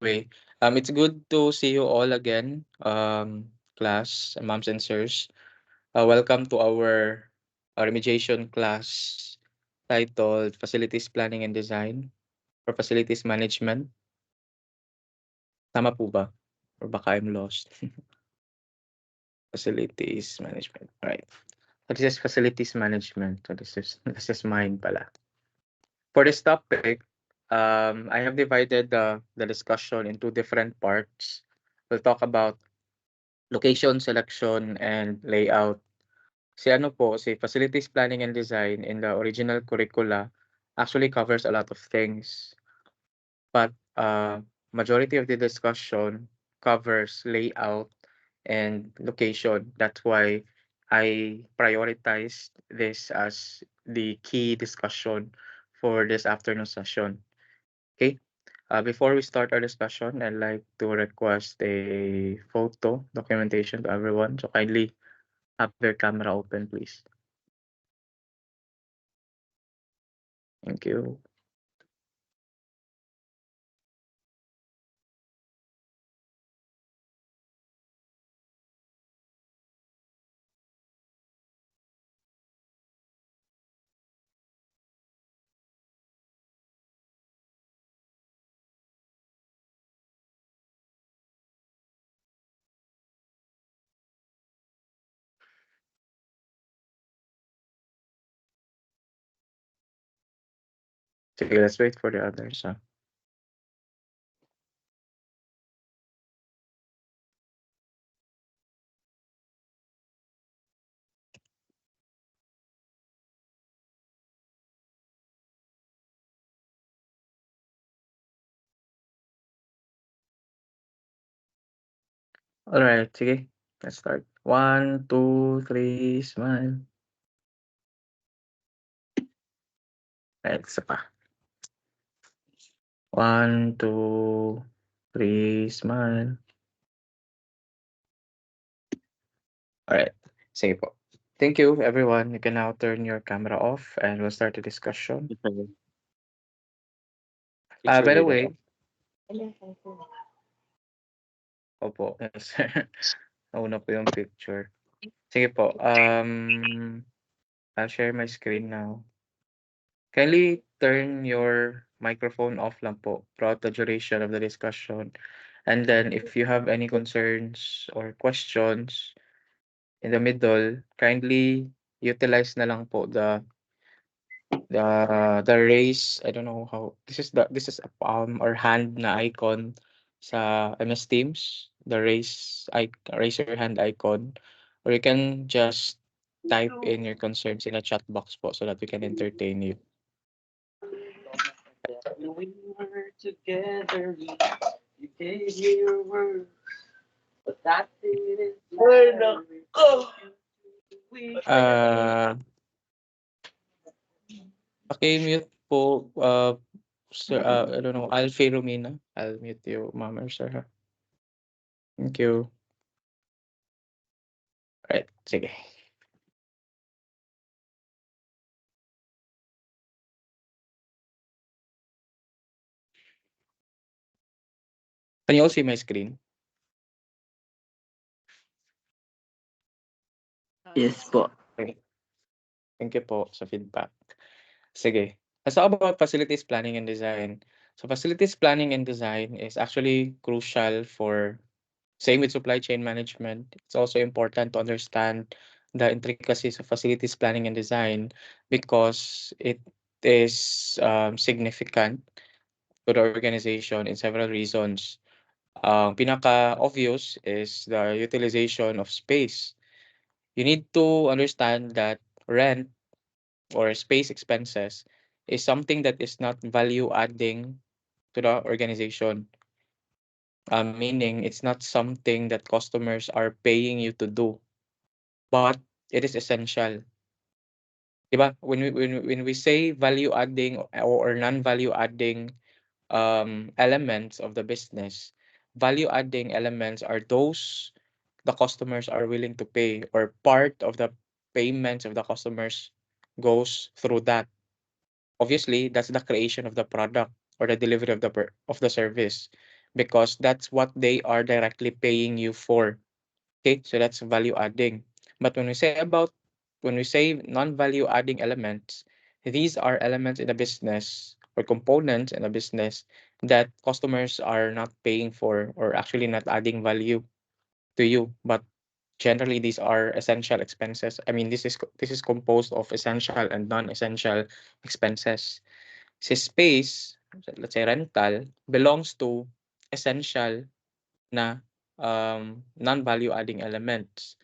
Anyway, it's good to see you all again, class, moms and sirs. Welcome to our remediation class titled Facilities Planning and Design or Facilities Management. Tama po ba? Or baka I'm lost? Facilities Management. Right. So this is Facilities Management. So this is mine pala. For this topic, I have divided the discussion into different parts. We'll talk about location selection and layout. Si facilities planning and design in the original curricula actually covers a lot of things, but majority of the discussion covers layout and location. That's why I prioritized this as the key discussion for this afternoon session. Okay. Before we start our discussion, I'd like to request a photo documentation to everyone. So kindly have your camera open, please. Thank you. Sige, let's wait for the others. Alright, sige. Let's start. 1, 2, 3, smile. Right, isa pa. 1, 2, 3, smile. Alright, sige po. Thank you, everyone. You can now turn your camera off and we'll start the discussion. Okay. By the Teacher way, Vida. opo, yes, sir. Nauna po yung picture. Sige po, I'll share my screen now. Kindly turn your microphone off lang po throughout the duration of the discussion. And then if you have any concerns or questions in the middle, kindly utilize na lang po the raise. I don't know how this is a palm or hand na icon sa MS Teams, the raise your hand icon, or you can just type in your concerns in a chat box po so that we can entertain you. We were together, you gave me your word, but that didn't matter. We Uh, Paki-mute po, sir, I don't know, Alfie Romina. I'll mute you, ma'am or sir, ha? Thank you. Right, sige. Can you all see my screen? Yes po. Okay. Thank you po sa feedback. Sige. Let's talk about facilities planning and design. So facilities planning and design is actually crucial for same with supply chain management. It's also important to understand the intricacies of facilities planning and design because it is significant to the organization in several reasons. Ang pinaka-obvious is the utilization of space. You need to understand that rent or space expenses is something that is not value adding to the organization. Meaning it's not something that customers are paying you to do, but it is essential. Diba? When we say value adding or non-value adding elements of the business, value adding elements are those the customers are willing to pay, or part of the payments of the customers goes through that. Obviously, that's the creation of the product or the delivery of the service. because that's what they are directly paying you for. Okay, so that's value adding. But when we say non-value adding elements, these are elements in a business or components in a business that customers are not paying for or actually not adding value to you. But generally, these are essential expenses. I mean, this is composed of essential and non-essential expenses. So space, let's say rental, belongs to essential na non-value adding elements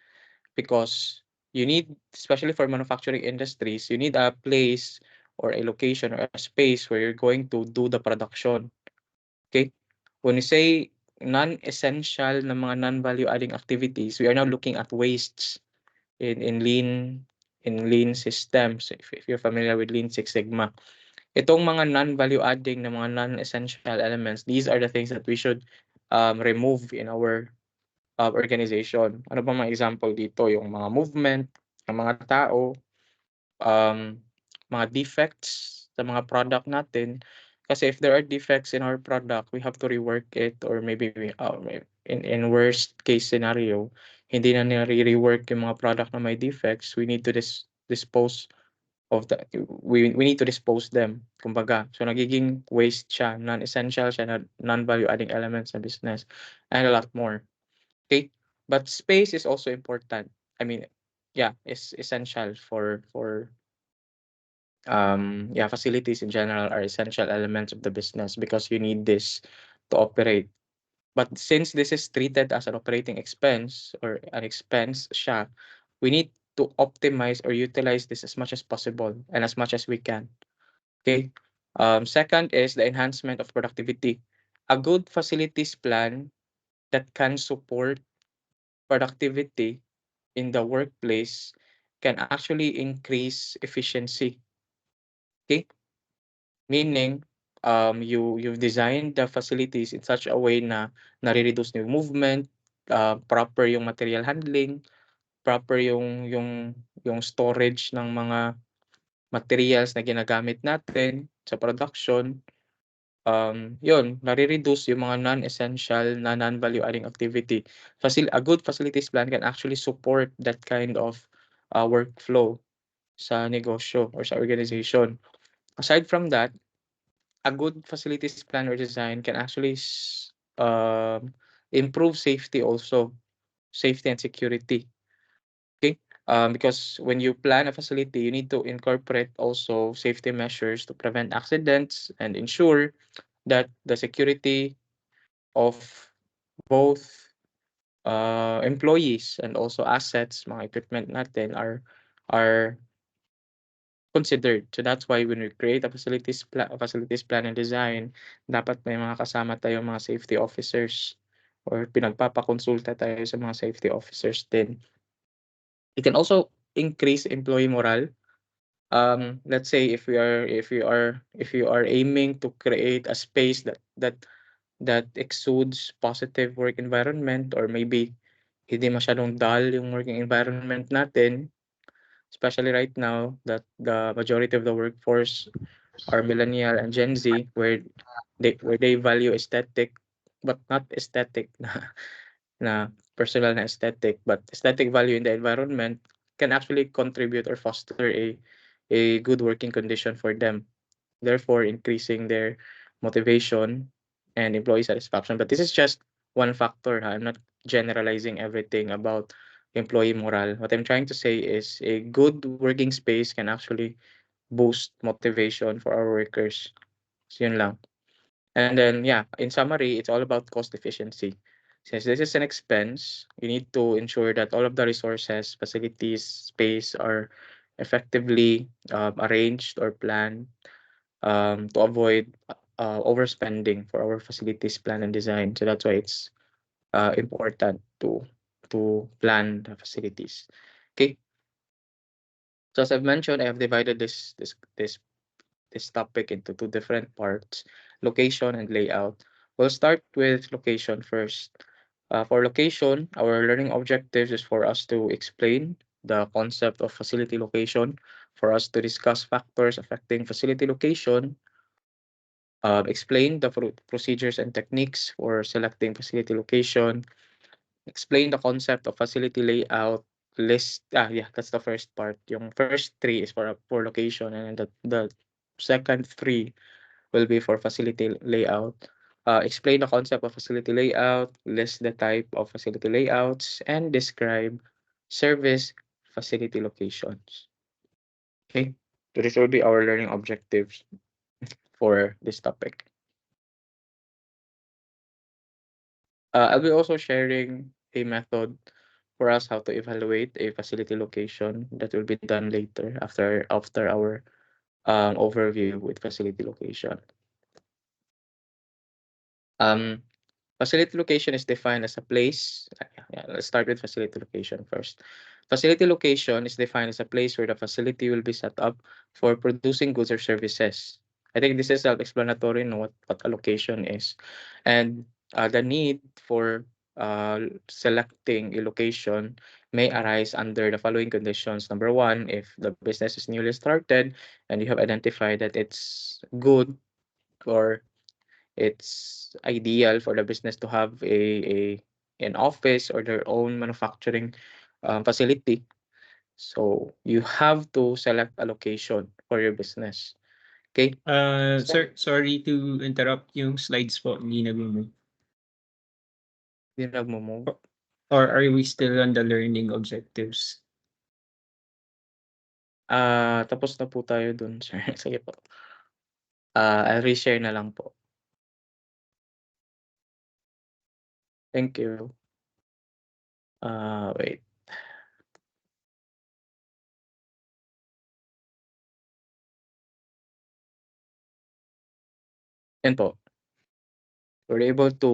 because you need, especially for manufacturing industries, you need a place or a location or a space where you're going to do the production. Okay? When you say non-essential na mga non-value adding activities, we are now looking at wastes in lean systems. If you're familiar with Lean Six Sigma, itong mga non-value adding na mga non-essential elements, these are the things that we should remove in our organization. Ano ba mga example dito? Yung mga movement ng mga tao, um, mga defects sa mga product natin. Kasi if there are defects in our product, we have to rework it or maybe in worst case scenario, hindi na nire-rework yung mga product na may defects, we need to dispose of the we need to dispose them, kumbaga. So nagiging waste siya, non-essential siya, non-value adding elements sa business, and a lot more. Okay, but space is also important. I mean, yeah, it's essential for yeah, facilities in general are essential elements of the business because you need this to operate. But since this is treated as an operating expense or an expense siya, we need to optimize or utilize this as much as possible and as much as we can. Okay. Second is the enhancement of productivity. A good facilities plan that can support productivity in the workplace can actually increase efficiency. Okay? Meaning, you've designed the facilities in such a way na nare-reduce yung movement, proper yung material handling, proper yung storage ng mga materials na ginagamit natin sa production. Yun, nare-reduce yung mga non-essential na non-value adding activity. A good facilities plan can actually support that kind of workflow sa negosyo or sa organization. Aside from that, a good facilities plan or design can actually improve safety also, safety and security. Okay? Because when you plan a facility, you need to incorporate also safety measures to prevent accidents and ensure that the security of both employees and also assets, mga equipment natin are considered. So that's why when we create facilities plan and design, dapat may mga kasama tayong mga safety officers or pinagpapakonsulta tayo sa mga safety officers din. It can also increase employee morale. Let's say if you are aiming to create a space that exudes positive work environment or maybe hindi masyadong dull yung working environment natin, especially right now that the majority of the workforce are millennial and Gen Z, where they value aesthetic, but not aesthetic na personal na aesthetic, but aesthetic value in the environment can actually contribute or foster a good working condition for them, therefore increasing their motivation and employee satisfaction. But this is just one factor. I'm not generalizing everything about employee morale. What I'm trying to say is a good working space can actually boost motivation for our workers. So yun lang. And then, yeah, in summary, it's all about cost efficiency. Since this is an expense, you need to ensure that all of the resources, facilities, space are effectively arranged or planned to avoid overspending for our facilities plan and design. So that's why it's important to plan the facilities. Okay. So as I've mentioned, I have divided this topic into two different parts, location and layout. We'll start with location first. For location, our learning objectives is for us to explain the concept of facility location, for us to discuss factors affecting facility location, Explain the procedures and techniques for selecting facility location. Explain the concept of facility layout. List, yeah, that's the first part. Yung first three is for location, and then the second three will be for facility layout. Explain the concept of facility layout, list the type of facility layouts, and describe service facility locations. Okay, so this will be our learning objectives for this topic. I'll be also sharing a method for us how to evaluate a facility location that will be done later after our overview with facility location. Um, Facility location is defined as a place. Yeah, let's start with facility location first. Facility location is defined as a place where the facility will be set up for producing goods or services. I think this is self-explanatory in what a location is. And the need for selecting a location may arise under the following conditions. Number one, if the business is newly started and you have identified that it's good or it's ideal for the business to have an office or their own manufacturing facility. So you have to select a location for your business. Okay? Sir, sorry to interrupt, yung slides po hindi nagmo-move. Hindi nagmo-move. Or are we still on the learning objectives? Tapos na po tayo dun, sir. Sige po. I'll reshare na lang po. Thank you. Wait. Yan po. We're able to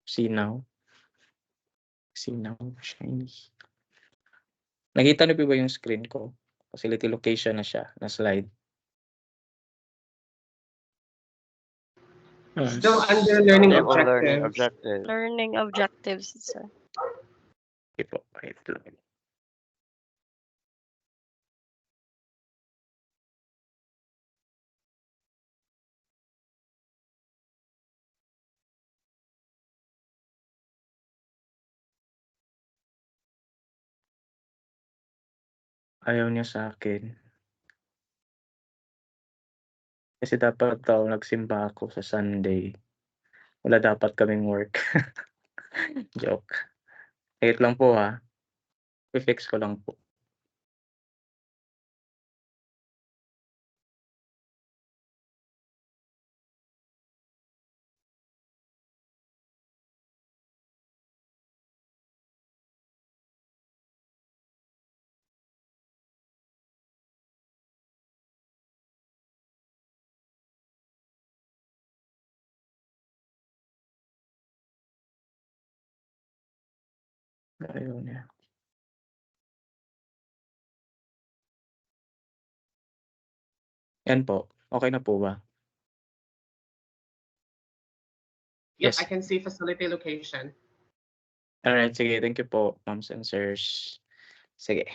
see now. See now, shiny. Nakita niyo po ba yung screen ko? Facility location na siya, na slide. Still under learning Still on learning objectives. objective. Learning objectives, sir. Okay po, wait lang. Ayaw niya sa akin. Kasi dapat daw nagsimba ako sa Sunday. Wala dapat kaming work. Joke. Wait lang po ha. I-fix ko lang po. Ayaw niya. Yan po. Okay na po ba? Yes, Yes. I can see facility location. Alright, sige. Thank you po, moms and sirs. Sige.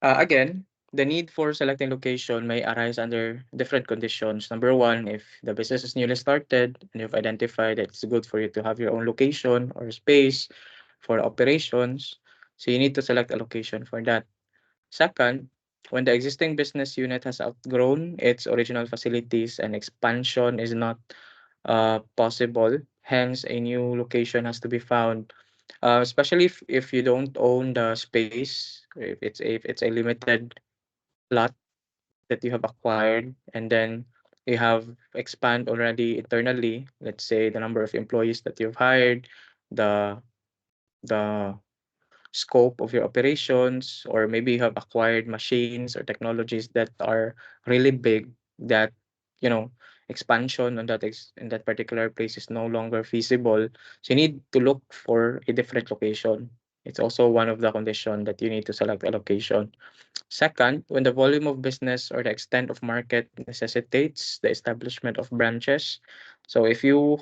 Again, the need for selecting location may arise under different conditions. Number one, if the business is newly started and you've identified that it's good for you to have your own location or space for operations, so you need to select a location for that. Second, when the existing business unit has outgrown its original facilities and expansion is not possible, hence a new location has to be found. Especially if you don't own the space, or if it's a limited lot that you have acquired, and then you have expand already internally. Let's say the number of employees that you've hired, the the scope of your operations, or maybe you have acquired machines or technologies that are really big that expansion on in that particular place is no longer feasible. So you need to look for a different location. It's also one of the conditions that you need to select a location. Second, when the volume of business or the extent of market necessitates the establishment of branches. So if you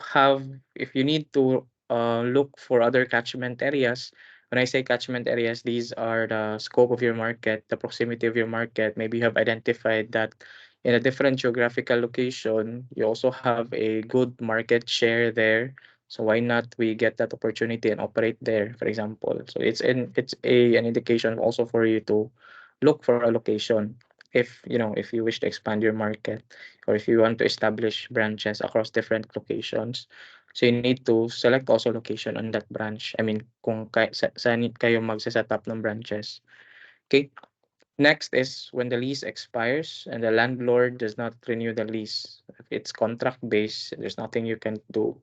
need to look for other catchment areas, when I say catchment areas, these are the scope of your market, the proximity of your market. Maybe you have identified that in a different geographical location, you also have a good market share there. So why not we get that opportunity and operate there, for example? So an indication also for you to look for a location if if you wish to expand your market or if you want to establish branches across different locations. So you need to select also location on that branch. I mean, kung saan kayo magse-set up ng branches. Okay. Next is when the lease expires and the landlord does not renew the lease. If it's contract based, there's nothing you can do.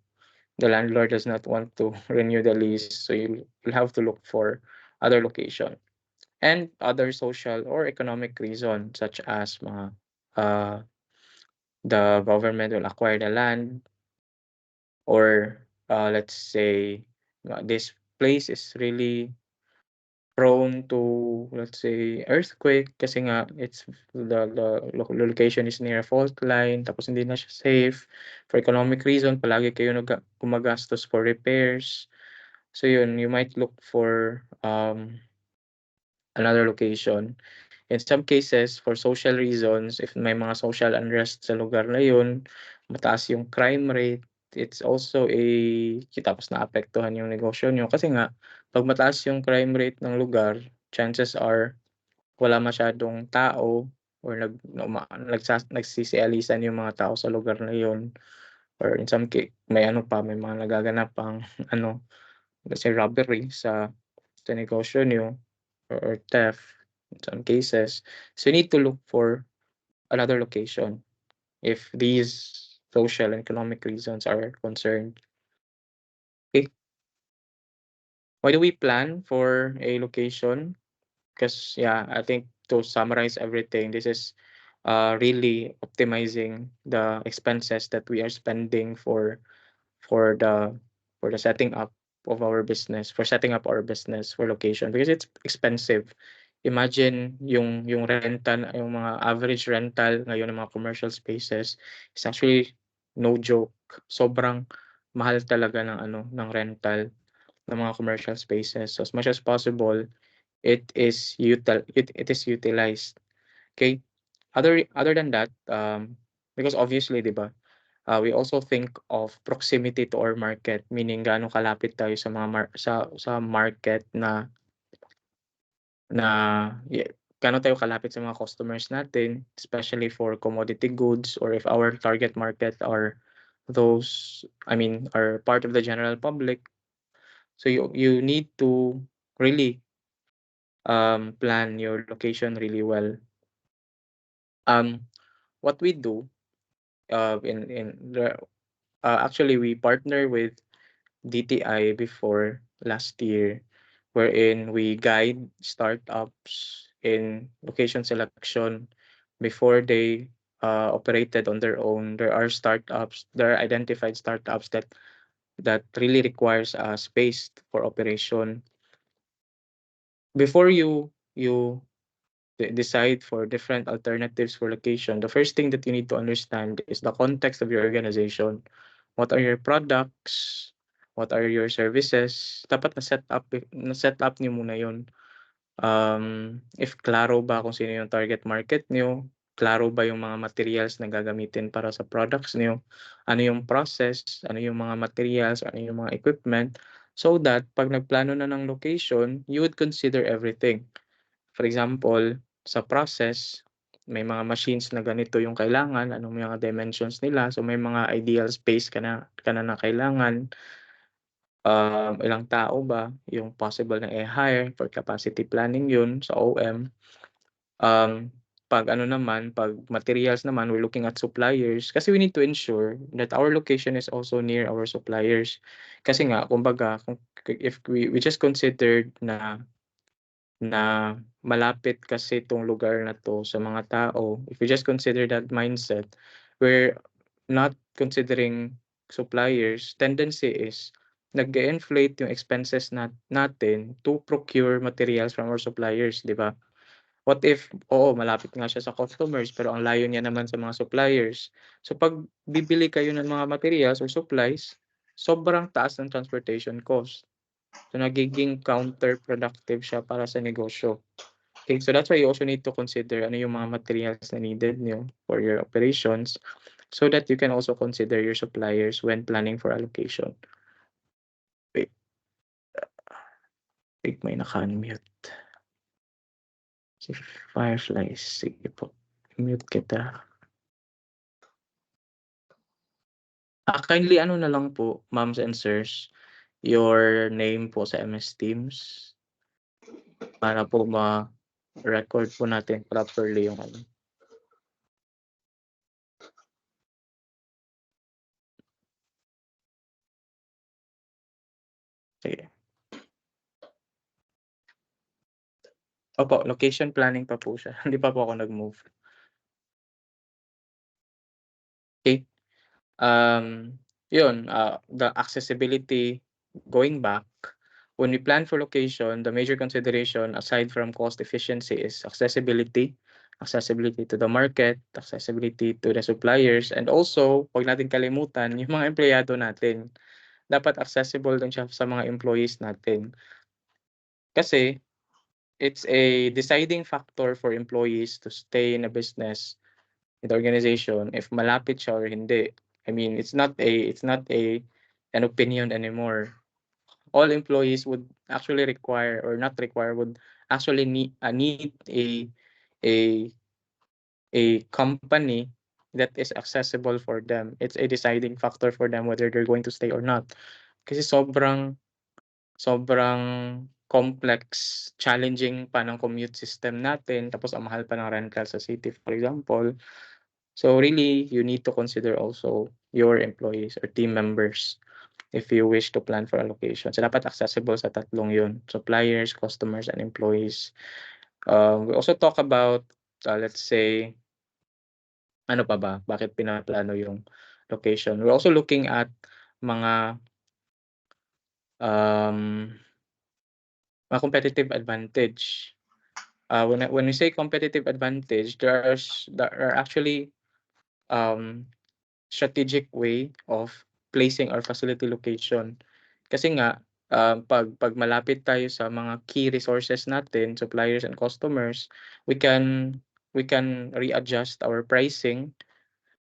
The landlord does not want to renew the lease, so you'll have to look for other location. And other social or economic reasons such as uh, the government will acquire the land, or let's say this place is really prone to, let's say, earthquake kasi nga it's location is near a fault line, tapos hindi na siya safe. For economic reason, palagi kayo gumagastos for repairs. So yun, you might look for another location. In some cases, for social reasons, if may mga social unrest sa lugar na yun, mataas yung crime rate, it's also tapos naapektuhan yung negosyo nyo. Kasi nga, pag mataas yung crime rate ng lugar, chances are wala masyadong tao or nagsisialisan yung mga tao sa lugar na yun. Or in some case, may may mga nagaganap pang let's say robbery sa negosyo nyo, or theft in some cases. So you need to look for another location if these social and economic reasons are concerned. Okay. Why do we plan for a location? Because yeah, I think to summarize everything, this is really optimizing the expenses that we are spending for the setting up of our business, for setting up our business for location, because it's expensive. Imagine yung rental, yung mga average rental ngayon ng mga commercial spaces is actually no joke. Sobrang mahal talaga ng rental ng mga commercial spaces. So as much as possible, it is utilized. Okay? Other than that, because obviously, 'di ba? We also think of proximity to our market, meaning gaano kalapit tayo sa mga sa market na gaano tayo kalapit sa mga customers natin, especially for commodity goods, or if our target market are are part of the general public. So you need to really plan your location really well. What we do actually we partner with DTI before last year, wherein we guide startups in location selection before they operated on their own. There are identified startups that really requires a space for operation. Before you decide for different alternatives for location, the first thing that you need to understand is the context of your organization. What are your products? What are your services? Dapat na-set up niyo muna 'yon. If klaro ba kung sino yung target market niyo, klaro ba yung mga materials na gagamitin para sa products niyo, ano yung process, ano yung mga materials, ano yung mga equipment, so that pag nagplano na ng location, you would consider everything. For example, sa process, may mga machines na ganito yung kailangan, anong mga dimensions nila. So may mga ideal space ka na kailangan. Ilang tao ba yung possible na i-hire for capacity planning yun sa OM. Pag pag materials naman, we're looking at suppliers kasi we need to ensure that our location is also near our suppliers. Kasi nga, kumbaga, if we just considered na malapit kasi itong lugar na to sa mga tao, if we just consider that mindset, we're not considering suppliers, tendency is nag-inflate yung expenses natin to procure materials from our suppliers, di ba? What if, oo, malapit nga siya sa customers, pero ang layo niya naman sa mga suppliers. So pag bibili kayo ng mga materials or supplies, sobrang taas ng transportation cost. So nagiging counterproductive siya para sa negosyo. Okay, so that's why you also need to consider ano yung mga materials na needed nyo for your operations so that you can also consider your suppliers when planning for allocation. Wait. Wait, may naka-unmute. Si Fireflies, sige po. Mute kita. Kindly ano na lang po, ma'ams and sirs, your name po sa MS Teams para po ma-record po natin properly yung ano. Sige. Opo, location planning pa po siya. Hindi pa po ako nag-move. Okay. Yun, the accessibility, going back, when we plan for location, the major consideration aside from cost efficiency is accessibility to the market, accessibility to the suppliers, and also, huwag natin kalimutan, yung mga empleyado natin. Dapat accessible din siya sa mga employees natin. Kasi, it's a deciding factor for employees to stay in a business, in the organization, if malapit siya or hindi. I mean, it's not an opinion anymore. All employees would actually require or not require would actually need a a company that is accessible for them. It's a deciding factor for them whether they're going to stay or not. Kasi sobrang complex, challenging pa ng commute system natin, tapos ang mahal pa ng rental sa city, for example. So really, you need to consider also your employees or team members if you wish to plan for allocation. So dapat accessible sa tatlong yun, suppliers, customers, and employees. We also talk about, let's say, ano pa ba? Bakit pinaplano yung location? We're also looking at mga um, competitive advantage. When we say competitive advantage, there are actually strategic way of placing our facility location. Kasi nga, pag malapit tayo sa mga key resources natin, suppliers and customers, we can readjust our pricing.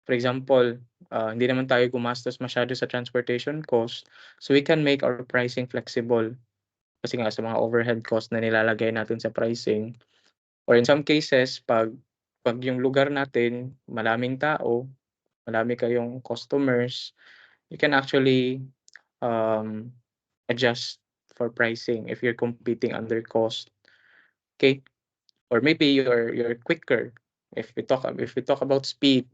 For example, hindi naman tayo gumastos masyado sa transportation cost, so we can make our pricing flexible. Kasi nga sa mga overhead cost na nilalagay natin sa pricing. Or in some cases, pag yung lugar natin, maraming tao, marami kayong customers, you can actually adjust for pricing if you're competing under cost. Okay? Or maybe you're quicker. If we talk about speed,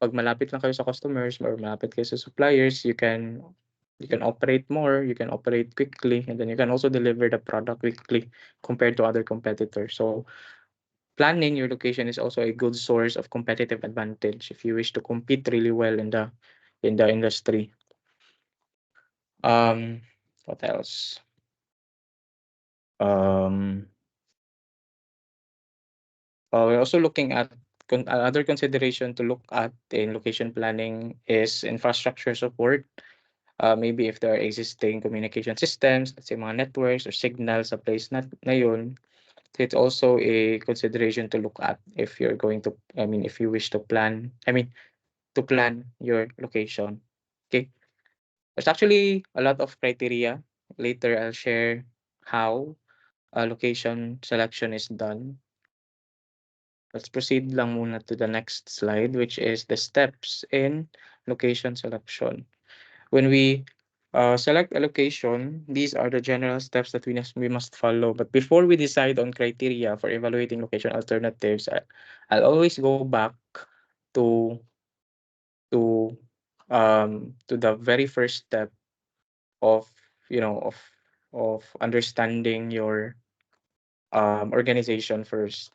pag malapit lang kayo sa customers or malapit kayo sa suppliers, you can operate more, you can operate quickly, and then you can also deliver the product quickly compared to other competitors. So planning your location is also a good source of competitive advantage if you wish to compete really well in the industry. What else? We're also looking at another consideration to look at in location planning is infrastructure support. Maybe if there are existing communication systems, let's say mga networks or signals sa place na yun, it's also a consideration to look at if you're going to, if you wish to plan, to plan your location. Okay. There's actually a lot of criteria. Later, I'll share how location selection is done. Let's proceed lang muna to the next slide, which is the steps in location selection. When we select a location, these are the general steps that we must follow. But before we decide on criteria for evaluating location alternatives, I'll always go back to the very first step of understanding your organization first.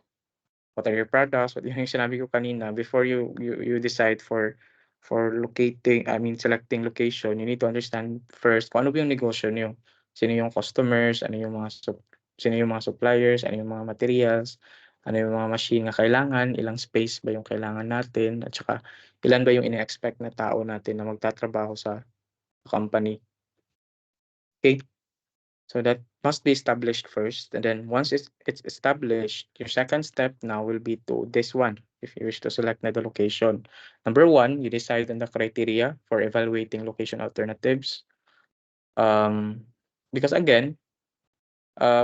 What are your products? What yung sinabi ko kanina, before you decide for selecting location, you need to understand first kung ano ba yung negosyo niyo. Sino yung customers, sino yung mga suppliers, ano yung mga materials, ano yung mga machine na kailangan, ilang space ba yung kailangan natin, at saka ilan ba yung ine-expect na tao natin na magtatrabaho sa company. Okay? So that must be established first, and then once it's established, your second step now will be to this one. If you wish to select na the location, number one, you decide on the criteria for evaluating location alternatives. Because again,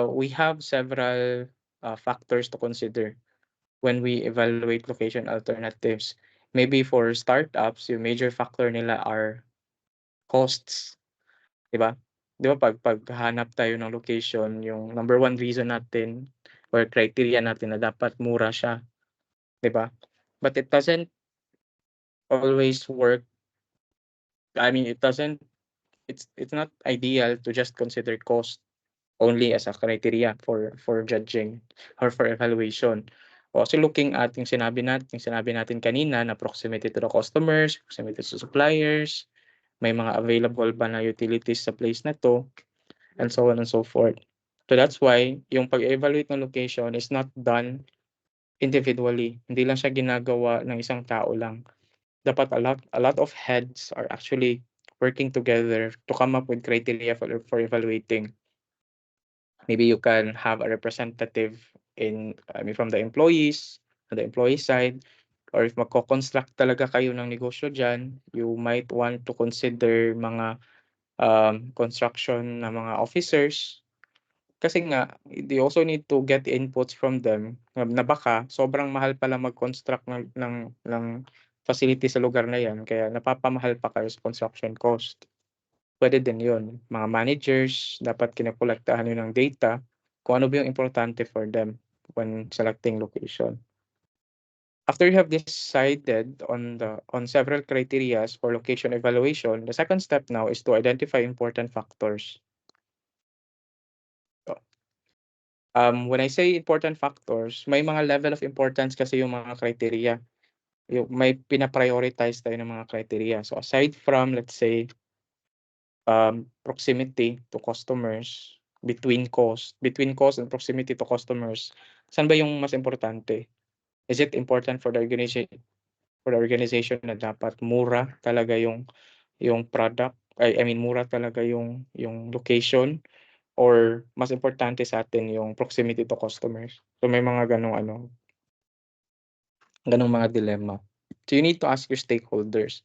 we have several factors to consider when we evaluate location alternatives. Maybe for startups, yung major factor nila are costs, 'di ba? 'Di ba paghahanap tayo ng location, yung number one reason natin or criteria natin na dapat mura siya, 'di ba? But it doesn't always work. I mean, it's not ideal to just consider cost only as a criteria for judging or for evaluation. Also looking at yung sinabi natin kanina na proximity to the customers, proximity to suppliers, may mga available ba na utilities sa place na 'to, and so on and so forth. So that's why yung pag-evaluate ng location is not done individually. Hindi lang siya ginagawa ng isang tao lang. Dapat a lot of heads are actually working together to come up with criteria for evaluating. Maybe you can have a representative from the employees, on the employee side, or if magko-construct talaga kayo ng negosyo diyan, you might want to consider mga construction na mga officers. Kasi nga, they also need to get inputs from them na baka sobrang mahal pala mag-construct ng facility sa lugar na yan, kaya napapamahal pa kayo sa construction cost. Pwede din yun. Mga managers, dapat kinokolektahan nyo ng data kung ano ba yung importante for them when selecting location. After you have decided on several criteria for location evaluation, the second step now is to identify important factors. When I say important factors, may mga level of importance kasi yung mga criteria. May pina-prioritize tayo ng mga criteria. So aside from, let's say, proximity to customers, between cost and proximity to customers, saan ba yung mas importante? Is it important for the organization na dapat mura talaga yung product? I mean mura talaga yung location, or mas importante sa atin yung proximity to customers? So may mga ganong mga dilemma. So you need to ask your stakeholders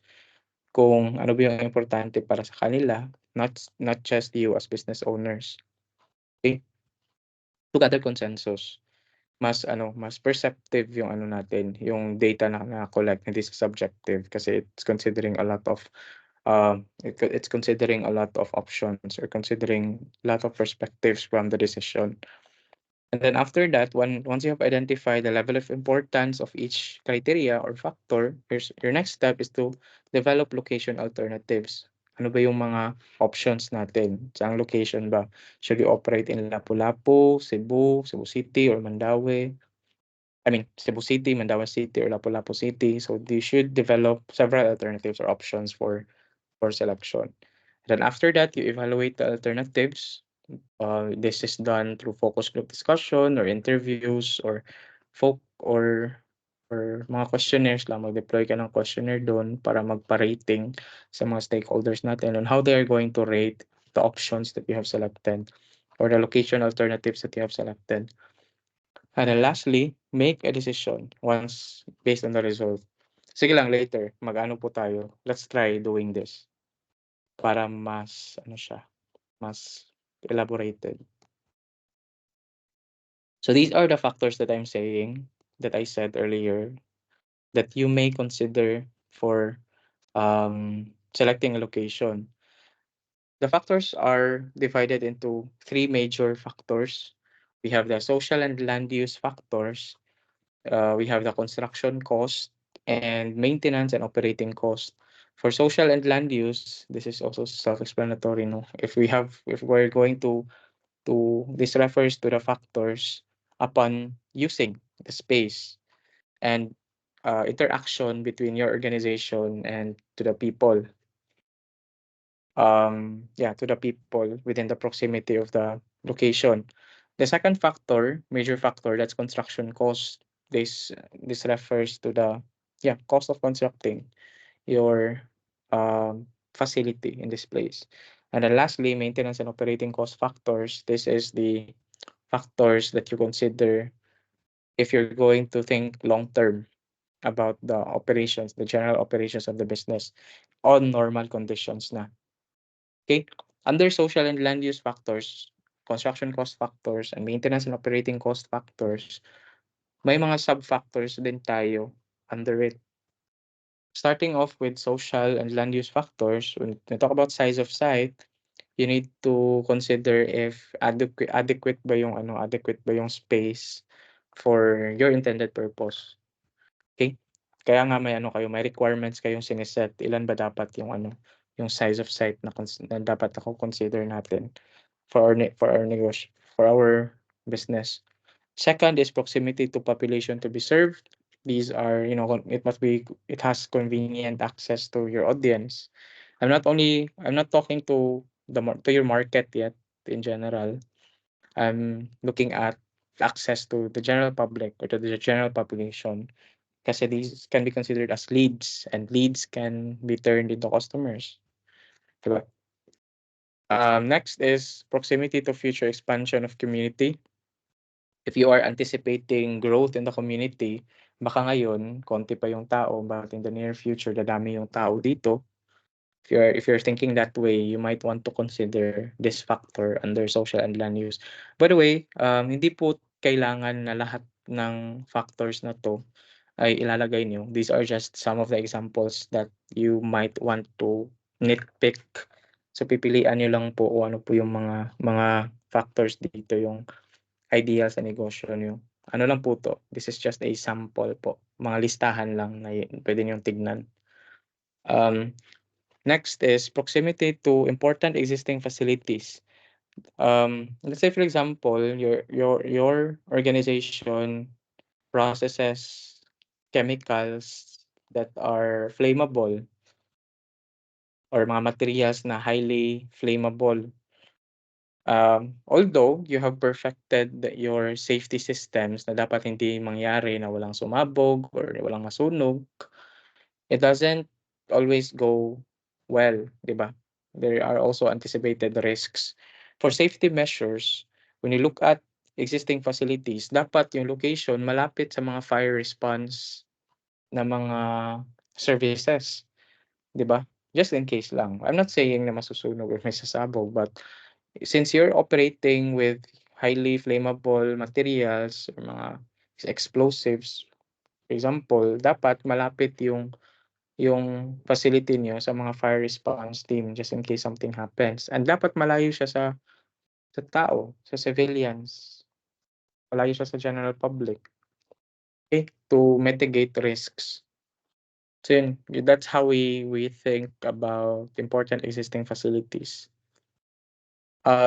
kung ano ba yung importante para sa kanila, not just you as business owners. Okay? To gather consensus. Mas perceptive yung natin, yung data na collect, hindi sa subjective, kasi it's considering a lot of options, or considering a lot of perspectives from the decision. And then after that, once you have identified the level of importance of each criteria or factor, your next step is to develop location alternatives. Ano ba yung mga options natin? Saang location ba? Should you operate in Lapu-Lapu, Cebu City, or Mandaue? I mean, Cebu City, Mandaue City, or Lapu-Lapu City. So you should develop several alternatives or options for selection. Then after that, you evaluate the alternatives. This is done through focus group discussion or interviews, or mga questionnaires lang. Mag-deploy ka ng questionnaire doon para magpa-rating sa mga stakeholders natin on how they are going to rate the options that you have selected, or the location alternatives that you have selected. And then lastly, make a decision once based on the result. Sige lang, later, mag-ano po tayo. Let's try doing this para mas elaborated. So these are the factors that that I said earlier, that you may consider for selecting a location. The factors are divided into three major factors. We have the social and land use factors. We have the construction cost and maintenance and operating cost. For social and land use, this is also self-explanatory, no? If we're going to this refers to the factors upon using the space, and interaction between your organization and to the people. To the people within the proximity of the location. The second factor, major factor, that's construction cost. This refers to the cost of constructing your facility in this place. And then lastly, maintenance and operating cost factors. This is the factors that you consider if you're going to think long term about the operations, the general operations of the business on normal conditions na. Okay? Under social and land use factors, construction cost factors, and maintenance and operating cost factors, may mga sub-factors din tayo under it. Starting off with social and land use factors, when we talk about size of site, you need to consider if adequate ba yung adequate ba yung space for your intended purpose. Okay? Kaya nga may may requirements kayong siniset. Ilan ba dapat yung yung size of site na, na dapat consider natin for our business. Second is proximity to population to be served. These are, it has convenient access to your audience. I'm not talking to to your market yet in general. I'm looking at access to the general public or to the general population. Kasi these can be considered as leads, and leads can be turned into customers. Diba? Next is proximity to future expansion of community. If you are anticipating growth in the community, baka ngayon, konti pa yung tao, but in the near future, dadami yung tao dito. If you're thinking that way, you might want to consider this factor under social and land use. By the way, hindi po kailangan na lahat ng factors na to ay ilalagay niyo. These are just some of the examples that you might want to nitpick. So pipilian niyo lang po o ano po yung mga factors dito, yung ideal sa negosyo niyo. Ano lang po to? This is just a sample po. Mga listahan lang na pwede niyong tignan. Next is proximity to important existing facilities. Let's say for example, your organization processes chemicals that are flammable or mga materials na highly flammable. Although you have perfected your safety systems na dapat hindi mangyari na walang sumabog or walang masunog, it doesn't always go well, di ba? There are also anticipated risks. For safety measures, when you look at existing facilities, dapat yung location malapit sa mga fire response na mga services, di ba? Just in case lang. I'm not saying na masusunog or may sasabog, but since you're operating with highly flammable materials or mga explosives, for example, dapat malapit yung facility niyo sa mga fire response team just in case something happens. And dapat malayo siya sa tao, sa civilians. Malayo siya sa general public. Okay? To mitigate risks. So yun, that's how we think about important existing facilities.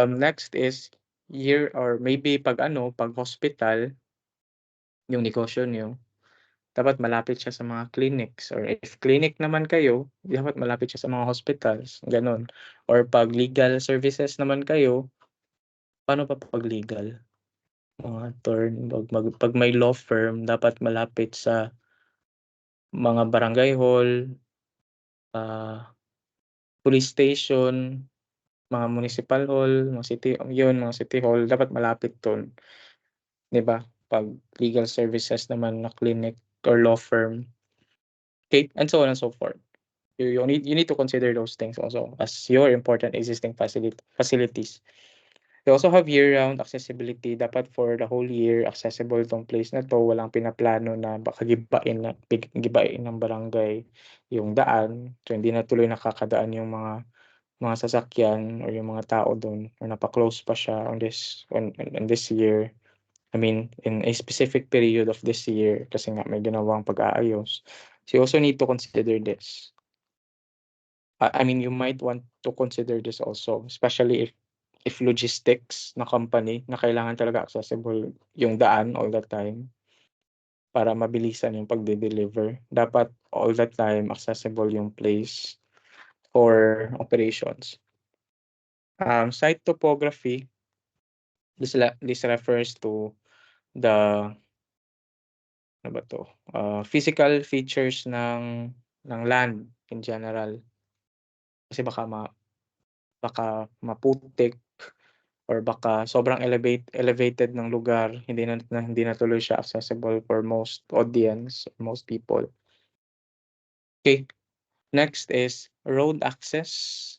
Next is year or maybe pag hospital, yung negosyo niyo, dapat malapit siya sa mga clinics, or if clinic naman kayo, dapat malapit siya sa mga hospitals, ganun. Or pag legal services naman kayo, paano pa pag legal? Mga attorney, pag may law firm, dapat malapit sa mga barangay hall, police station, mga municipal hall, mga city hall, dapat malapit doon. 'Di ba? Pag legal services naman na clinic or law firm. Okay, and so on and so forth. You need to consider those things also as your important existing facilities. You also have year-round accessibility. Dapat for the whole year accessible tong place na to. Walang pinaplano na baka gibain ng barangay yung daan. So hindi na tuloy nakakadaan yung mga sasakyan or yung mga tao doon, or napa-close pa siya on this year. I mean, in a specific period of this year kasi nga may ginawang pag-aayos. So you also need to consider this. I mean, you might want to consider this also, especially if logistics na company na kailangan talaga accessible yung daan all the time para mabilisan yung pagde-deliver. Dapat all the time accessible yung place for operations. Site topography, this refers to the physical features ng land in general. Kasi baka baka maputik, or baka sobrang elevated ng lugar, hindi na tuloy siya accessible for most audience, most people. Okay, next is road access.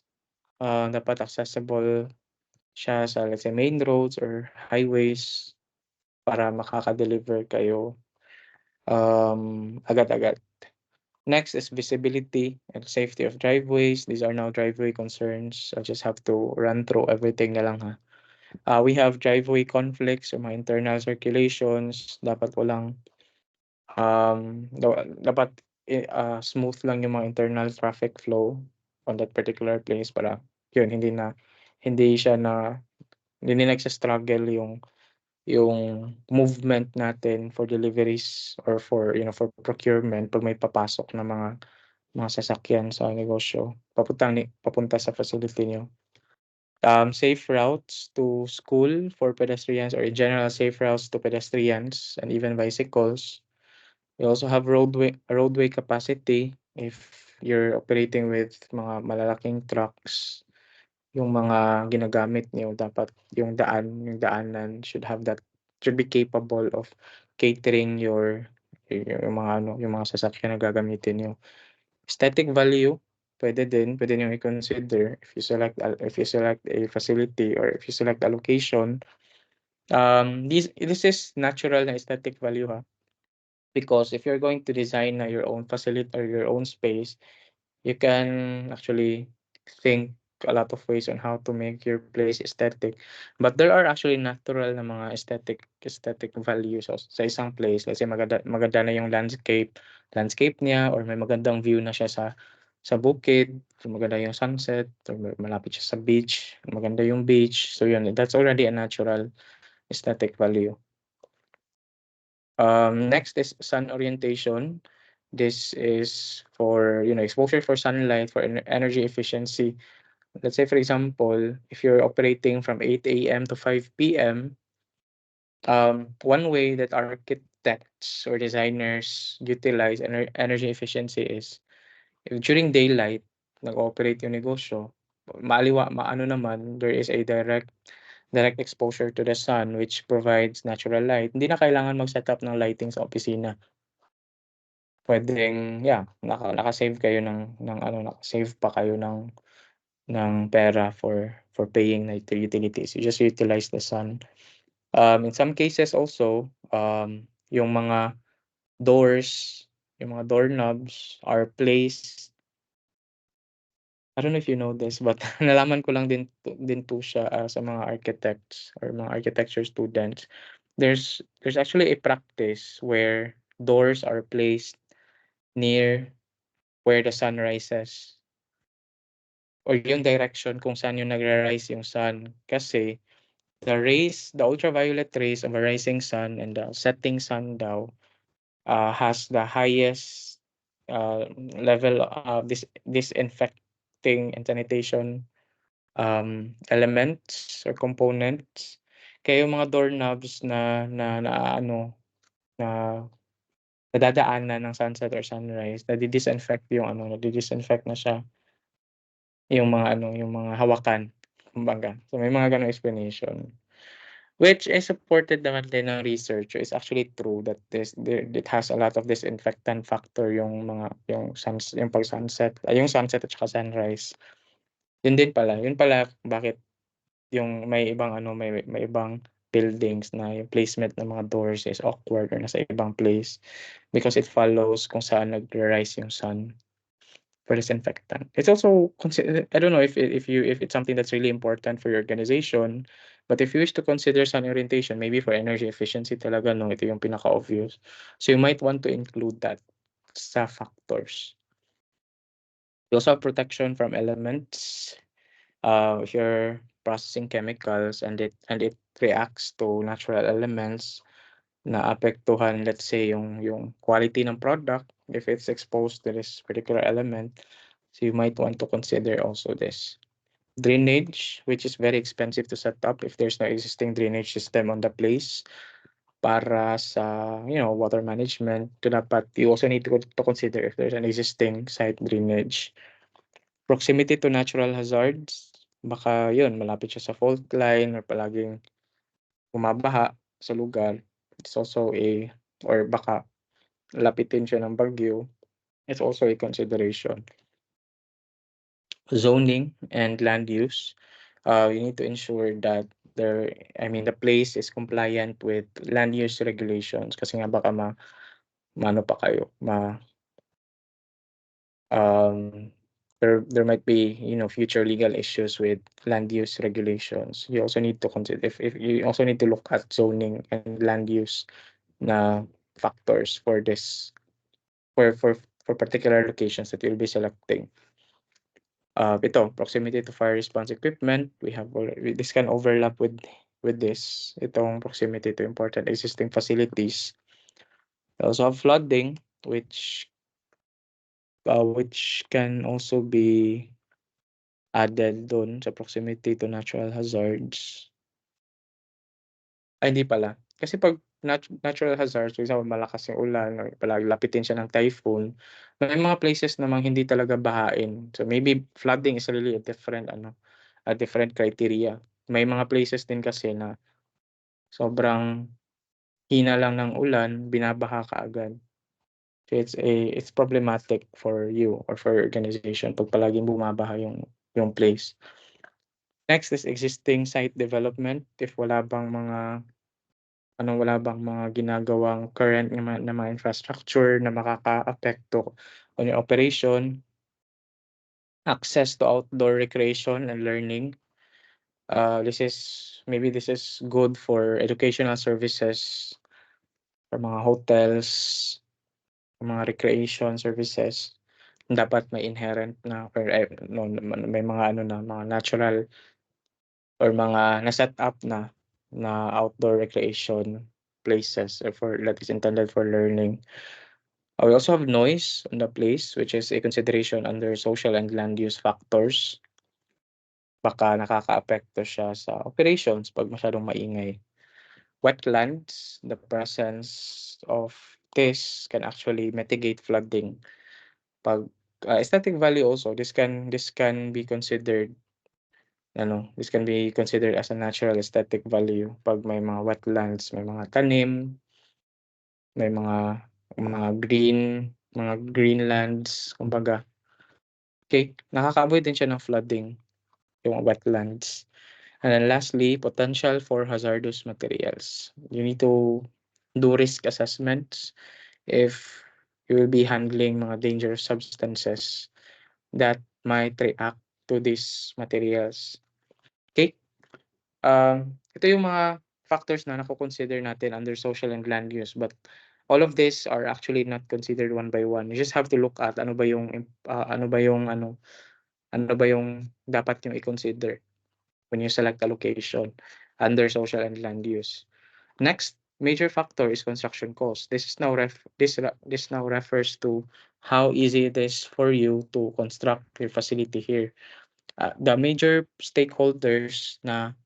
Dapat accessible siya sa, let's say, main roads or highways para makaka-deliver kayo agad-agad. Next is visibility and safety of driveways. These are now driveway concerns. I just have to run through everything na lang ha. We have driveway conflicts or mga internal circulations. Dapat walang dapat smooth lang yung mga internal traffic flow on that particular place para yun hindi nagsa-struggle yung movement natin for deliveries or for procurement pag may papasok na mga sasakyan sa negosyo papunta sa facility niyo. Safe routes to school for pedestrians, or in general safe routes to pedestrians and even bicycles. We also have roadway capacity. If you're operating with mga malalaking trucks, yung mga ginagamit niyo, dapat yung daanan should be capable of catering yung mga sasakyan na gagamitin niyo. Aesthetic value, pwede niyo i-consider if you select a facility or if you select a location. This is natural na aesthetic value ha. Because if you're going to design your own facility or your own space, you can actually think a lot of ways on how to make your place aesthetic. But there are actually natural na mga aesthetic values sa isang place. Let's say maganda na yung landscape niya, or may magandang view na siya sa bukid, or maganda yung sunset, or malapit siya sa beach, maganda yung beach. So yun, that's already a natural aesthetic value. Next is sun orientation. This is for exposure for sunlight, for energy efficiency. Let's say, for example, if you're operating from 8 a.m. to 5 p.m., one way that architects or designers utilize energy efficiency is if during daylight, nag-ooperate yung negosyo, maano naman, there is a direct exposure to the sun which provides natural light. Hindi na kailangan mag-set up ng lighting sa opisina. Pwedeng, naka-save kayo naka-save pa kayo ng pera for paying the utilities. You just utilize the sun. In some cases also, yung mga doors, yung mga doorknobs are placed. I don't know if you know this, but nalaman ko lang din to siya sa mga architects or mga architecture students. There's actually a practice where doors are placed near where the sun rises, or yung direction kung saan yung nagra-rise yung sun, kasi the ultraviolet rays of a rising sun and the setting sun daw has the highest level of disinfecting and sanitation elements or components. Kaya yung mga doorknobs na nadadaanan ng sunset or sunrise, nadi-disinfect na siya yung mga hawakan, kumbaga. So may mga ganong explanation. Which is supported naman din ng research. It's actually true that it has a lot of disinfectant factor yung pag-sunset, yung sunset at saka sunrise. Yun pala bakit yung may ibang buildings na yung placement ng mga doors is awkward or nasa ibang place, because it follows kung saan nag-rise yung sun for disinfectant. It's also I don't know if it's something that's really important for your organization, but if you wish to consider sun orientation, maybe for energy efficiency talaga, no, ito yung pinaka-obvious. So you might want to include that sa factors. You also have protection from elements. If you're processing chemicals and it reacts to natural elements na apektuhan, let's say, yung quality ng product if it's exposed to this particular element. So you might want to consider also this. Drainage, which is very expensive to set up if there's no existing drainage system on the place para sa water management. You also need to consider if there's an existing site drainage. Proximity to natural hazards. baka yun malapit siya sa fault line or palaging bumabaha sa lugar. It's also or baka lapitin siya ng bagyo. It's also a consideration. Zoning and land use. You need to ensure that the place is compliant with land use regulations kasi nga baka maano pa kayo, there might be future legal issues with land use regulations. You also need to consider if you also need to look at zoning and land use na factors for this for particular locations that you'll be selecting. Ito, proximity to fire response equipment. This can overlap with this. Itong proximity to important existing facilities. We also have flooding, which can also be added doon sa proximity to natural hazards. Ay, hindi pala. Kasi pag natural hazards, for example, malakas yung ulan or lapitin siya ng typhoon, may mga places namang hindi talaga bahain. So maybe flooding is really a different criteria. May mga places din kasi na sobrang hina lang ng ulan, binabaha ka agad. So it's problematic for you or for your organization pag palaging bumabaha yung place. Next is existing site development. If wala bang mga ginagawang current na mga infrastructure na makakaapekto on your operation. Access to outdoor recreation and learning. This is good for educational services, for mga hotels, for mga recreation services. Dapat may inherent na or may mga mga natural or mga na-set up na outdoor recreation places that is intended for learning. We also have noise on the place, which is a consideration under social and land use factors. Baka nakakaapekto siya sa operations pag masyadong maingay. Wetlands, the presence of this can actually mitigate flooding. Pag aesthetic value also, this can be considered as a natural aesthetic value pag may mga wetlands, may mga tanim, may mga greenlands, kumbaga. Okay, nakaka-avoid din siya ng flooding, yung wetlands. And then lastly, potential for hazardous materials. You need to do risk assessments if you will be handling mga dangerous substances that might react to these materials. Okay? Ito yung mga factors na nako-consider natin under social and land use, but all of these are actually not considered one by one. You just have to look at ano ba yung dapat yung i-consider when you select a location under social and land use. Next major factor is construction cost. This now refers to how easy it is for you to construct your facility here. The major stakeholders na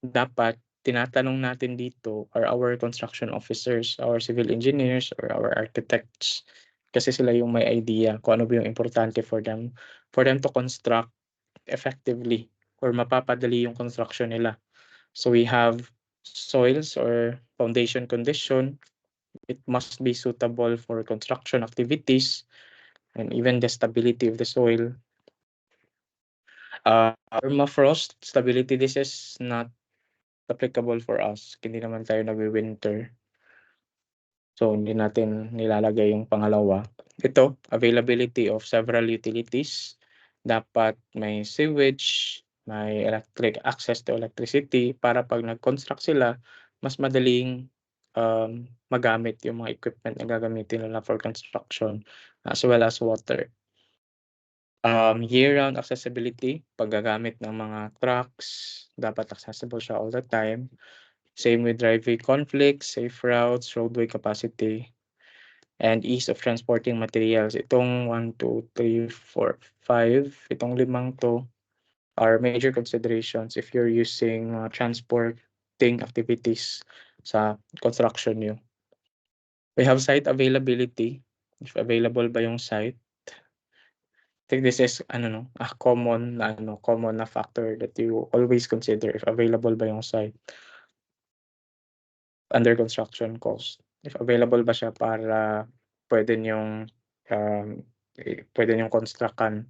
dapat tinatanong natin dito are our construction officers, our civil engineers, or our architects. Kasi sila yung may idea kung ano ba yung importante for them to construct effectively or mapapadali yung construction nila. So we have soils or foundation condition. It must be suitable for construction activities and even the stability of the soil. Permafrost stability, this is not applicable for us. Hindi naman tayo nagwi-winter. So, hindi natin nilalagay yung pangalawa. Ito, availability of several utilities. Dapat may sewage, may access to electricity para pag nag-construct sila, mas madaling magamit yung mga equipment na gagamitin nila for construction as well as water. Year-round accessibility, paggagamit ng mga trucks, dapat accessible siya all the time. Same with driveway conflicts, safe routes, roadway capacity, and ease of transporting materials. Itong 1, 2, 3, 4, 5, itong limang to are major considerations if you're using transporting activities sa construction nyo. We have site availability, if available ba yung site. think this is a common na factor that you always consider if available ba yung site. Under construction cost. If available ba siya para pwede niyong pwede niyong constructan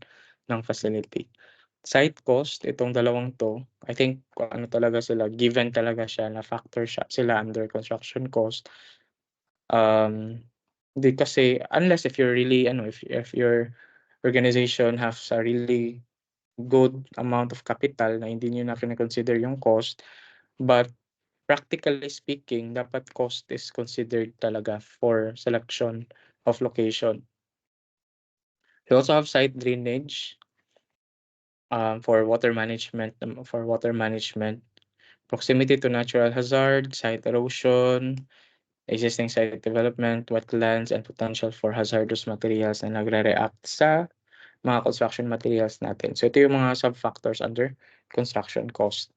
ng facility. Site cost, itong dalawang to, I think kung ano talaga sila, given talaga siya na factor sila under construction cost. Hindi kasi unless if you're really if your organization has a really good amount of capital na hindi niyo na kina-consider yung cost, but practically speaking, dapat cost is considered talaga for selection of location. You also have site drainage for water management, proximity to natural hazard, site erosion, existing site development, wetlands, and potential for hazardous materials na nagre-react sa mga construction materials natin. So ito yung mga sub-factors under construction cost.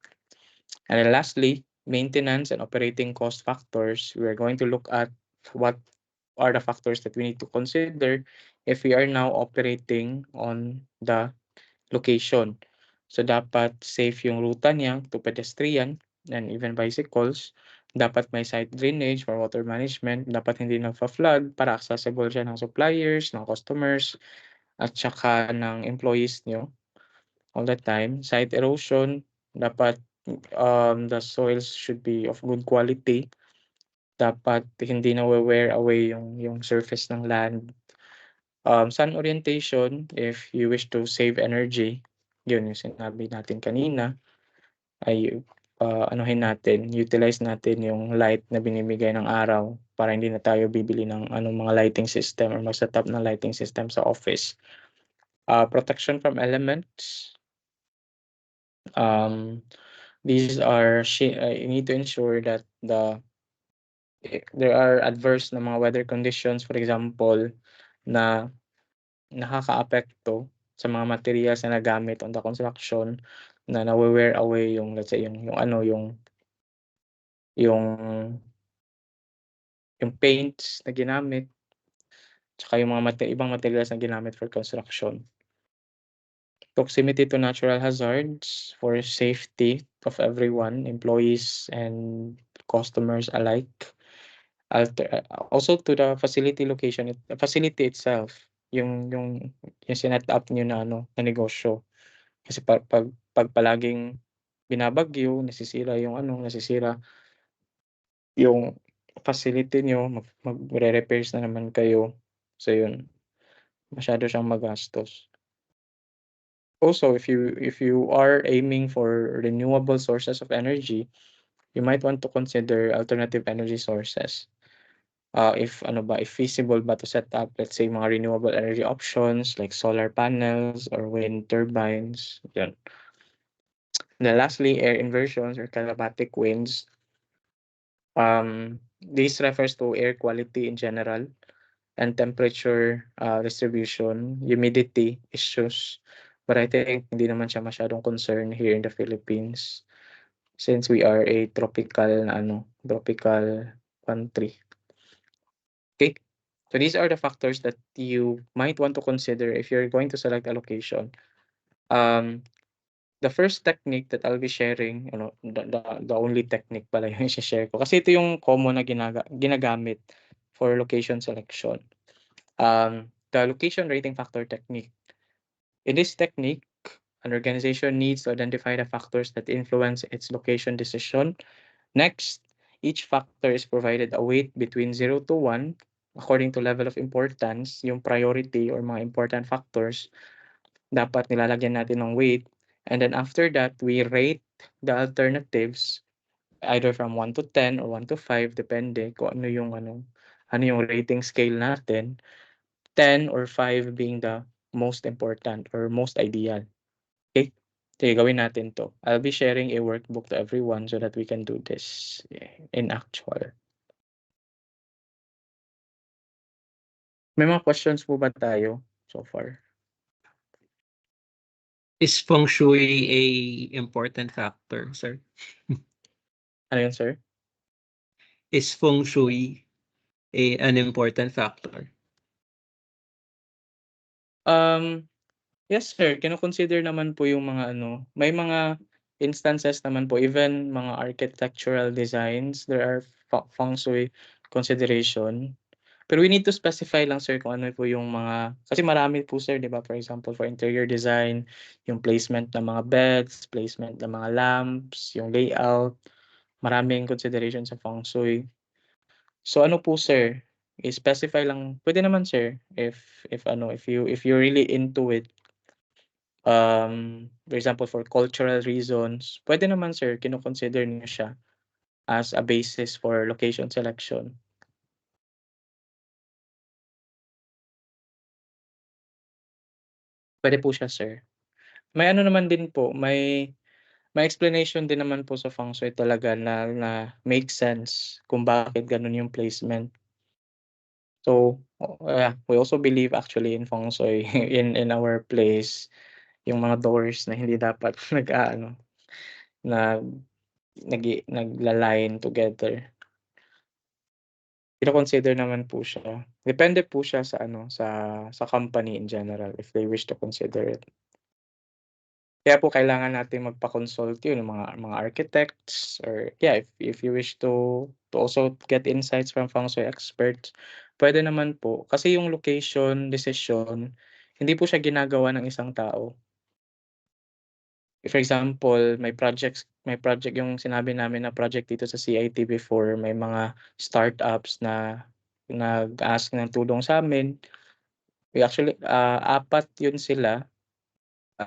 And then lastly, maintenance and operating cost factors. We are going to look at what are the factors that we need to consider if we are now operating on the location. So dapat safe yung ruta niya to pedestrian and even bicycles. Dapat may site drainage for water management. Dapat hindi nagfa-flood para accessible siya ng suppliers, ng customers, at saka ng employees nyo all the time. Site erosion, dapat the soils should be of good quality. Dapat hindi wear away yung surface ng land. Sun orientation, if you wish to save energy, yun yung sinabi natin kanina, ay utilize natin yung light na binibigay ng araw para hindi na tayo bibili ng mga lighting system or mag-set up ng lighting system sa office. Protection from elements. These are you need to ensure that there are adverse na mga weather conditions, for example, na nakakaapekto sa mga materials na nagamit on the construction na nawe-wear away yung, let's say, yung paints na ginamit, tsaka yung mga ibang materials na ginamit for construction. Proximity to natural hazards for safety of everyone, employees and customers alike. Also to the facility location, the facility itself, yung sinet up niyo na na negosyo. Kasi pag palaging binabagyo, nasisira yung facility niyo, magre-repairs na naman kayo. So yun, masyado siyang magastos. Also, if you are aiming for renewable sources of energy, you might want to consider alternative energy sources. If feasible ba to set up, let's say, mga renewable energy options like solar panels or wind turbines. Yan. And lastly, air inversions or kalabatic winds. This refers to air quality in general and temperature distribution, humidity issues. But I think hindi naman siya masyadong concern here in the Philippines since we are a tropical country. Okay, so these are the factors that you might want to consider if you're going to select a location. The first technique that I'll be sharing, the only technique pala yung i-share ko. Kasi ito yung common na ginagamit for location selection. The location rating factor technique. In this technique, an organization needs to identify the factors that influence its location decision. Next, each factor is provided a weight between 0 to 1 according to level of importance. Yung priority or mga important factors, dapat nilalagyan natin ng weight. And then after that, we rate the alternatives either from 1 to 10 or 1 to 5, depende kung ano yung rating scale natin. 10 or 5 being the most important or most ideal. Okay? Sige, gawin natin to. I'll be sharing a workbook to everyone so that we can do this in actual. May mga questions po ba tayo so far? Is feng shui a important factor, sir? Ano yun, sir? Is feng shui an important factor? Yes, sir. Kino-consider naman po yung mga ano, may mga instances naman po, even mga architectural designs, there are feng shui consideration. Pero we need to specify lang, sir, kung ano po yung mga, kasi marami po, sir, di ba? For example, for interior design, yung placement ng mga beds, placement ng mga lamps, yung layout, maraming consideration sa feng shui. So ano po, sir, i-specify lang, pwede naman, sir, if ano, if you're really into it. For example, for cultural reasons, pwede naman, sir, kino-consider niyo siya as a basis for location selection. Pwede po siya, sir. May ano naman din po, may explanation din naman po sa feng shui talaga na make sense kung bakit ganun yung placement. So, yeah, we also believe actually in feng shui in our place, yung mga doors na hindi dapat nag-aano, nag nagla-line together. Kino-consider naman po siya. Depende po siya sa ano, sa company in general if they wish to consider it. Kaya po kailangan natin magpa-consult yun, yung mga architects or yeah, if you wish to also get insights from feng shui experts, pwede naman po. Kasi yung location decision, hindi po siya ginagawa ng isang tao. For example, may project yung sinabi namin na project dito sa CIT before, may mga startups na nag-ask ng tulong sa amin. We actually, apat yun sila.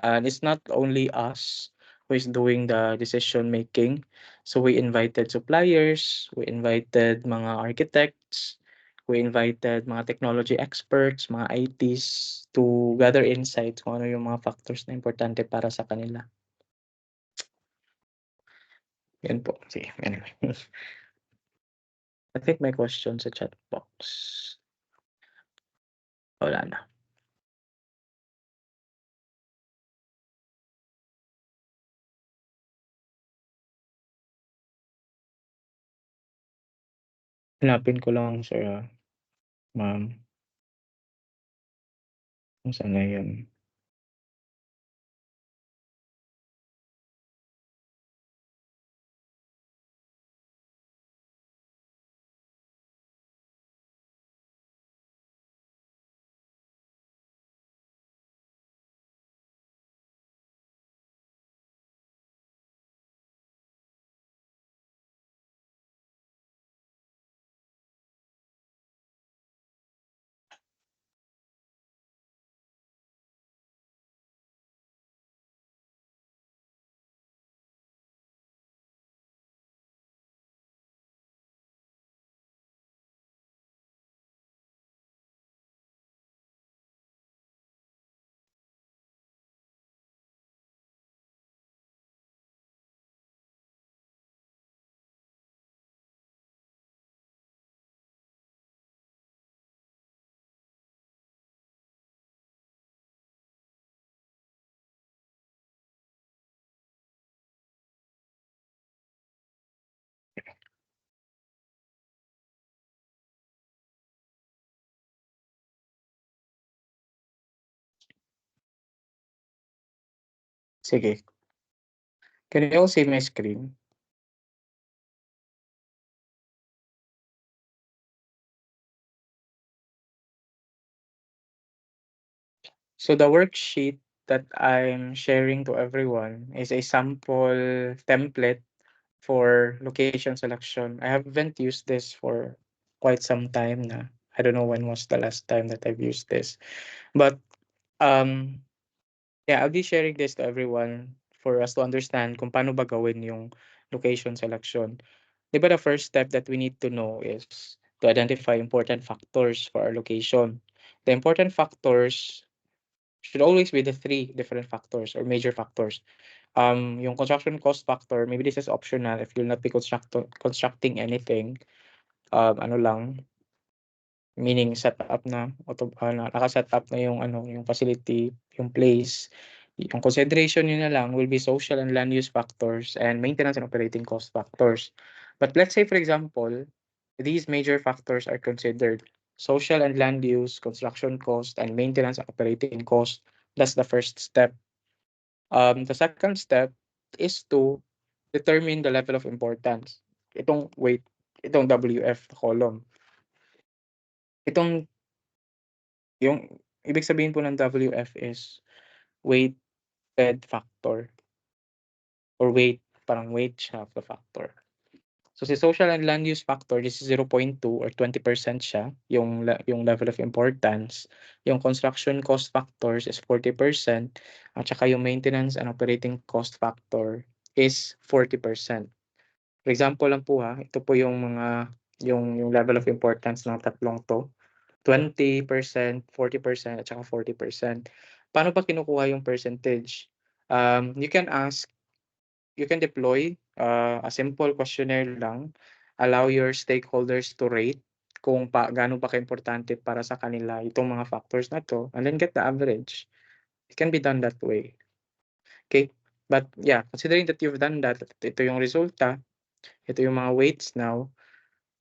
And it's not only us who is doing the decision making. So we invited suppliers, we invited mga architects, we invited mga technology experts, mga ITs to gather insights kung ano yung mga factors na importante para sa kanila. Yan po. Sige, anyway. I think may question sa chat box. Wala na. Hanapin ko lang, sir, ma'am. Kung saan na yun. Sige. Can you all see my screen? So the worksheet that I'm sharing to everyone is a sample template for location selection. I haven't used this for quite some time na. I don't know when was the last time that I've used this. But um yeah, I'll be sharing this to everyone for us to understand kung paano ba gawin yung location selection. 'Di ba the first step that we need to know is to identify important factors for our location. The important factors should always be the three different factors or major factors. Yung construction cost factor, maybe this is optional if you'll not be constructing anything. Ano lang, meaning set up na, naka-set up na yung ano, yung facility, yung place. Yung consideration nyo na lang will be social and land use factors and maintenance and operating cost factors. But let's say, for example, these major factors are considered social and land use, construction cost, and maintenance and operating cost. That's the first step. The second step is to determine the level of importance. Itong WF column. Itong yung ibig sabihin po ng WF is weighted factor or parang weight siya of the factor. So si social and land use factor, this is 0.2 or 20% siya, yung level of importance. Yung construction cost factors is 40%, at saka yung maintenance and operating cost factor is 40%. For example lang po ito po yung yung level of importance ng tatlong to. 20%, 40%, at saka 40%. Paano ba kinukuha yung percentage? You can deploy a simple questionnaire lang, allow your stakeholders to rate kung gaano ba kaimportante para sa kanila itong mga factors na to, and then get the average. It can be done that way. Okay? But yeah, considering that you've done that, ito yung resulta, ito yung mga weights now,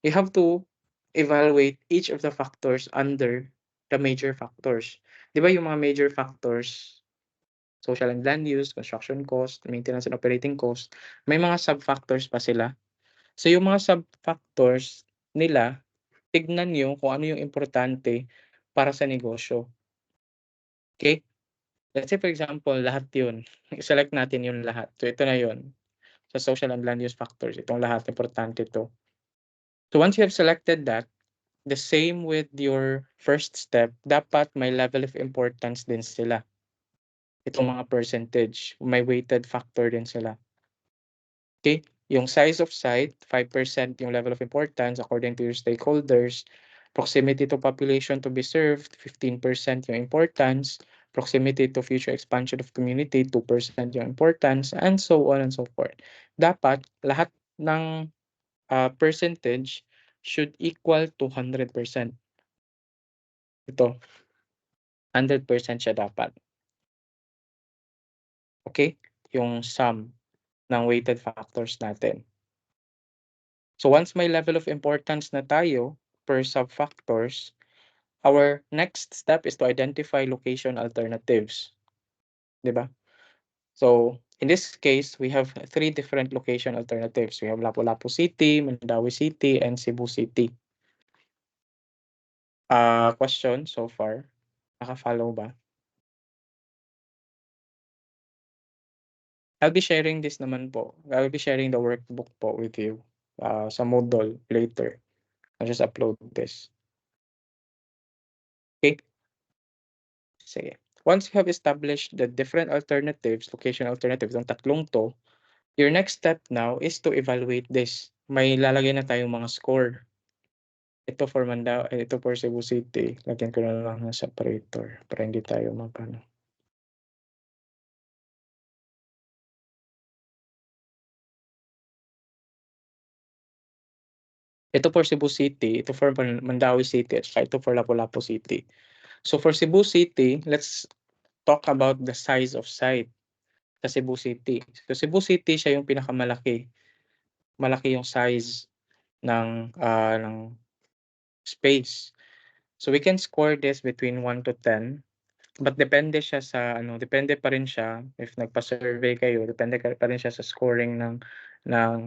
you have to evaluate each of the factors under the major factors. Di ba yung mga major factors, social and land use, construction cost, maintenance and operating cost, may mga sub-factors pa sila. So yung mga sub-factors nila, tignan nyo kung ano yung importante para sa negosyo. Okay? Let's say for example, lahat yun. Select natin yung lahat. So ito na yun. Sa social and land use factors, itong lahat, importante to. So once you have selected that, the same with your first step, dapat may level of importance din sila. Itong mga percentage, may weighted factor din sila. Okay? Yung size of site, 5% yung level of importance according to your stakeholders. Proximity to population to be served, 15% yung importance. Proximity to future expansion of community, 2% yung importance, and so on and so forth. Dapat lahat ng percentage should equal to 100%. Ito, 100% siya dapat. Okay? Yung sum ng weighted factors natin. So once may level of importance na tayo per sub-factors, our next step is to identify location alternatives. Diba? So in this case, we have 3 different location alternatives. We have Lapu-Lapu City, Mandawi City, and Cebu City. Question so far? Naka-follow ba? I'll be sharing this naman po. I'll be sharing the workbook po with you sa Moodle later. I'll just upload this. Okay? Sige. Once you have established the different alternatives, location alternatives, ang tatlong to, your next step now is to evaluate this. May lalagay na tayong mga score. Ito for ito for Cebu City. Lagyan ko na lang ng separator para hindi tayo magano. Ito for Cebu City, ito for Mandawi City, at saka ito for Lapu-Lapu City. So for Cebu City, let's talk about the size of site sa Cebu City. So Cebu City siya yung pinakamalaki. Malaki yung size ng space. So we can score this between 1 to 10. But depende siya sa depende pa rin siya if nagpa-survey kayo, depende pa rin siya sa scoring ng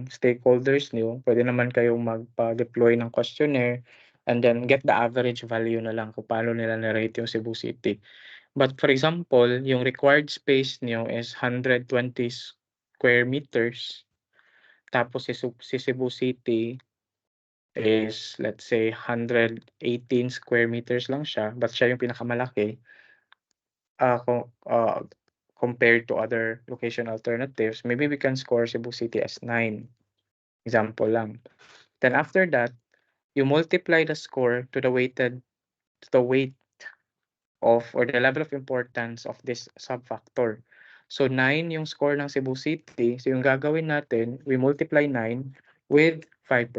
stakeholders niyo. Pwede naman kayong magpa-deploy ng questionnaire and then get the average value na lang kung paano nila na-rate yung Cebu City. But for example, yung required space niyo is 120 square meters. Tapos si Cebu City is, let's say, 118 square meters lang siya, but siya yung pinakamalaki. Compared to other location alternatives, maybe we can score Cebu City as 9. Example lang. Then after that, you multiply the score to the weight of or the level of importance of this sub-factor. So 9 yung score ng Cebu City. So yung gagawin natin, we multiply 9 with 5%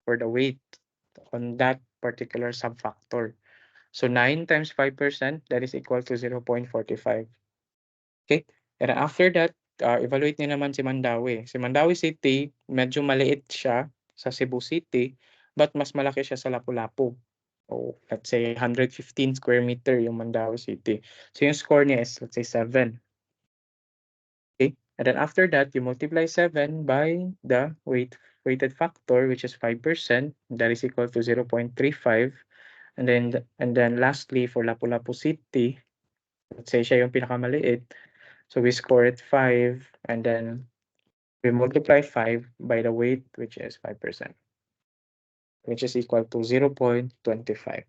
for the weight on that particular sub-factor. So 9 times 5%, that is equal to 0.45. Okay? And after that, evaluate niyo naman si Mandawi. Si Mandawi City, medyo maliit siya sa Cebu City, but mas malaki siya sa Lapu-Lapu. So, let's say 115 square meter yung Mandaue City. So, yung score niya is, let's say, 7. Okay? And then after that, you multiply 7 by the weighted factor, which is 5%. That is equal to 0.35. And then lastly, for Lapu-Lapu City, let's say siya yung pinakamaliit. So, we score it 5. And then, we multiply 5 by the weight, which is 5%, which is equal to 0.25.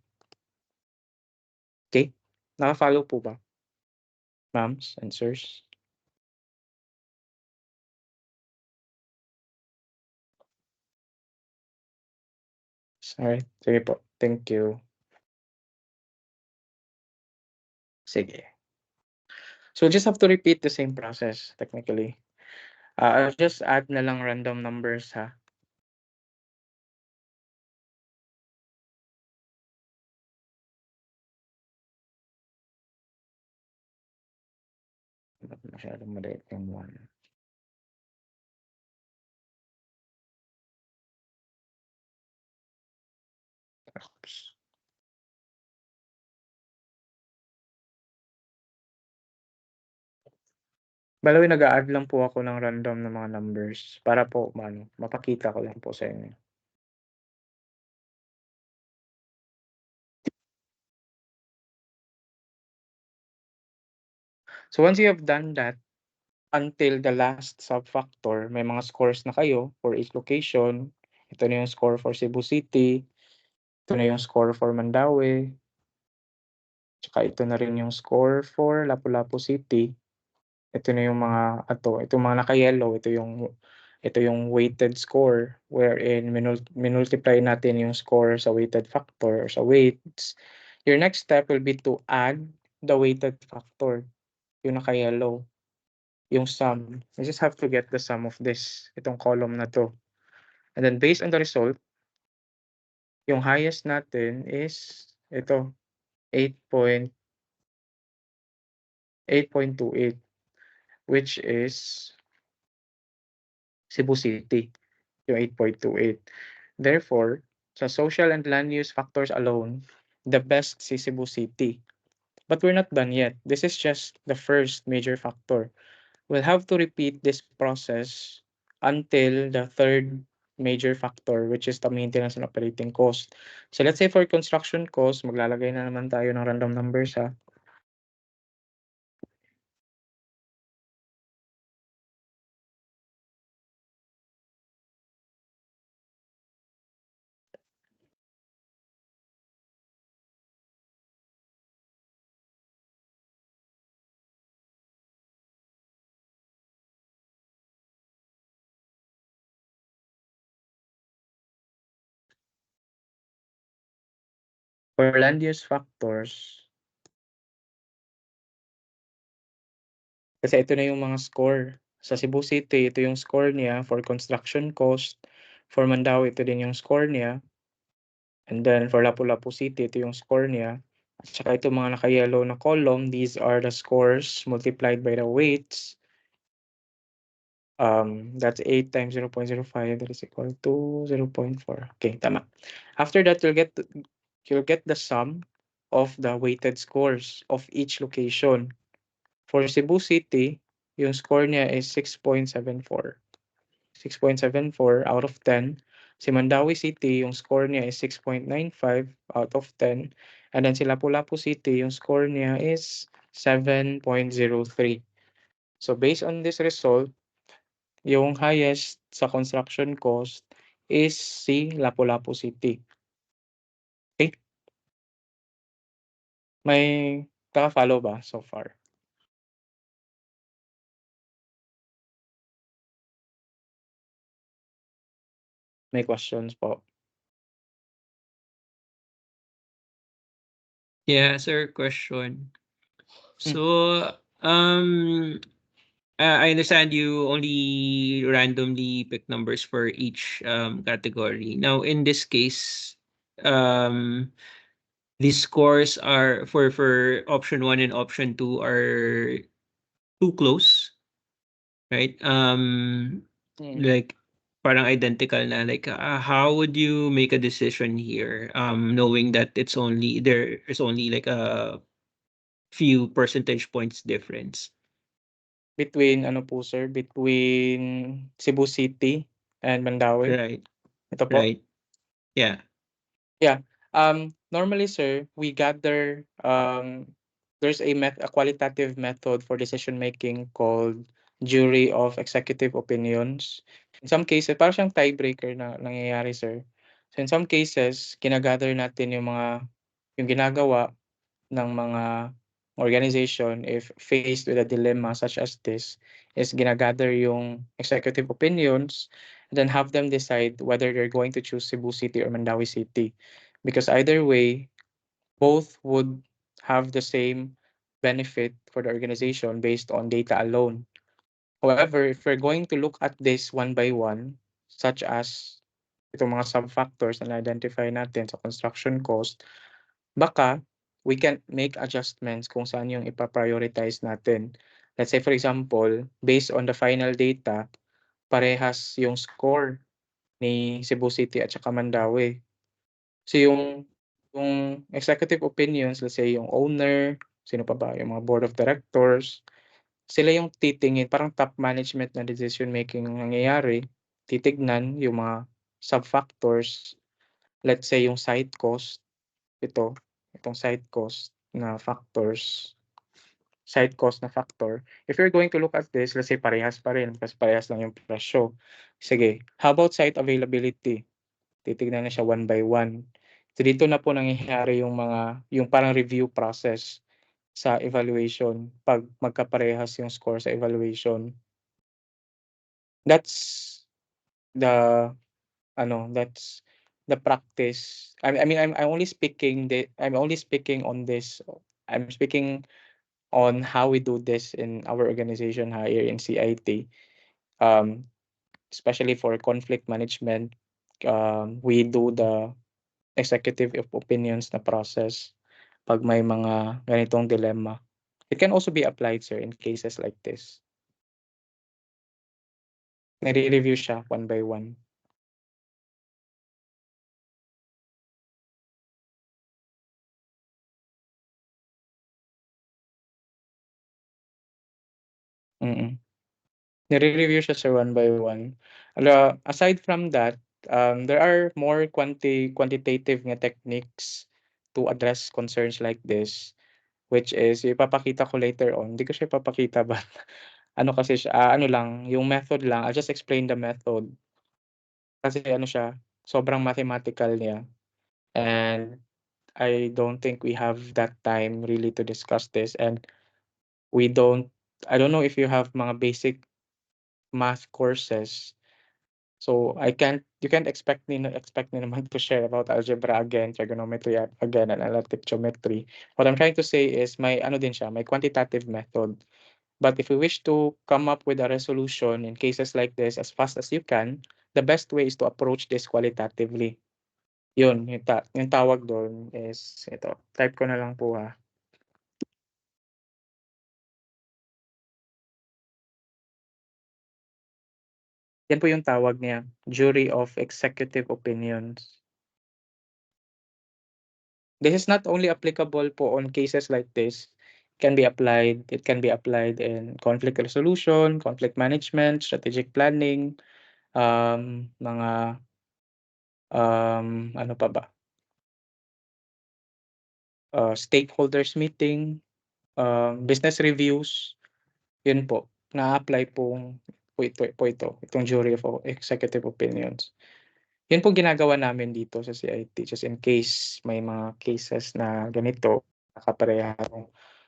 Okay? Naka-follow po ba, ma'ams and sirs? Alright, sige po. Thank you. Sige. So, just have to repeat the same process, technically. I'll just add na lang random numbers, ha? Ba't masyadong maliit yung 1? Oops. By the way, nag-a-add lang po ako ng random na mga numbers para po mapakita ko lang po sa inyo. So once you have done that, until the last subfactor, may mga scores na kayo for each location. Ito na yung score for Cebu City. Ito na yung score for Mandaue. Tsaka ito na rin yung score for Lapu-Lapu City. Ito na yung mga itong mga naka-yellow, ito yung weighted score wherein minultiply natin yung score sa weighted factor or sa weights. Your next step will be to add the weighted factor, yung naka-yellow, yung sum. You just have to get the sum of itong column na to. And then based on the result, yung highest natin is ito, 8.28, which is Cebu City, yung 8.28. Therefore, sa social and land use factors alone, the best si Cebu City. But we're not done yet. This is just the first major factor. We'll have to repeat this process until the third major factor, which is the maintenance and operating cost. So let's say for construction cost, maglalagay na naman tayo ng random numbers, ha. For land use factors, kasi ito na yung mga score. Sa Cebu City, ito yung score niya for construction cost. For Mandaue, ito din yung score niya. And then for Lapu-Lapu City, ito yung score niya. At saka ito mga naka-yellow na column, these are the scores multiplied by the weights. That's 8 times 0.05, that is equal to 0.4. Okay, tama. After that, you'll get the sum of the weighted scores of each location. For Cebu City, yung score niya is 6.74. 6.74 out of 10. Si Mandaue City, yung score niya is 6.95 out of 10. And then si Lapu-Lapu City, yung score niya is 7.03. So based on this result, yung highest sa construction cost is si Lapu-Lapu City. Okay? May follow ba so far? May questions po? Yeah, sir, question. So, I understand you only randomly pick numbers for each category. Now, in this case, these scores are for option 1 and option 2 are too close, right? Hmm. Like parang identical na like how would you make a decision here knowing that there is only like a few percentage points difference? Between ano po sir, between Cebu City and Mandaue. Right. Ito po. Right. Yeah. Yeah. Normally, sir, we gather, there's a qualitative method for decision making called jury of executive opinions. In some cases, parang siyang tiebreaker na nangyayari, sir. So in some cases, kinagather natin yung ginagawa ng mga organization if faced with a dilemma such as this is ginagather yung executive opinions and then have them decide whether they're going to choose Cebu City or Mandawi City. Because either way, both would have the same benefit for the organization based on data alone. However, if we're going to look at this one by one, such as itong mga sub-factors na na-identify natin sa construction cost, baka we can make adjustments kung saan yung ipa-prioritize natin. Let's say for example, based on the final data, parehas yung score ni Cebu City at saka Mandaue. So yung executive opinions, let's say yung owner, sino pa ba, yung mga board of directors, sila yung titingin, parang top management na decision making ang nangyayari, titignan yung mga sub-factors, let's say yung site cost, itong site cost na factor. If you're going to look at this, let's say parehas pa rin kasi parehas lang yung presyo. Sige, how about site availability? Titignan na siya one by one. So dito na po nangyayari yung parang review process sa evaluation pag magkaparehas yung score sa evaluation. That's the that's the practice. I mean I'm only speaking on this. I'm speaking on how we do this in our organization here in CIT. Um, Especially for conflict management, we do the executive opinions na process pag may mga ganitong dilemma. It can also be applied, sir, in cases like this. Nire-review siya one by one. Mm. Nire-review siya, sir, one by one. Aside from that, there are more quantitative nga techniques to address concerns like this, which is ipapakita ko later on. Hindi ko siya ipapakita but ano kasi siya, ano lang, yung method lang. I'll just explain the method. Kasi ano siya, sobrang mathematical niya. And I don't think we have that time really to discuss this. And I don't know if you have mga basic math courses. So you can't expect me naman to share about algebra again, trigonometry again, and analytic geometry. What I'm trying to say is may ano din siya, may quantitative method. But if you wish to come up with a resolution in cases like this as fast as you can, the best way is to approach this qualitatively. Yun, yung tawag doon is ito. Type ko na lang po ha. Yan po yung tawag niya, jury of executive opinions. This is not only applicable po on cases like this. It can be applied in conflict resolution, conflict management, strategic planning, mga ano pa ba? Stakeholders meeting, business reviews, yun po. Na-apply itong jury of executive opinions. Yun po ginagawa namin dito sa CIT just in case may mga cases na ganito,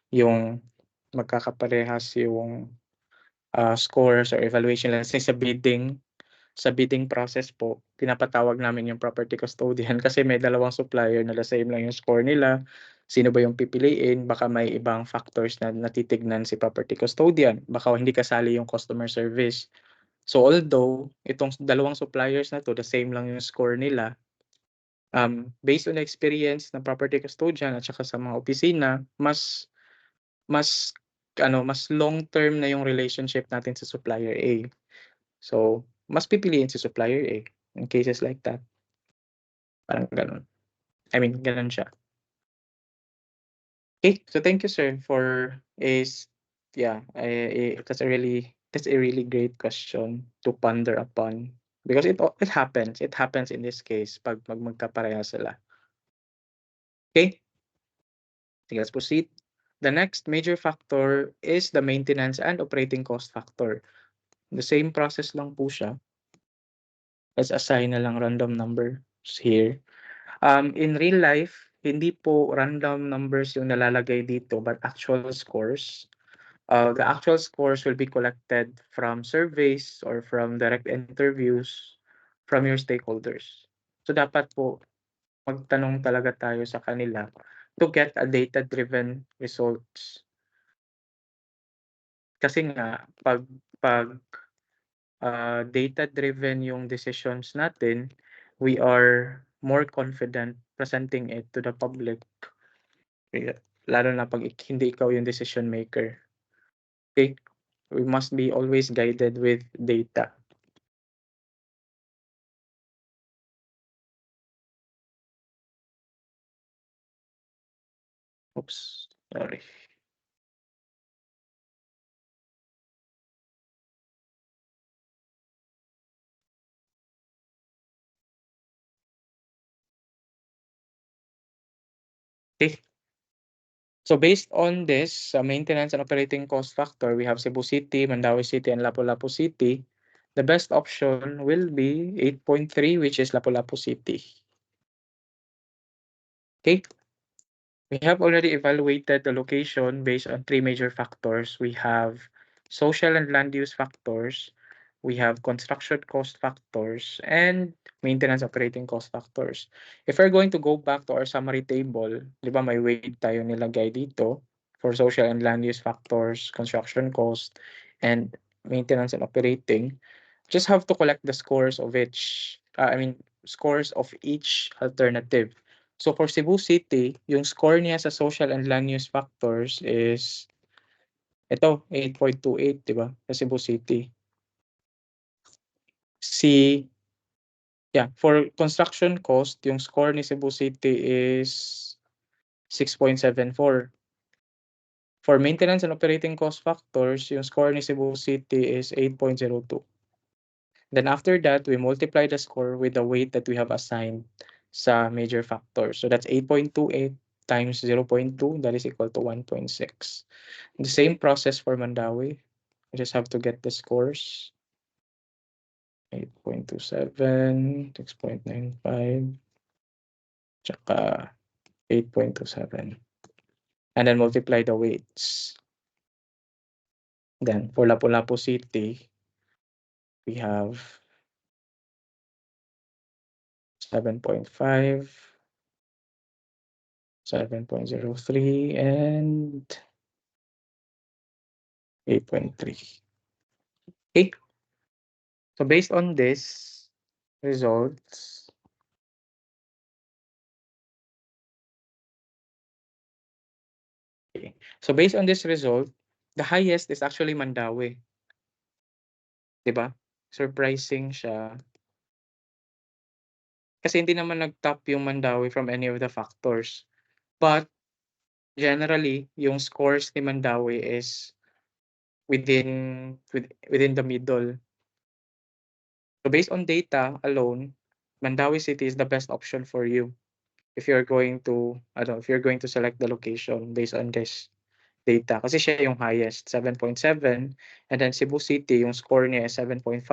yung magkakaparehas yung scores or evaluation. Let's say sa bidding process po, pinapatawag namin yung property custodian kasi may dalawang supplier na the same lang yung score nila. Sino ba yung pipiliin? Baka may ibang factors na natitignan si property custodian. Baka hindi kasali yung customer service. So although itong dalawang suppliers na to, the same lang yung score nila, based on the experience ng property custodian at saka sa mga opisina, mas long term na yung relationship natin sa supplier A. So mas pipiliin si supplier A in cases like that. Parang gano'n. I mean, gano'n siya. Okay, so thank you, sir, for yeah, that's a really great question to ponder upon because it happens. It happens in this case pag magkapareha sila. Okay, sige, let's proceed. The next major factor is the maintenance and operating cost factor. The same process lang po siya. Let's assign na lang random numbers here. In real life, hindi po random numbers yung nalalagay dito but actual scores. The actual scores will be collected from surveys or from direct interviews from your stakeholders. So dapat po magtanong talaga tayo sa kanila to get a data-driven results. Kasi nga pag data-driven yung decisions natin, we are more confident presenting it to the public. Lalo na pag hindi ikaw yung decision maker. Okay? We must be always guided with data. Oops, sorry. Okay. So based on this maintenance and operating cost factor, we have Cebu City, Mandaue City, and Lapu-Lapu City. The best option will be 8.3, which is Lapu-Lapu City. Okay. We have already evaluated the location based on three major factors. We have social and land use factors, we have construction cost factors, and maintenance operating cost factors. If we're going to go back to our summary table, di ba may weight tayo nilagay dito for social and land use factors, construction cost, and maintenance and operating. Just have to collect the scores of scores of each alternative. So for Cebu City, yung score niya sa social and land use factors is ito, 8.28, di ba? Sa Cebu City. For construction cost, yung score ni Cebu City is 6.74. For maintenance and operating cost factors, yung score ni Cebu City is 8.02. Then after that, we multiply the score with the weight that we have assigned sa major factors. So that's 8.28 times 0.2, that is equal to 1.6. The same process for Mandaue. I just have to get the scores. 8.27, 6.95, tsaka 8.27. And then multiply the weights. Then for Lapu-Lapu City, we have 7.5, 7.03, and 8.3. Okay. So based on this results, okay. So based on this result, the highest is actually Mandaue. Diba? Surprising siya. Kasi hindi naman nag-top yung Mandaue from any of the factors. But generally, yung scores ni Mandaue is within the middle. So based on data alone, Mandaue City is the best option for you if you're going to select the location based on this data. Kasi siya yung highest, 7.7. And then Cebu City, yung score niya is 7.56.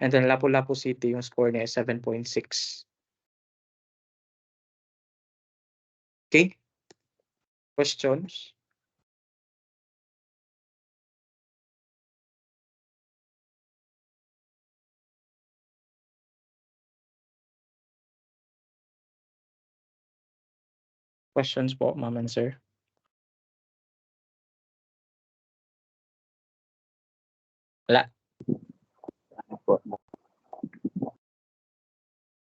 And then Lapu-Lapu City, yung score niya is 7.6. Okay? Questions? Questions po, ma'am and sir? Wala.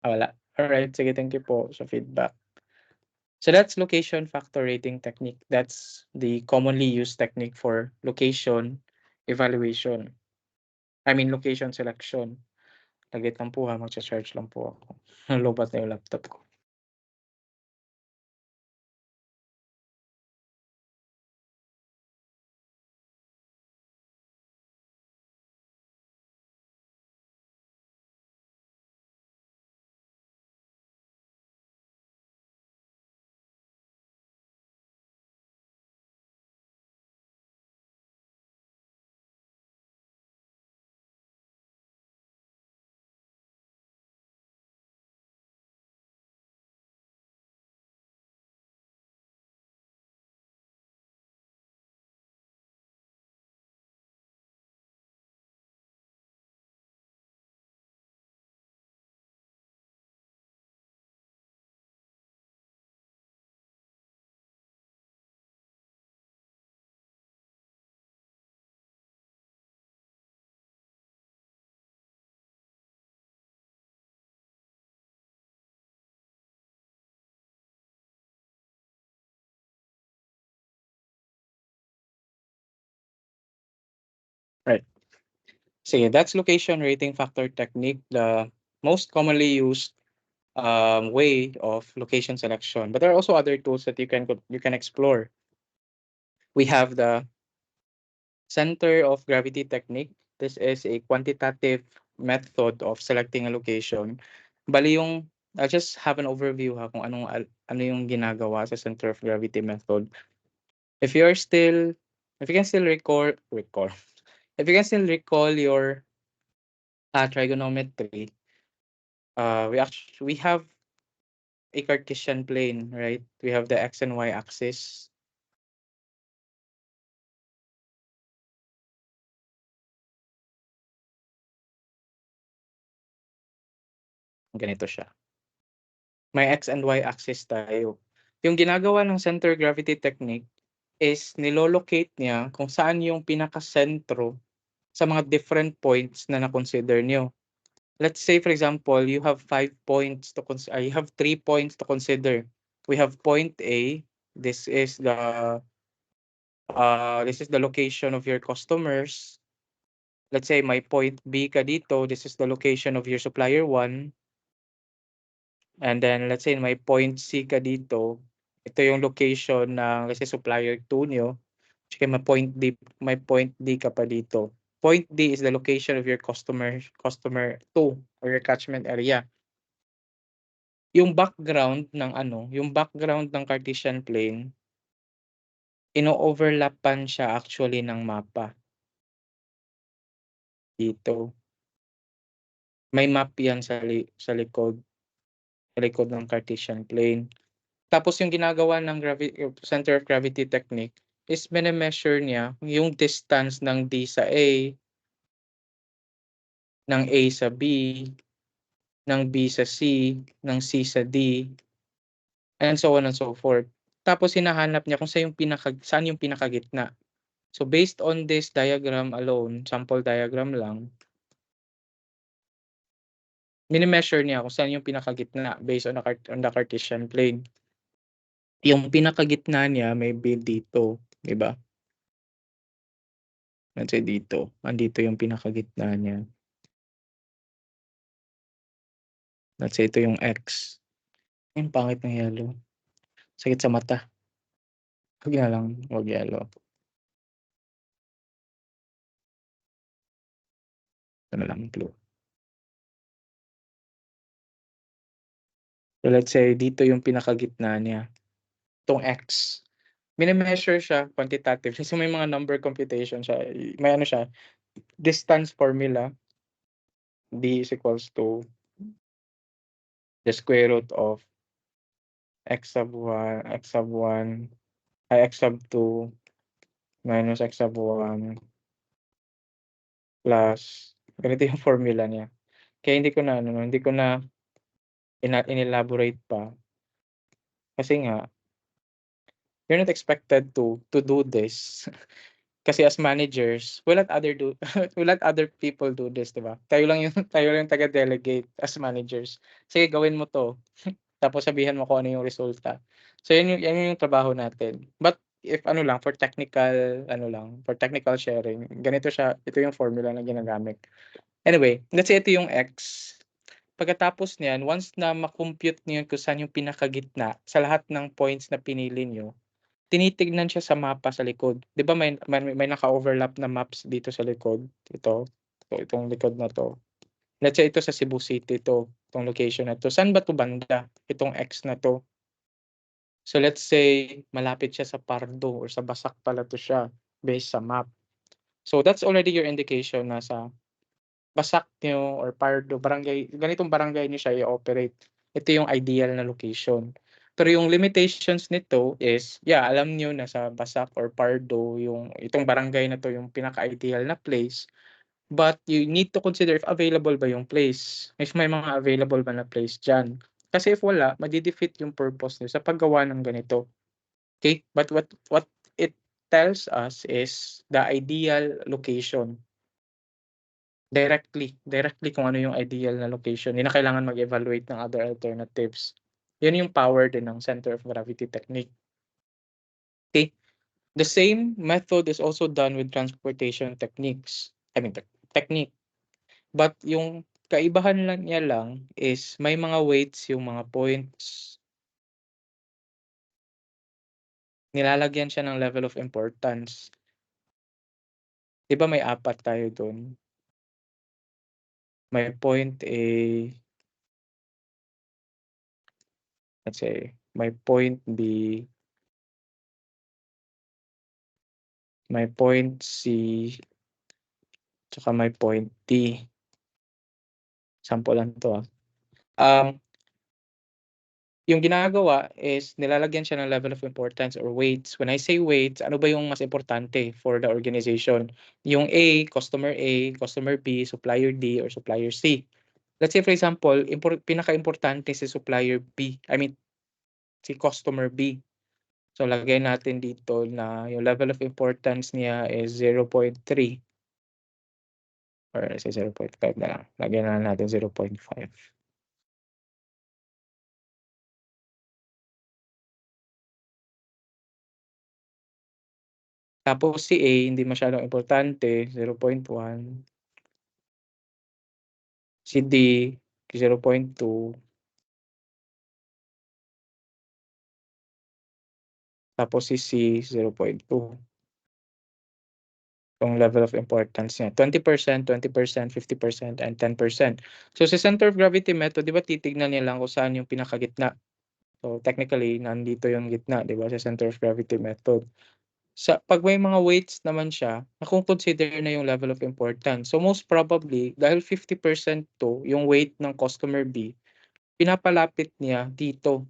Wala. Alright, sige, thank you po sa feedback. So that's location factor rating technique. That's the commonly used technique for location evaluation. I mean, location selection. Lagit lang po ha, magcha-charge lang po ako. Lobat na yung laptop ko. Right. Sige, that's location rating factor technique, the most commonly used way of location selection. But there are also other tools that you can explore. We have the center of gravity technique. This is a quantitative method of selecting a location. Bali yung I'll just have an overview ha kung ano yung ginagawa sa center of gravity method. If you're still if you can still recall if you can still recall your trigonometry, we have a Cartesian plane, right? We have the x and y axis. Ganito siya. May x and y axis tayo. Yung ginagawa ng center gravity technique is nilolocate niya kung saan yung pinaka-sentro sa mga different points na na-consider nyo. Let's say, for example, you have 5 points to consider. You have 3 points to consider. We have point A. This is the location of your customers. Let's say may point B ka dito. This is the location of your supplier 1. And then let's say may point C ka dito. Ito yung location ng let's say supplier 2 nyo. Tsaka may point D ka pa dito. Point D is the location of your customer 2 or your catchment area. Yung background ng Cartesian plane, ino-overlapan siya actually ng mapa. Dito. May map yan sa likod ng Cartesian plane. Tapos yung ginagawa ng center of gravity technique is mini-measure niya yung distance ng D sa A, ng A sa B, ng B sa C, ng C sa D, and so on and so forth. Tapos hinahanap niya kung saan yung pinakagitna. So based on this diagram alone, sample diagram lang, mini-measure niya kung saan yung pinakagitna based on the Cartesian plane. Yung pinakagitna niya may be dito, di ba? Let's say dito. Andito yung pinakagitna niya. Let's say ito yung X. Yung pangit ng yellow. Sakit sa mata. Huwag na lang. Huwag yellow. Ito na lang blue. So let's say dito yung pinakagitna niya. Itong X. Mini-measure siya quantitative. Kasi may mga number computation siya. May siya. Distance formula. D is equals to the square root of x sub 1, x sub 1, x sub 2 minus x sub 1 plus, ganito yung formula niya. Kaya hindi ko na in-elaborate pa. Kasi nga, you're not expected to do this. Kasi as managers, we'll let other people do this, di ba? Tayo lang yung taga-delegate as managers. Sige, gawin mo to. Tapos sabihan mo kung ano yung resulta. So yan yung trabaho natin. But if ano lang, for technical ano lang, for technical sharing, ganito siya, ito yung formula na ginagamit. Anyway, let's say ito yung x. Pagkatapos niyan, once na ma-compute niyo kung saan yung pinakagitna sa lahat ng points na pinili niyo, tinitignan siya sa mapa sa likod. 'Di ba may naka-overlap na maps dito sa likod? Ito, itong likod na 'to. Let's say ito sa Cebu City 'to, itong location na 'to. Saan ba 'to banda? Itong X na 'to. So let's say malapit siya sa Pardo or sa Basak pala 'to siya based sa map. So that's already your indication na sa Basak niyo or Pardo, barangay, ganitong barangay niyo siya i-operate. Ito yung ideal na location. Pero yung limitations nito is, yeah, alam niyo na sa Basak or Pardo, yung itong barangay na to yung pinaka-ideal na place. But you need to consider if available ba yung place. If may mga available ba na place dyan. Kasi if wala, madi-defeat yung purpose niyo sa paggawa ng ganito. Okay? But what it tells us is the ideal location. Directly kung ano yung ideal na location. Hindi na kailangan mag-evaluate ng other alternatives. Yun yung power din ng center of gravity technique. Okay? The same method is also done with transportation techniques. I mean, technique. But yung kaibahan lang niya lang is may mga weights yung mga points. Nilalagyan siya ng level of importance. Di ba may apat tayo doon? May point A, let's say, may point B, may point C, tsaka may point D. Sample lang to. Yung ginagawa is nilalagyan siya ng level of importance or weights. When I say weights, ano ba yung mas importante for the organization? Yung A, customer B, supplier D, or supplier C. Let's say for example, pinaka-importante si supplier B. I mean, si customer B. So lagay natin dito na yung level of importance niya is 0.3 or say 0.5 na lang. Lagyan na natin 0.5. Tapos si A, hindi masyadong importante, 0.1. Si D, 0.2. Tapos si C, 0.2. Yung level of importance niya. 20%, 20%, 50%, and 10%. So sa center of gravity method, di ba titignan niya lang kung saan yung pinakagitna. So technically, nandito yung gitna, di ba, sa center of gravity method. Pag may mga weights naman siya, consider na yung level of importance. So most probably, dahil 50% to, yung weight ng customer B, pinapalapit niya dito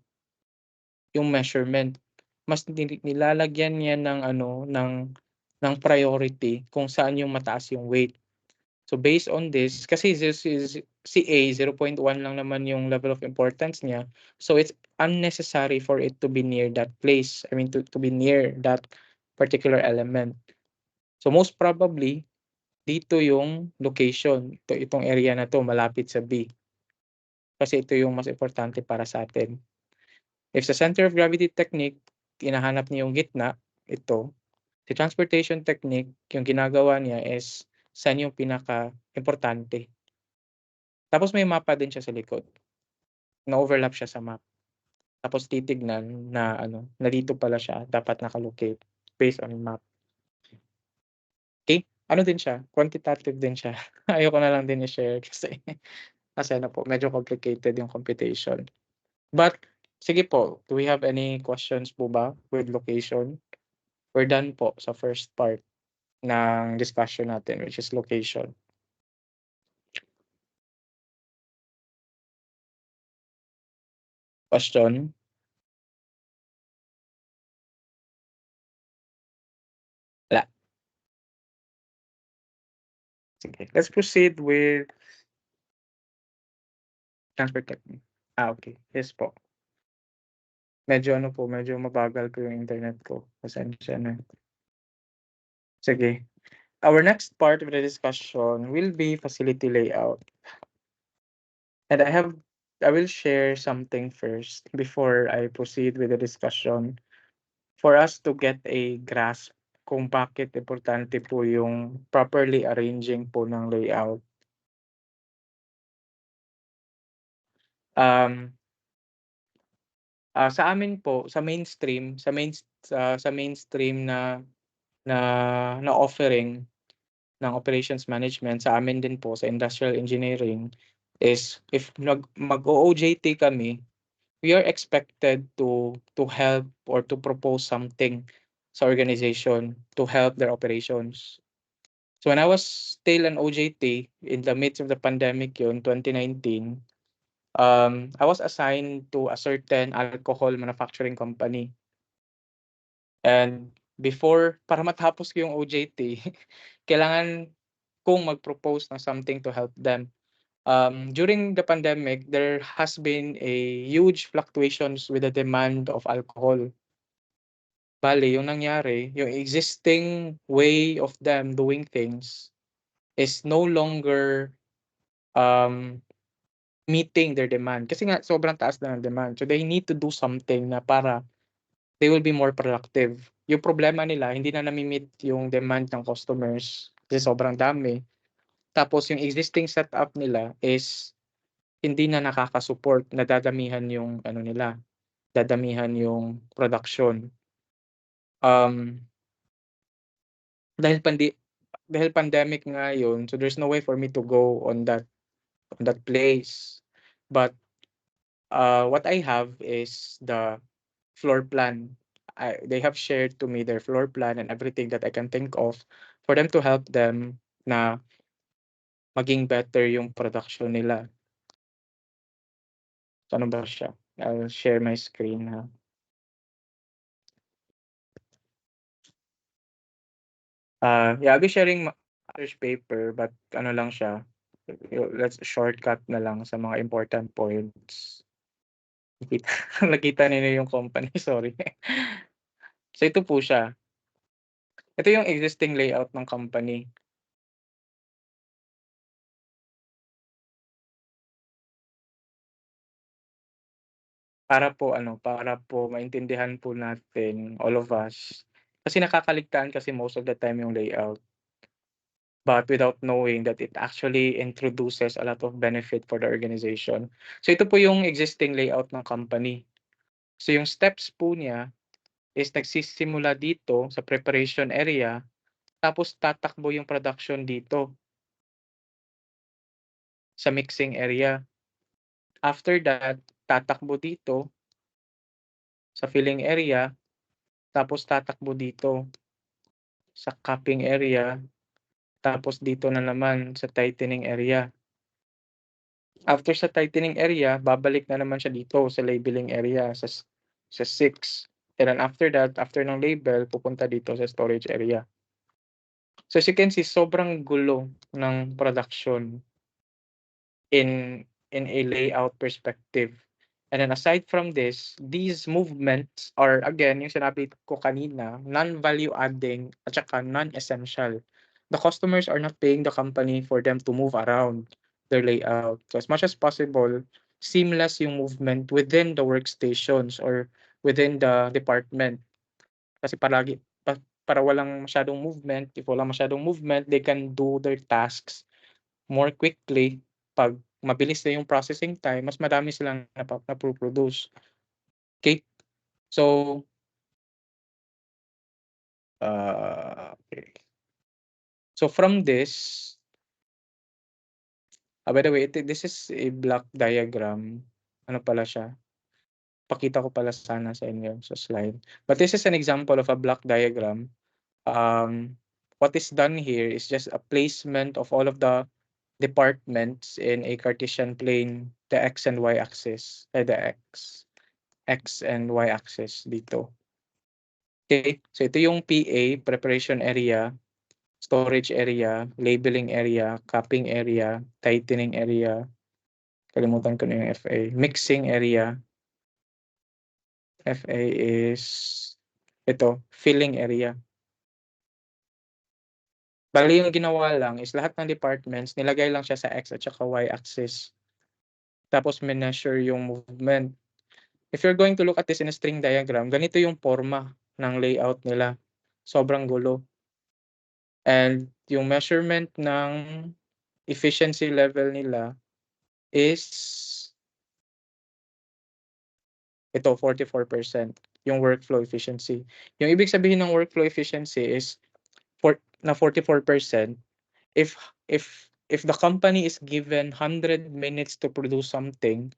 yung measurement. Mas nilalagyan niya ng ng priority kung saan yung mataas yung weight. So based on this, kasi this is si A 0.1 lang naman yung level of importance niya. So it's unnecessary for it to be near that place. I mean to be near that particular element. So most probably dito yung location, itong area na to malapit sa B. Kasi ito yung mas importante para sa atin. If sa center of gravity technique, hinahanap niya yung gitna, ito. Sa transportation technique, yung ginagawa niya is saan yung pinaka-importante. Tapos may mapa din siya sa likod. Na-overlap siya sa map. Tapos titignan na na dito pala siya, dapat nakalocate based on map. Okay? Ano din siya? Quantitative din siya. Ayoko na lang din i-share kasi po, medyo complicated yung computation. But, sige po, do we have any questions po ba with location? We're done po sa first part ng discussion natin, which is location. Question? Wala. Sige, let's proceed with transport technique. Okay. Yes po. Medyo medyo mabagal po yung internet ko. Pasensya na. Sige. Our next part of the discussion will be facility layout. And I will share something first before I proceed with the discussion. for us to get a grasp kung bakit importante po yung properly arranging po ng layout. Sa amin po, sa mainstream na offering ng operations management, sa amin din po sa industrial engineering is if mag-OJT kami, we are expected to help or to propose something sa organization to help their operations. So when I was still an OJT in the midst of the pandemic yun, 2019, I was assigned to a certain alcohol manufacturing company. And para matapos ko yung OJT, kailangan kong mag-propose ng something to help them. During the pandemic, there has been a huge fluctuations with the demand of alcohol. Bale, yung nangyari, yung existing way of them doing things is no longer meeting their demand. Kasi nga, sobrang taas na ng demand. So they need to do something na para they will be more productive. Yung problema nila, hindi na nami-meet yung demand ng customers kasi sobrang dami. Tapos yung existing setup nila is hindi na nakaka-support, nadadamihan yung dadamihan yung production. Dahil pandemic nga yun, so there's no way for me to go on that place. But what I have is the floor plan. They have shared to me their floor plan and everything that I can think of for them to help them na maging better yung production nila. So, ano ba siya? I'll share my screen ha. Yeah, I'll be sharing research paper but ano lang siya. Let's shortcut na lang sa mga important points. Nakita niyo yung company, sorry. So ito po siya. Ito yung existing layout ng company. Para po maintindihan po natin, all of us. Kasi nakakaligtaan kasi most of the time yung layout. But without knowing that it actually introduces a lot of benefit for the organization. So ito po yung existing layout ng company. So yung steps po niya is nagsisimula dito sa preparation area, tapos tatakbo yung production dito sa mixing area. After that, tatakbo dito sa filling area, tapos tatakbo dito sa cupping area, tapos dito na naman sa tightening area. After sa tightening area, babalik na naman siya dito sa labeling area sa 6. And then after that, after ng label, pupunta dito sa storage area. So as you can see, sobrang gulo ng production in a layout perspective. And then aside from this, these movements are, again, yung sinabi ko kanina, non-value adding at saka non-essential. The customers are not paying the company for them to move around their layout. So as much as possible, seamless yung movement within the workstations or within the department. Kasi para walang masyadong movement, if walang masyadong movement, they can do their tasks more quickly. Pag mabilis na yung processing time, mas madami silang na-produce. Okay? So, okay. So from this, by the way, this is a block diagram. Ano pala siya? Pakita ko pala sana sa inyo sa slide. But this is an example of a block diagram. What is done here is just a placement of all of the departments in a Cartesian plane, the x and y axis, the x and y axis dito. Okay, so ito yung PA, preparation area, storage area, labeling area, cupping area, tightening area, kalimutan ko na yung FA, mixing area. FA is ito, filling area. Bali yung ginawa lang is lahat ng departments, nilagay lang siya sa X at saka Y axis. Tapos measure yung movement. If you're going to look at this in a string diagram, ganito yung forma ng layout nila. Sobrang gulo. And yung measurement ng efficiency level nila is ito 44% yung workflow efficiency. Yung ibig sabihin ng workflow efficiency is 44% if if the company is given 100 minutes to produce something,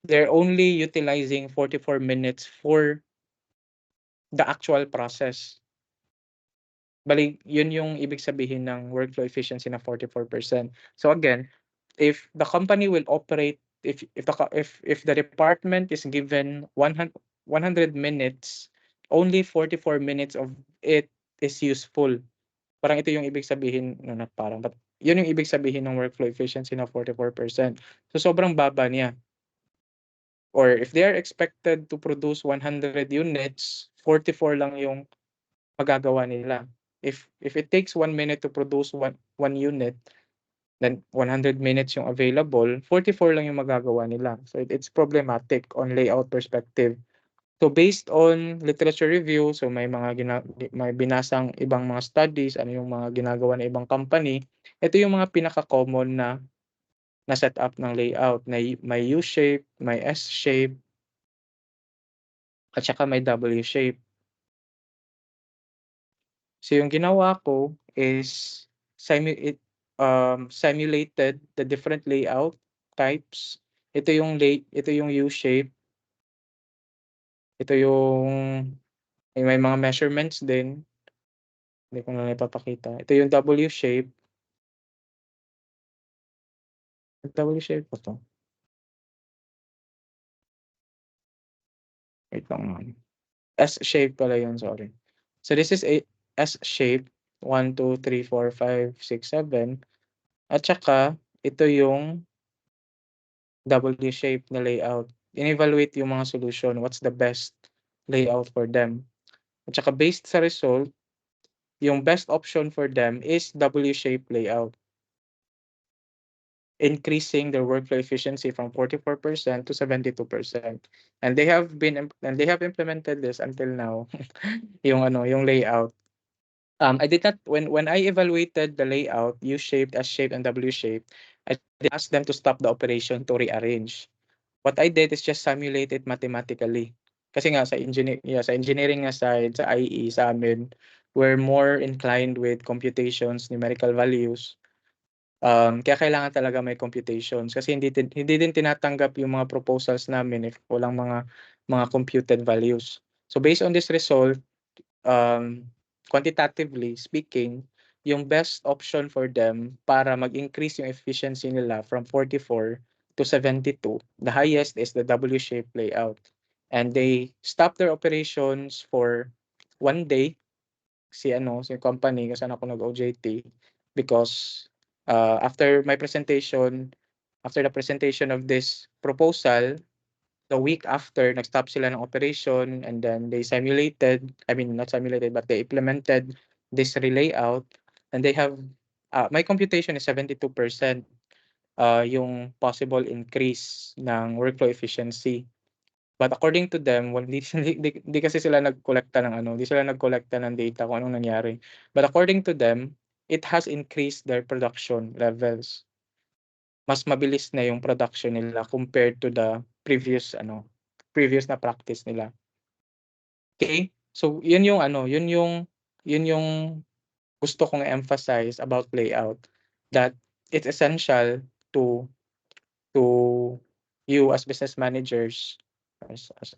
they're only utilizing 44 minutes for the actual process. Bali, yun yung ibig sabihin ng workflow efficiency na 44%. So again, if the company will operate, if the department is given 100 minutes, only 44 minutes of it is useful. Parang ito yung ibig sabihin, no, not parang, but yun yung ibig sabihin ng workflow efficiency na 44%. So sobrang baba niya. Or if they are expected to produce 100 units, 44 lang yung magagawa nila. If it takes 1 minute to produce one unit, then 100 minutes yung available, 44 lang yung magagawa nila. So it's problematic on layout perspective. So based on literature review, so may binasang ibang mga studies, ano yung mga ginagawa ng ibang company, ito yung mga pinaka-common na setup ng layout. May U-shape, may S-shape, at saka may W-shape. So yung ginawa ko is simulated the different layout types. Ito yung U-shape. Ito yung may mga measurements din. Hindi ko na ipapakita. Ito yung W-shape. W-shape po to. Wait lang. S-shape pala yun, sorry. So this is a S-shape. 1, 2, 3, 4, 5, 6, 7. At saka, ito yung W-shape na layout. In-evaluate yung mga solution. What's the best layout for them? At saka based sa result, yung best option for them is W-shape layout, increasing their workflow efficiency from 44% to 72%. And they have implemented this until now, yung layout. I did not when I evaluated the layout, U-shaped, S-shaped, and W-shaped, I asked them to stop the operation to rearrange. What I did is just simulate it mathematically. Kasi nga sa engineering nga side, sa IE sa amin, we're more inclined with computations, numerical values. Kaya kailangan talaga may computations kasi hindi din tinatanggap yung mga proposals namin if walang mga computed values. So based on this result, quantitatively speaking, yung best option for them para mag-increase yung efficiency nila from 44 to 72, the highest is the W-shaped layout. And they stop their operations for 1 day, si company, kasi ako nag-OJT, because after the presentation of this proposal, the week after, nag-stop sila ng operation and then they not simulated, but they implemented this relayout and they have, my computation is 72% yung possible increase ng workflow efficiency. But according to them, di kasi sila nagkolekta ng data kung anong nangyari. But according to them, it has increased their production levels. Mas mabilis na yung production nila compared to the previous na practice nila. Okay? So yun yung gusto kong emphasize about layout, that it's essential to you as business managers,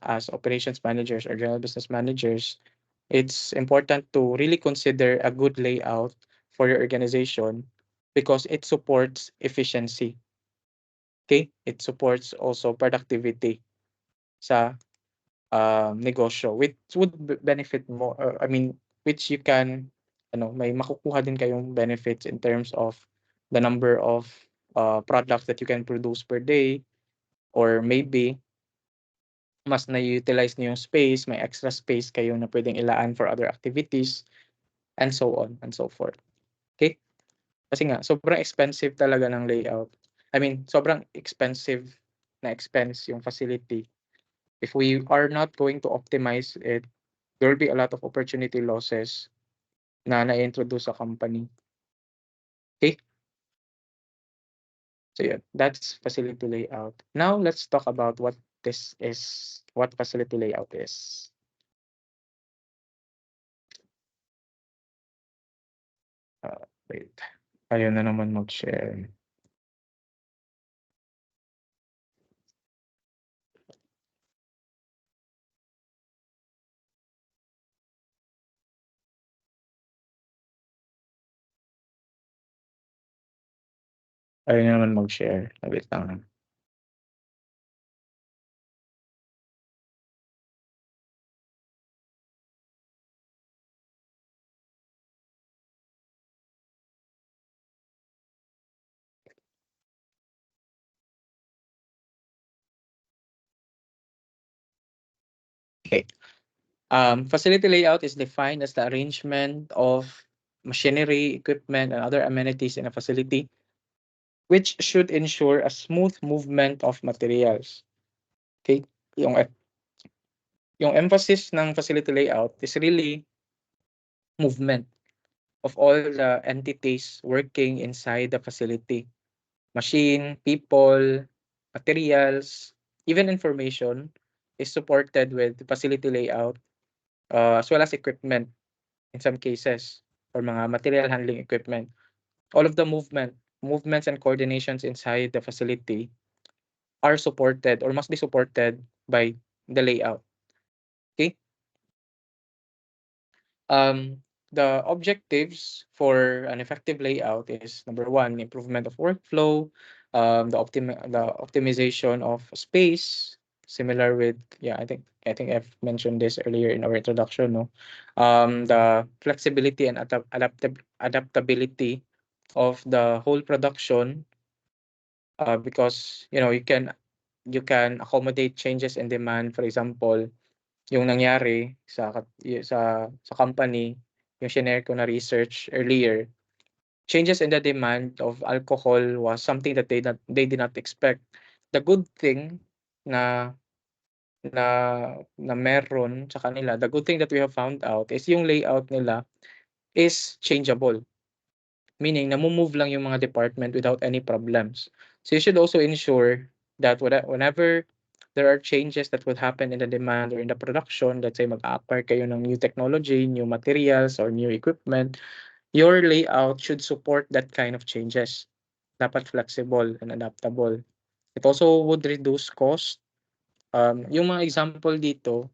as operations managers or general business managers. It's important to really consider a good layout for your organization because it supports efficiency. Okay? It supports also productivity sa negosyo, which would benefit more, which you can, may makukuha din kayong benefits in terms of the number of products that you can produce per day, or maybe mas na-utilize niyo yung space, may extra space kayo na pwedeng ilaan for other activities, and so on and so forth. Okay? Kasi nga, sobrang expensive talaga ng layout. Sobrang expensive na expense yung facility. If we are not going to optimize it, there will be a lot of opportunity losses na na-introduce sa company. Okay? So yeah, that's facility layout. Now let's talk about what facility layout is. Wait. Ayaw na naman mag-share. Ayaw na naman mag-share. Wait lang. Okay. Facility layout is defined as the arrangement of machinery, equipment, and other amenities in a facility, which should ensure a smooth movement of materials. Okay? Yung, yung emphasis ng facility layout is really movement of all the entities working inside the facility. Machine, people, materials, even information is supported with facility layout, as well as equipment in some cases, or mga material handling equipment. All of the movements and coordinations inside the facility are supported or must be supported by the layout. Okay? The objectives for an effective layout is number one, improvement of workflow, the optimization of space, similar with I think I've mentioned this earlier in our introduction, no? The flexibility and adaptability of the whole production, because you can accommodate changes in demand. For example, yung nangyari sa company, yung shinare ko na research earlier, changes in the demand of alcohol was something that they did not expect. The good thing na na na meron sa kanila, the good thing that we have found out is yung layout nila is changeable. Meaning namu-move lang yung mga department without any problems. So you should also ensure that whenever there are changes that would happen in the demand or in the production, let's say mag-acquire kayo ng new technology, new materials, or new equipment, your layout should support that kind of changes. Dapat flexible and adaptable. It also would reduce cost. Yung mga example dito,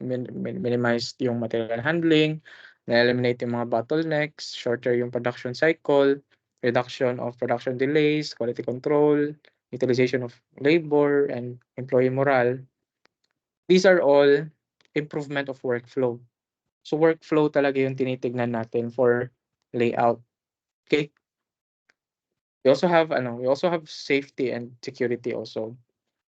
minimize yung material handling, na-eliminate yung mga bottlenecks, shorter yung production cycle, reduction of production delays, quality control, utilization of labor, and employee morale. These are all improvement of workflow. So workflow talaga yung tinitignan natin for layout. Okay? We also have safety and security also.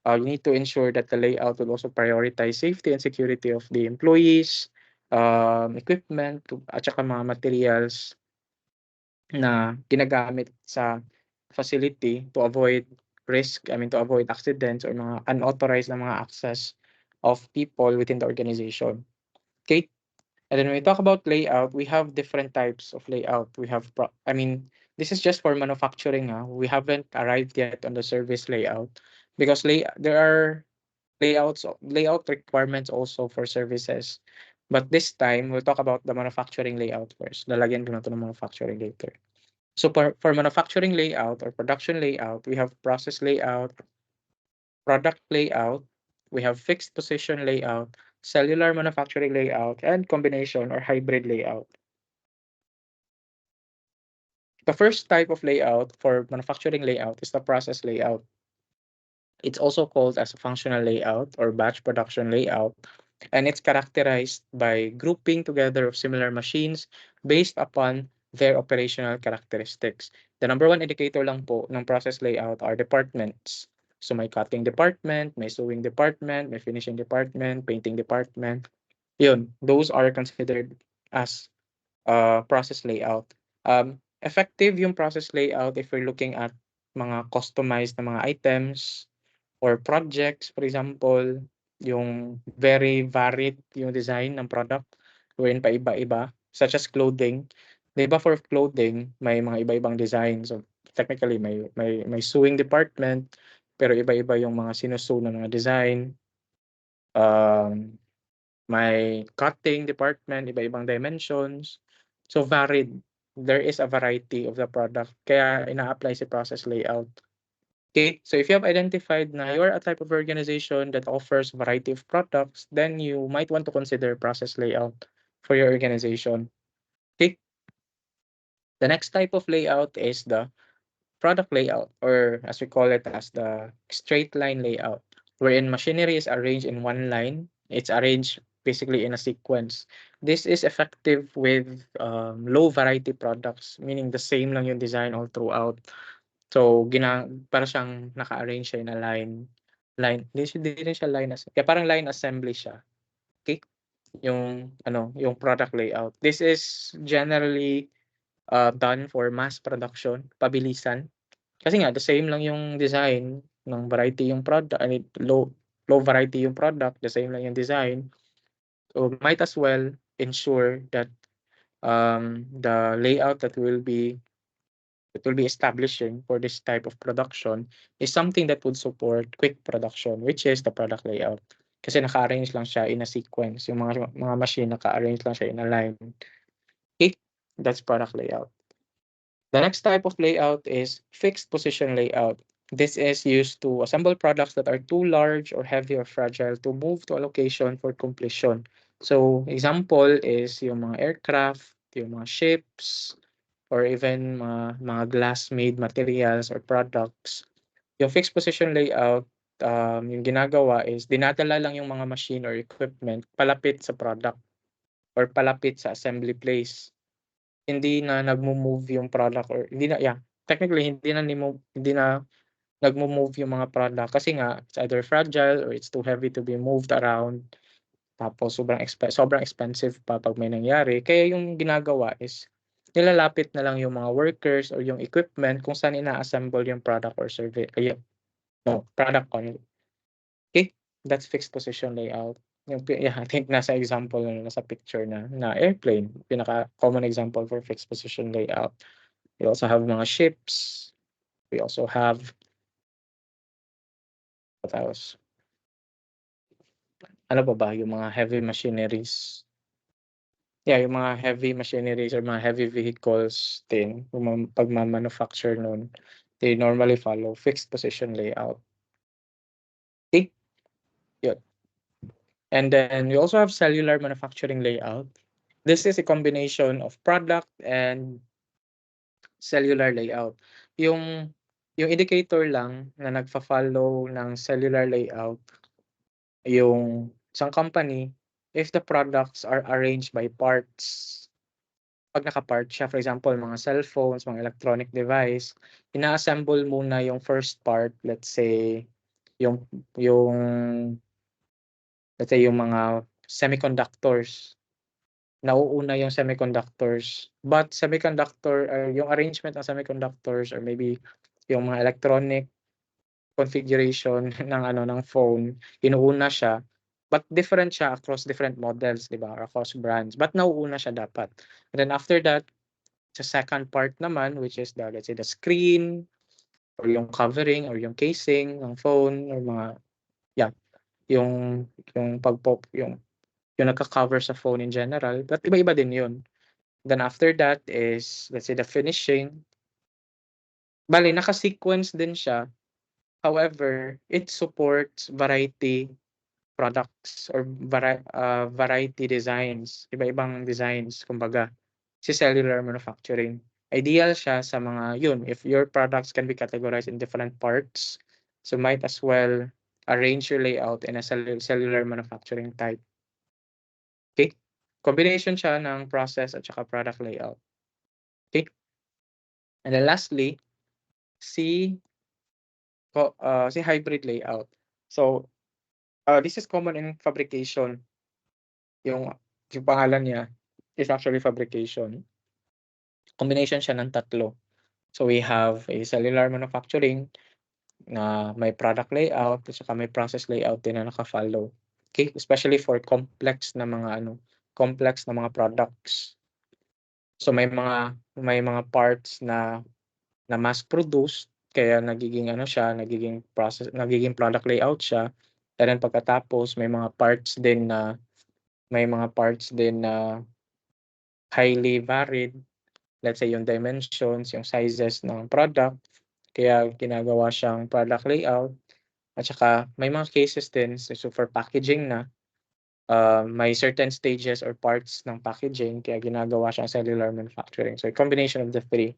You need to ensure that the layout will also prioritize safety and security of the employees, equipment, at saka mga materials na ginagamit sa facility to avoid to avoid accidents or mga unauthorized na mga access of people within the organization. Okay? And then when we talk about layout, we have different types of layout. This is just for manufacturing. We haven't arrived yet on the service layout because there are layout requirements also for services. But this time, we'll talk about the manufacturing layout first. Lalagyan ko na ito ng manufacturing later. So for manufacturing layout or production layout, we have process layout, product layout, we have fixed position layout, cellular manufacturing layout, and combination or hybrid layout. The first type of layout for manufacturing layout is the process layout. It's also called as a functional layout or batch production layout, and it's characterized by grouping together of similar machines based upon their operational characteristics. The number one indicator lang po ng process layout are departments. So may cutting department, may sewing department, may finishing department, painting department. Yun, those are considered as process layout. Effective yung process layout if we're looking at mga customized na mga items or projects, for example. yung very varied yung design ng product, wherein paiba-iba, such as clothing. 'Di ba for clothing, may mga iba-ibang design. So, technically may sewing department, pero iba-iba yung mga sinusew na mga design. May cutting department, iba-ibang dimensions. So, varied. There is a variety of the product, kaya ina-apply si process layout. Okay, so if you have identified na you're a type of organization that offers variety of products, then you might want to consider process layout for your organization. Okay, the next type of layout is the product layout, or as we call it as the straight line layout, wherein machinery is arranged in one line. It's arranged basically in a sequence. This is effective with low variety products, meaning the same lang yung design all throughout. So, para siyang naka-arrange siya in a di rin siya kaya parang line assembly siya. Okay? Yung product layout. This is generally done for mass production, pabilisan. Kasi nga, the same lang yung design ng variety yung product, low variety yung product, the same lang yung design. So, might as well ensure that the layout that will be establishing for this type of production is something that would support quick production, which is the product layout. Kasi naka-arrange lang siya in a sequence. Yung mga machine, naka-arrange lang siya in a line. Okay, that's product layout. The next type of layout is fixed position layout. This is used to assemble products that are too large or heavy or fragile to move to a location for completion. So, example is yung mga aircraft, yung mga ships, or even mga glass-made materials or products. Yung fixed position layout, yung ginagawa is dinadala lang yung mga machine or equipment palapit sa product or palapit sa assembly place. Hindi na nagmo-move yung product, or technically hindi na nagmo-move yung mga product kasi nga it's either fragile or it's too heavy to be moved around. Tapos sobrang expensive pa pag may nangyari. Kaya yung ginagawa is nilalapit na lang yung mga workers or yung equipment kung saan ina-assemble yung product or service. Product only. Okay, that's fixed position layout. I think nasa example na nasa picture na airplane, pinaka common example for fixed position layout. We also have mga ships. We also have what else? Ano pa ba? Yung mga heavy machineries. Yeah, yung mga heavy machineries or mga heavy vehicles din, yung pagma-manufacture nun, they normally follow fixed position layout. Okay? Yun. And then we also have cellular manufacturing layout. This is a combination of product and cellular layout. Yung indicator lang na nagfa-follow ng cellular layout, yung isang company, if the products are arranged by parts. Pag naka-part siya, for example, mga cellphones, mga electronic device, ina-assemble muna yung first part, let's say, yung yung yung mga semiconductors. Nauuna yung semiconductors. But yung arrangement ng semiconductors, or maybe yung mga electronic configuration ng phone, inuuna siya. But different siya across different models, di ba? Or across brands. But nauuna siya dapat. And then after that, sa second part naman, which is let's say the screen, or yung covering, or yung casing ng phone, or yung yung nagka-cover sa phone in general. But iba-iba din yun. Then after that is, let's say, the finishing. Bali, naka-sequence din siya. However, it supports variety products or variety designs, iba-ibang designs, kumbaga, si cellular manufacturing. Ideal siya sa mga if your products can be categorized in different parts, so might as well arrange your layout in a cellular manufacturing type. Okay? Combination siya ng process at saka product layout. Okay? And then lastly, si hybrid layout. So, this is common in fabrication. Yung pangalan niya is actually fabrication. Combination siya ng tatlo. So we have a cellular manufacturing na may product layout at saka may process layout din na naka-follow. Okay, especially for complex na mga products. So may mga parts na mass produced kaya nagiging nagiging product layout siya. And then pagkatapos may mga parts din na highly varied. Let's say yung dimensions, yung sizes ng product, kaya ginagawa siyang product layout. At saka may mga cases din, so for packaging na, may certain stages or parts ng packaging, kaya ginagawa siyang cellular manufacturing. So a combination of the three.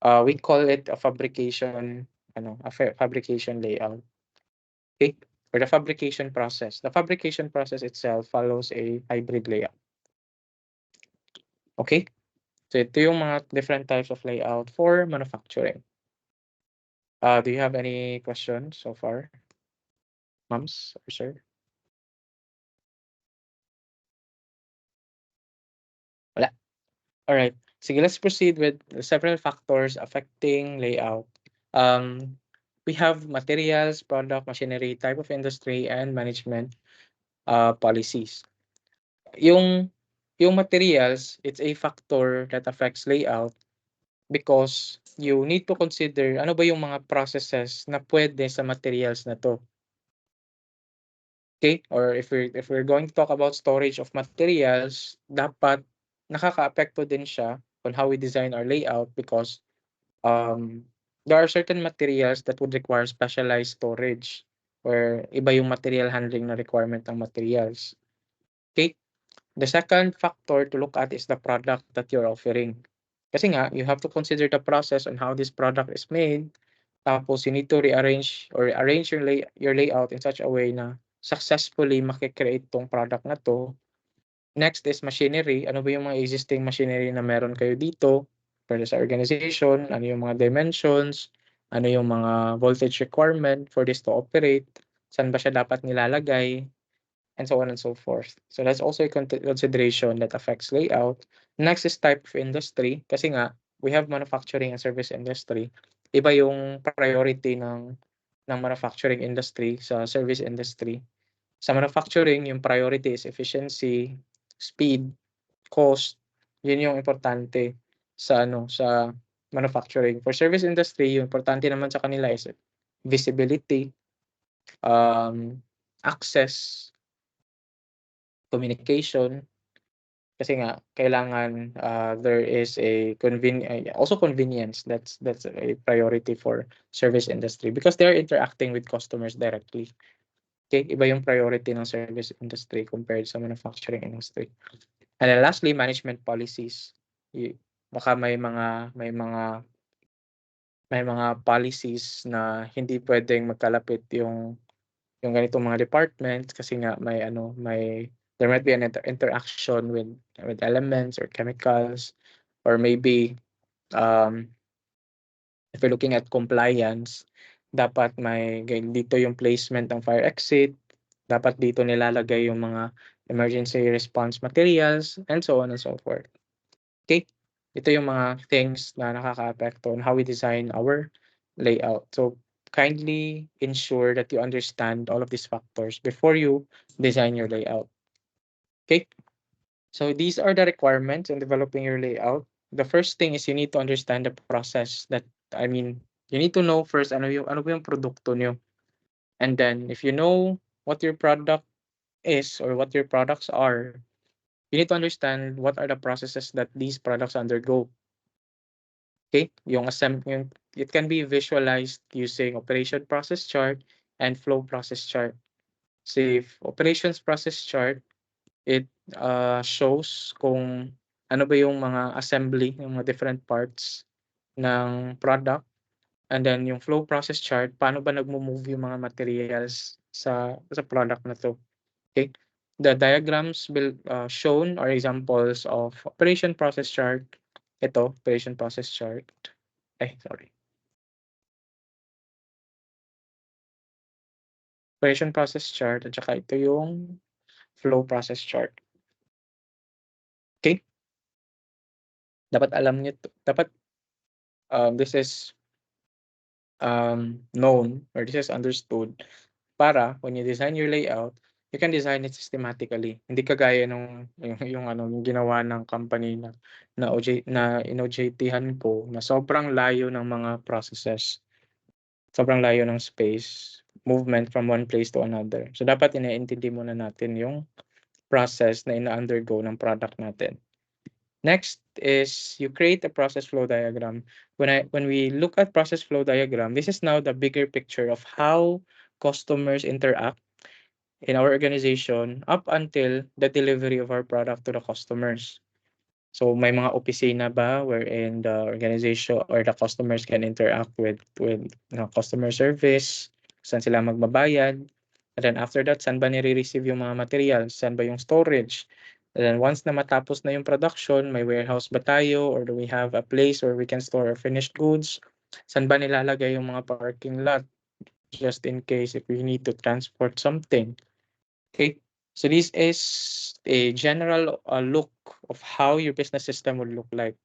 We call it a fabrication layout. Okay? For the fabrication process. The fabrication process itself follows a hybrid layout. Okay? So ito yung mga different types of layout for manufacturing. Do you have any questions so far? Ma'ams or sir? Wala. Alright. Sige, let's proceed with the several factors affecting layout. We have materials, product, machinery, type of industry, and management policies. Yung materials, it's a factor that affects layout because you need to consider ano ba yung mga processes na pwede sa materials na to. Okay? Or if we're going to talk about storage of materials, dapat nakakaapekto din siya on how we design our layout because there are certain materials that would require specialized storage or iba yung material handling na requirement ng materials. Okay? The second factor to look at is the product that you're offering. Kasi nga, you have to consider the process on how this product is made. Tapos, you need to rearrange or arrange your layout in such a way na successfully makikreate tong product na to. Next is machinery. Ano ba yung mga existing machinery na meron kayo dito para sa organization? Ano yung mga dimensions? Ano yung mga voltage requirement for this to operate? Saan ba siya dapat nilalagay? And so on and so forth. So that's also a consideration that affects layout. Next is type of industry. Kasi nga, we have manufacturing and service industry. Iba yung priority ng manufacturing industry sa service industry. Sa manufacturing, yung priority is efficiency, speed, cost. Yun yung importante sa manufacturing. For service industry, yung importante naman sa kanila is visibility, access, communication, kasi nga kailangan there is also convenience. That's a priority for service industry because they're interacting with customers directly. Okay, iba yung priority ng service industry compared sa manufacturing industry. And then lastly, management policies. Baka may mga policies na hindi pwedeng magkalapit yung ganitong mga departments kasi nga there might be an interaction with elements or chemicals, or maybe if we're looking at compliance, dapat dito yung placement ng fire exit, dapat dito nilalagay yung mga emergency response materials, and so on and so forth. Okay? Ito yung mga things na nakakaapekto on how we design our layout. So kindly ensure that you understand all of these factors before you design your layout. Okay? So these are the requirements in developing your layout. The first thing is you need to understand the process you need to know first ano ba yung produkto nyo. And then if you know what your product is or what your products are, you need to understand what are the processes that these products undergo. Okay? It can be visualized using operation process chart and flow process chart. So if operations process chart, it shows kung ano ba yung mga assembly, yung mga different parts ng product. And then yung flow process chart, paano ba nagmo-move yung mga materials sa product na to. Okay? The diagrams shown are examples of operation process chart. Ito, operation process chart. Sorry. Operation process chart at saka ito yung flow process chart. Okay? Dapat alam niyo to. Dapat this is known or this is understood para when you design your layout, you can design it systematically. Hindi kagaya nung yung ginawa ng company na in-OJT-han ko na sobrang layo ng mga processes. Sobrang layo ng space, movement from one place to another. So dapat iniintindi muna natin yung process na ina-undergo ng product natin. Next is you create a process flow diagram. When we look at process flow diagram, this is now the bigger picture of how customers interact in our organization up until the delivery of our product to the customers. So may mga opisina ba wherein the organization or the customers can interact with customer service, saan sila magbabayad, and then after that, saan ba nire-receive yung mga materials, saan ba yung storage, and then once na matapos na yung production, may warehouse ba tayo or do we have a place where we can store our finished goods, saan ba nilalagay yung mga parking lot just in case if we need to transport something. Okay, so this is a general look of how your business system would look like,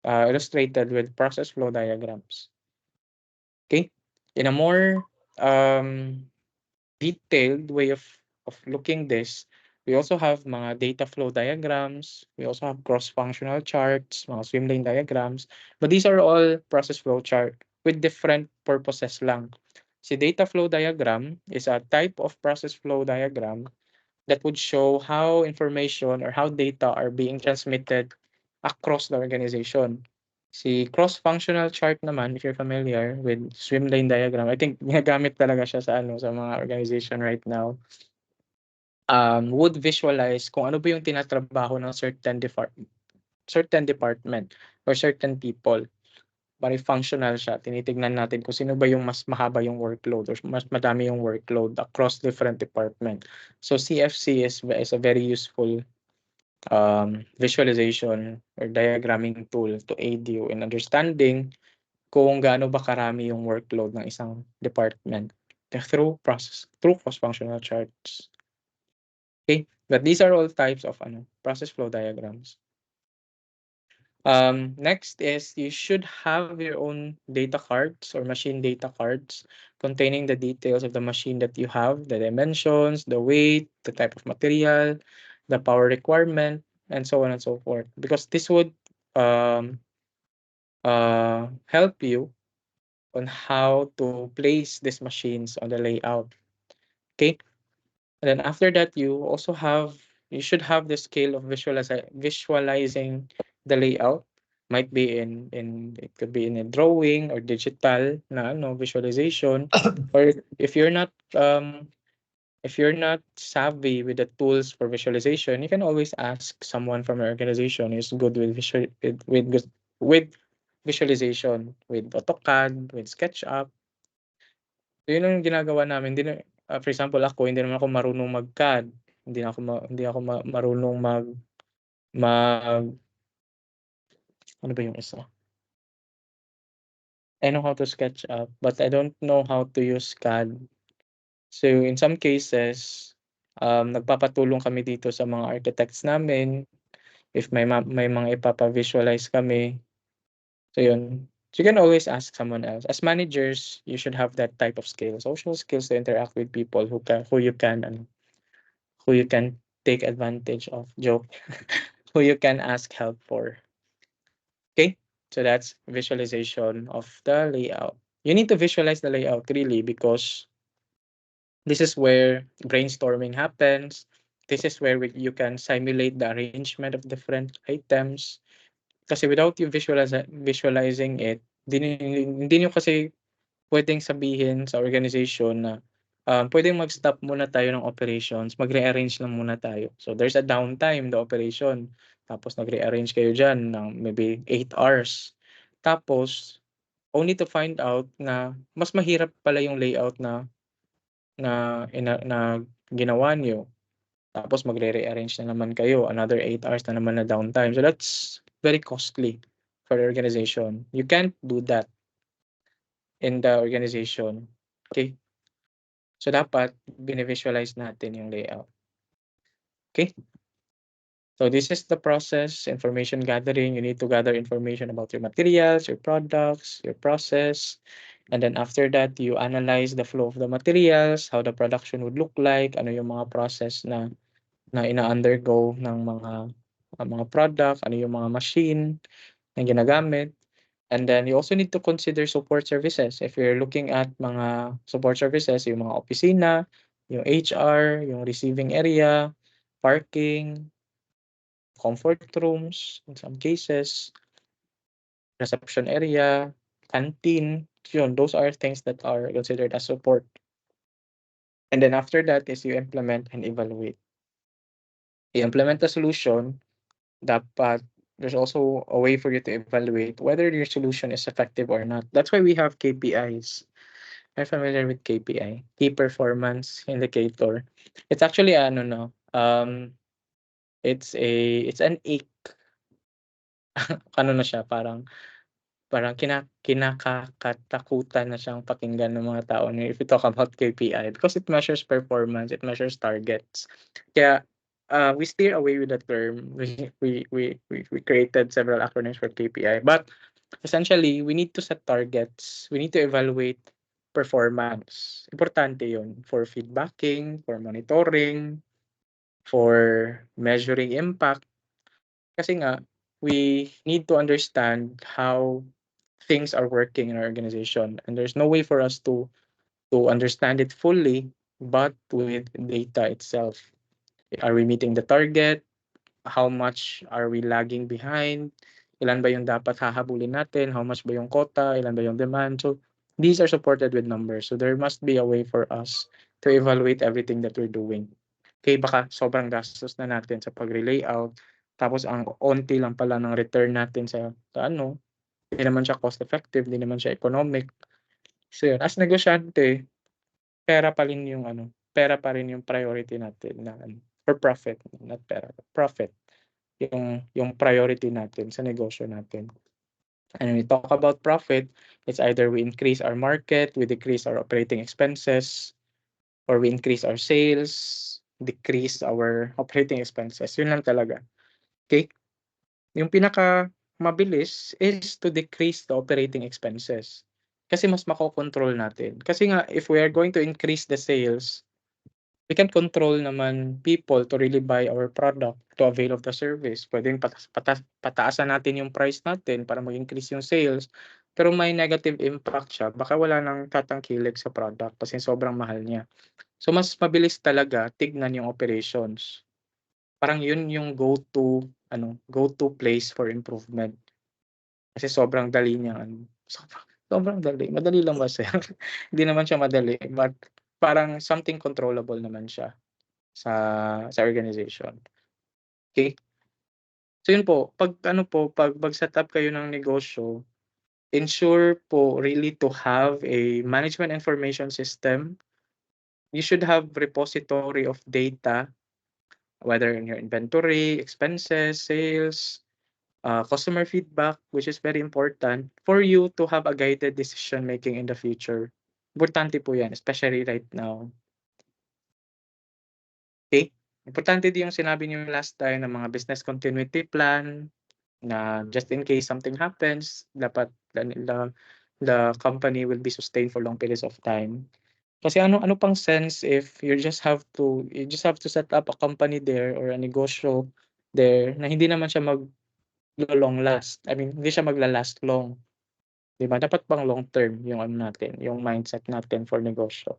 illustrated with process flow diagrams. Okay, in a more detailed way of looking this, we also have mga data flow diagrams. We also have cross-functional charts, mga swim lane diagrams. But these are all process flow chart with different purposes lang. Si data flow diagram is a type of process flow diagram that would show how information or how data are being transmitted across the organization. Si cross-functional chart naman, if you're familiar with swim lane diagram, I think ginagamit talaga siya sa sa mga organization right now. Would visualize kung ano ba yung tinatrabaho ng certain department or certain people. Bali functional siya. Tinitignan natin kung sino ba yung mas mahaba yung workload or mas madami yung workload across different department. So CFC is a very useful visualization or diagramming tool to aid you in understanding kung gaano ba karami yung workload ng isang department through cross-functional charts. Okay, but these are all types of process flow diagrams. Next is you should have your own data cards or machine data cards containing the details of the machine that you have, the dimensions, the weight, the type of material, the power requirement, and so on and so forth. Because this would help you on how to place these machines on the layout. Okay, and then after that, you should have the skill of visualizing the layout. Might be it could be in a drawing or digital na visualization. Or if you're not savvy with the tools for visualization, you can always ask someone from your organization who's good with with visualization, with AutoCAD, with SketchUp. So yun ang ginagawa namin. For example, hindi naman ako marunong mag-CAD. Hindi ako marunong mag ano ba yung isa? I know how to sketch up, but I don't know how to use CAD. So in some cases, nagpapatulong kami dito sa mga architects namin if may mga ipapa-visualize kami. So yun. So you can always ask someone else. As managers, you should have that type of skill, social skills to interact with people who you can take advantage of, joke, who you can ask help for. Okay, so that's visualization of the layout. You need to visualize the layout really because this is where brainstorming happens. This is where you can simulate the arrangement of different items. Kasi without you visualizing it, hindi nyo kasi pwedeng sabihin sa organization na pwedeng mag-stop muna tayo ng operations, mag-rearrange lang muna tayo. So there's a downtime the operation. Tapos nag-rearrange kayo dyan ng maybe 8 hours. Tapos, only to find out na mas mahirap pala yung layout na ginawa nyo. Tapos magre-rearrange na naman kayo, another 8 hours na naman na downtime. So that's very costly for the organization. You can't do that in the organization. Okay? So dapat bine-visualize natin yung layout. Okay? So this is the process, information gathering. You need to gather information about your materials, your products, your process. And then after that, you analyze the flow of the materials, how the production would look like, ano yung mga process na ina-undergo ng mga product, ano yung mga machine na ginagamit. And then you also need to consider support services. If you're looking at mga support services, yung mga opisina, yung HR, yung receiving area, parking, comfort rooms in some cases, reception area, canteen, yun, those are things that are considered as support. And then after that is you implement and evaluate. You implement the solution, dapat there's also a way for you to evaluate whether your solution is effective or not. That's why we have KPIs. I'm familiar with KPI, key performance indicator. It's actually ano no, it's an ick. Ano na siya, parang kinakatakutan na siyang pakinggan ng mga tao if we talk about KPI because it measures performance, it measures targets. Kaya we steer away with the term. We created several acronyms for KPI, but essentially we need to set targets. We need to evaluate performance. Importante 'yun for feedbacking, for monitoring, for measuring impact. Kasi nga, we need to understand how things are working in our organization. And there's no way for us to understand it fully, but with data itself. Are we meeting the target? How much are we lagging behind? Ilan ba yung dapat hahabulin natin? How much ba yung quota? Ilan ba yung demand? So these are supported with numbers. So there must be a way for us to evaluate everything that we're doing. Okay, baka sobrang gastos na natin sa pag-layout. Tapos ang onti lang pala ng return natin sa ano, hindi naman siya cost effective, hindi naman siya economic. So yun, as negosyante, pera pa rin yung priority natin na for profit, not pera, profit. Yung priority natin sa negosyo natin. And when we talk about profit, it's either we increase our market, we decrease our operating expenses, or we increase our sales, decrease our operating expenses. Yun lang talaga. Okay? Yung pinaka mabilis is to decrease the operating expenses. Kasi mas makokontrol natin. Kasi nga, if we are going to increase the sales, we can control naman people to really buy our product, to avail of the service. Pwedeng pataasan natin yung price natin para mag-increase yung sales. Pero may negative impact siya. Baka wala nang tatangkilik sa product kasi sobrang mahal niya. So mas mabilis talaga tignan yung operations. Parang yun yung go-to place for improvement. Kasi sobrang dali niya sobrang dali. Madali lang ba sir? Hindi naman siya madali, but parang something controllable naman siya sa organization. Okay? So yun po, pag mag-set up kayo ng negosyo, ensure po really to have a management information system. You should have repository of data, whether in your inventory, expenses, sales, customer feedback, which is very important for you to have a guided decision making in the future. Importante po yan, especially right now. Okay? Importante din yung sinabi niyo last time ng mga business continuity plan na just in case something happens, dapat the company will be sustained for long periods of time. Kasi ano pang sense if you just have to set up a company there or a negosyo there na hindi naman siya long last. I mean, hindi siya magla-last long. 'Di ba? Dapat pang long term yung natin, yung mindset natin for negosyo.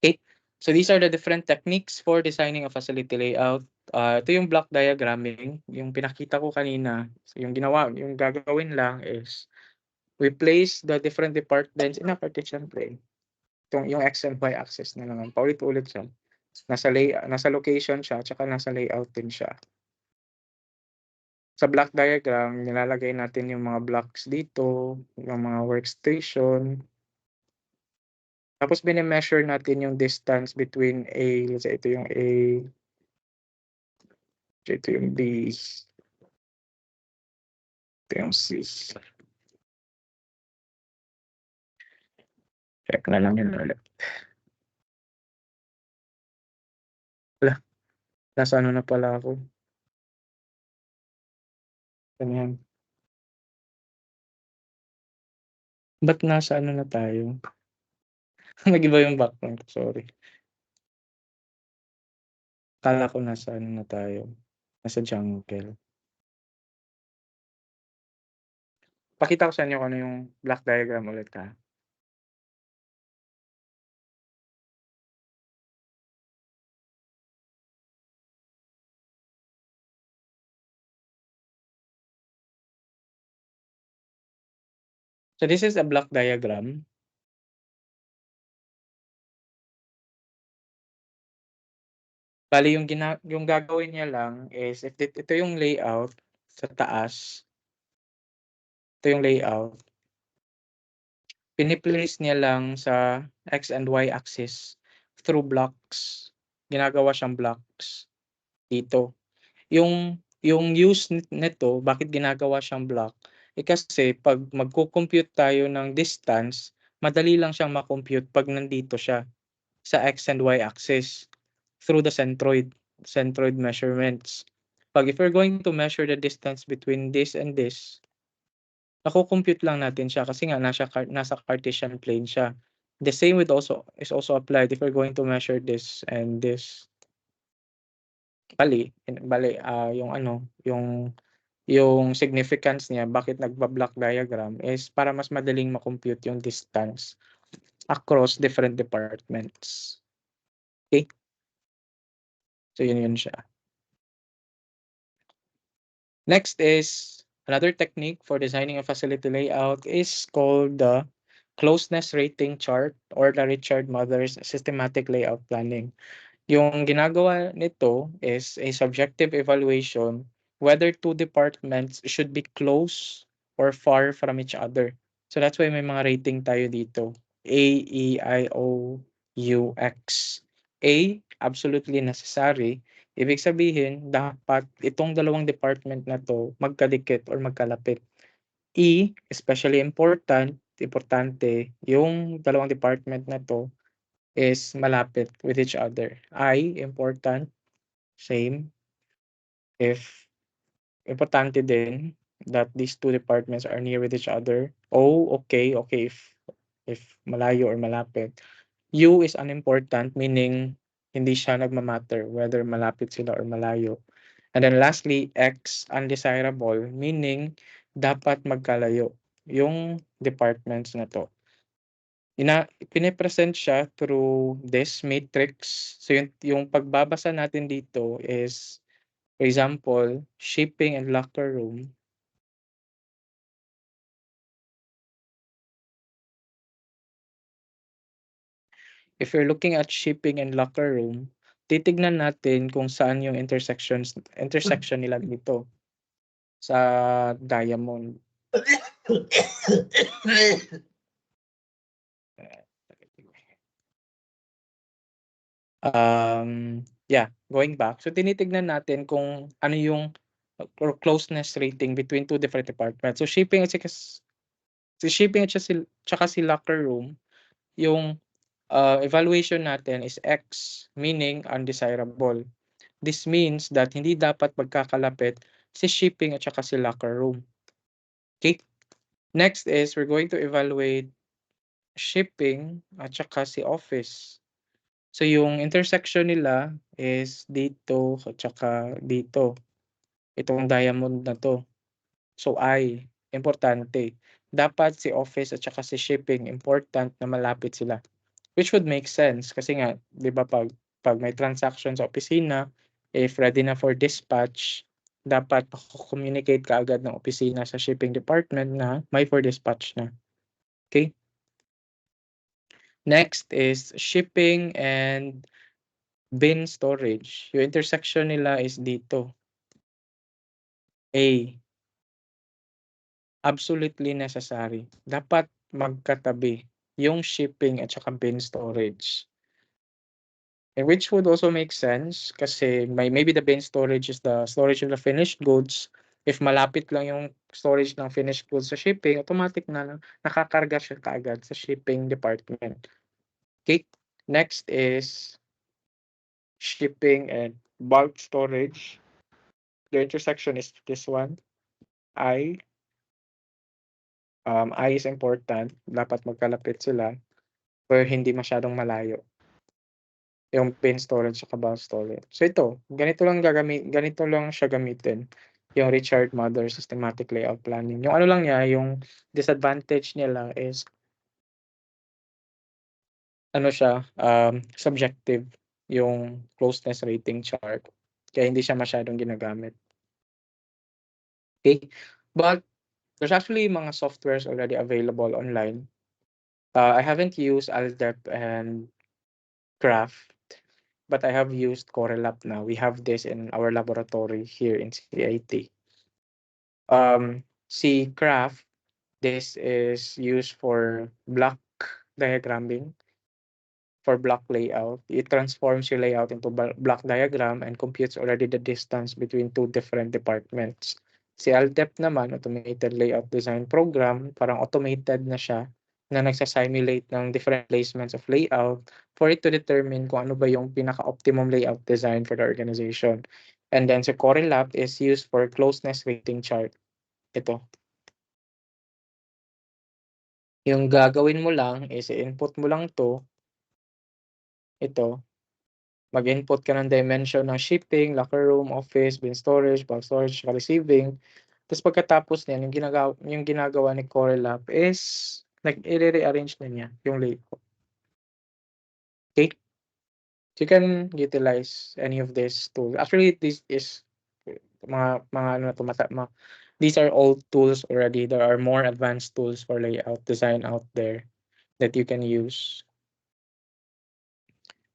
Okay? So these are the different techniques for designing a facility layout. Ito yung block diagramming, yung pinakita ko kanina. So yung gagawin lang is we place the different departments in a partition plane. Yung X and Y axis na naman. Paulit-ulit siya. Nasa location siya, tsaka nasa layout din siya. Sa block diagram, nilalagay natin yung mga blocks dito, yung mga workstation. Tapos bine-measure natin yung distance between A, let's say ito yung A, ito yung B, ito yung C. Check na lang yun ulit. Wala, nasa ano na pala ako. Ganyan. Ba't nasa ano na tayo? Nag-iba yung background ko, sorry. Akala ko nasa ano na tayo, nasa jungle. Pakita ko sa inyo kung ano yung block diagram ulit, ha. So this is a block diagram. Bale yung gagawin niya lang is ito yung layout sa taas. Ito yung layout. Pini-place niya lang sa X and Y axis through blocks. Ginagawa siyang blocks dito. Yung use nito, bakit ginagawa siyang block? Kasi pag magko-compute tayo ng distance, madali lang siyang ma-compute pag nandito siya sa X and Y axis through the centroid measurements. Pag if we're going to measure the distance between this and this, nako-compute lang natin siya kasi nga nasa Cartesian plane siya. The same with is also applied if we're going to measure this and this. Bali, yung ano, yung significance niya bakit nagba-block diagram is para mas madaling ma-compute yung distance across different departments. Okay? So yun siya. Next is another technique for designing a facility layout is called the closeness rating chart or the Richard Mother's systematic layout planning. Yung ginagawa nito is a subjective evaluation whether two departments should be close or far from each other. So that's why may mga rating tayo dito. A, E, I, O, U, X. A, absolutely necessary. Ibig sabihin, dapat itong dalawang department na to magkadikit or magkalapit. E, especially importante, yung dalawang department na to is malapit with each other. I, important, same. If importante din that these two departments are near with each other. O, okay if malayo or malapit. U is unimportant, meaning hindi siya nagmamatter whether malapit sila or malayo. And then lastly, X, undesirable, meaning dapat magkalayo yung departments na to. Pine-present siya through this matrix. So yung pagbabasa natin dito is, for example, shipping and locker room. If you're looking at shipping and locker room, titignan natin kung saan yung intersection nila dito sa diamond. Yeah, going back. So tinitignan natin kung ano yung closeness rating between two different departments. So shipping at saka si locker room, yung evaluation natin is X, meaning undesirable. This means that hindi dapat magkakalapit si shipping at saka si locker room. Okay? Next is we're going to evaluate shipping at saka si office. So yung intersection nila is dito at saka dito. Itong diamond na to. So I, importante. Dapat si office at saka si shipping, important na malapit sila. Which would make sense kasi nga, 'di ba pag may transaction sa opisina, if ready na for dispatch, dapat mako-communicate kaagad ng opisina sa shipping department na may for dispatch na. Okay? Next is shipping and bin storage. Yung intersection nila is dito. A, absolutely necessary. Dapat magkatabi yung shipping at saka bin storage. And which would also make sense kasi maybe the bin storage is the storage of the finished goods. If malapit lang yung storage ng finished goods sa shipping, automatic na nakakarga siya kaagad sa shipping department. Okay, next is shipping and bulk storage. The intersection is this one, I. eye is important, dapat magkalapit sila, pero hindi masyadong malayo. Yung pin storage at bulk storage. So ito, ganito lang siya gamitin, yung Richard Mother Systematic Layout Planning. Yung ano lang niya, yung disadvantage niya lang is ano siya, subjective yung closeness rating chart. Kaya hindi siya masyadong ginagamit. Okay? But there's actually mga softwares already available online. I haven't used Aldep and Craft, but I have used Corelab now. We have this in our laboratory here in CIT. Si Craft, this is used for block diagramming, for block layout. It transforms your layout into block diagram and computes already the distance between two different departments. Si Aldep naman, Automated Layout Design Program, parang automated na siya na nagsasimulate ng different placements of layout for it to determine kung ano ba yung pinaka-optimum layout design for the organization. And then si Corelab is used for closeness rating chart. Ito. Yung gagawin mo lang is i-input mo lang to. Ito. Mag-input ka ng dimension ng shipping, locker room, office, bin storage, bulk storage, receiving. Tapos pagkatapos niyan, yung ginagawa ni Corelab is i-rearrange na niya yung layout. Okay? So you can utilize any of these tools. Actually, this is mga ano to, these are all tools already. There are more advanced tools for layout design out there that you can use.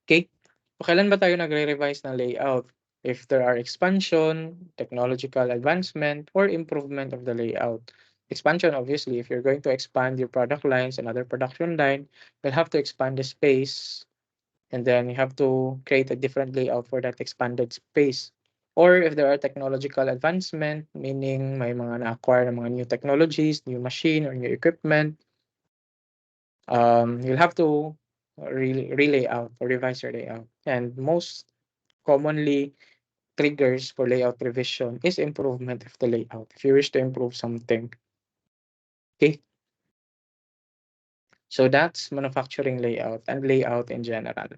Okay? So, kailan ba tayo nagre-revise ng layout? If there are expansion, technological advancement, or improvement of the layout. Expansion, obviously, if you're going to expand your product lines, another production line, you'll have to expand the space, and then you have to create a different layout for that expanded space. Or if there are technological advancement, meaning may mga na-acquire ng mga new technologies, new machine, or new equipment, you'll have to relay out or revise your layout. And most commonly triggers for layout revision is improvement of the layout. If you wish to improve something. Okay. So that's manufacturing layout and layout in general.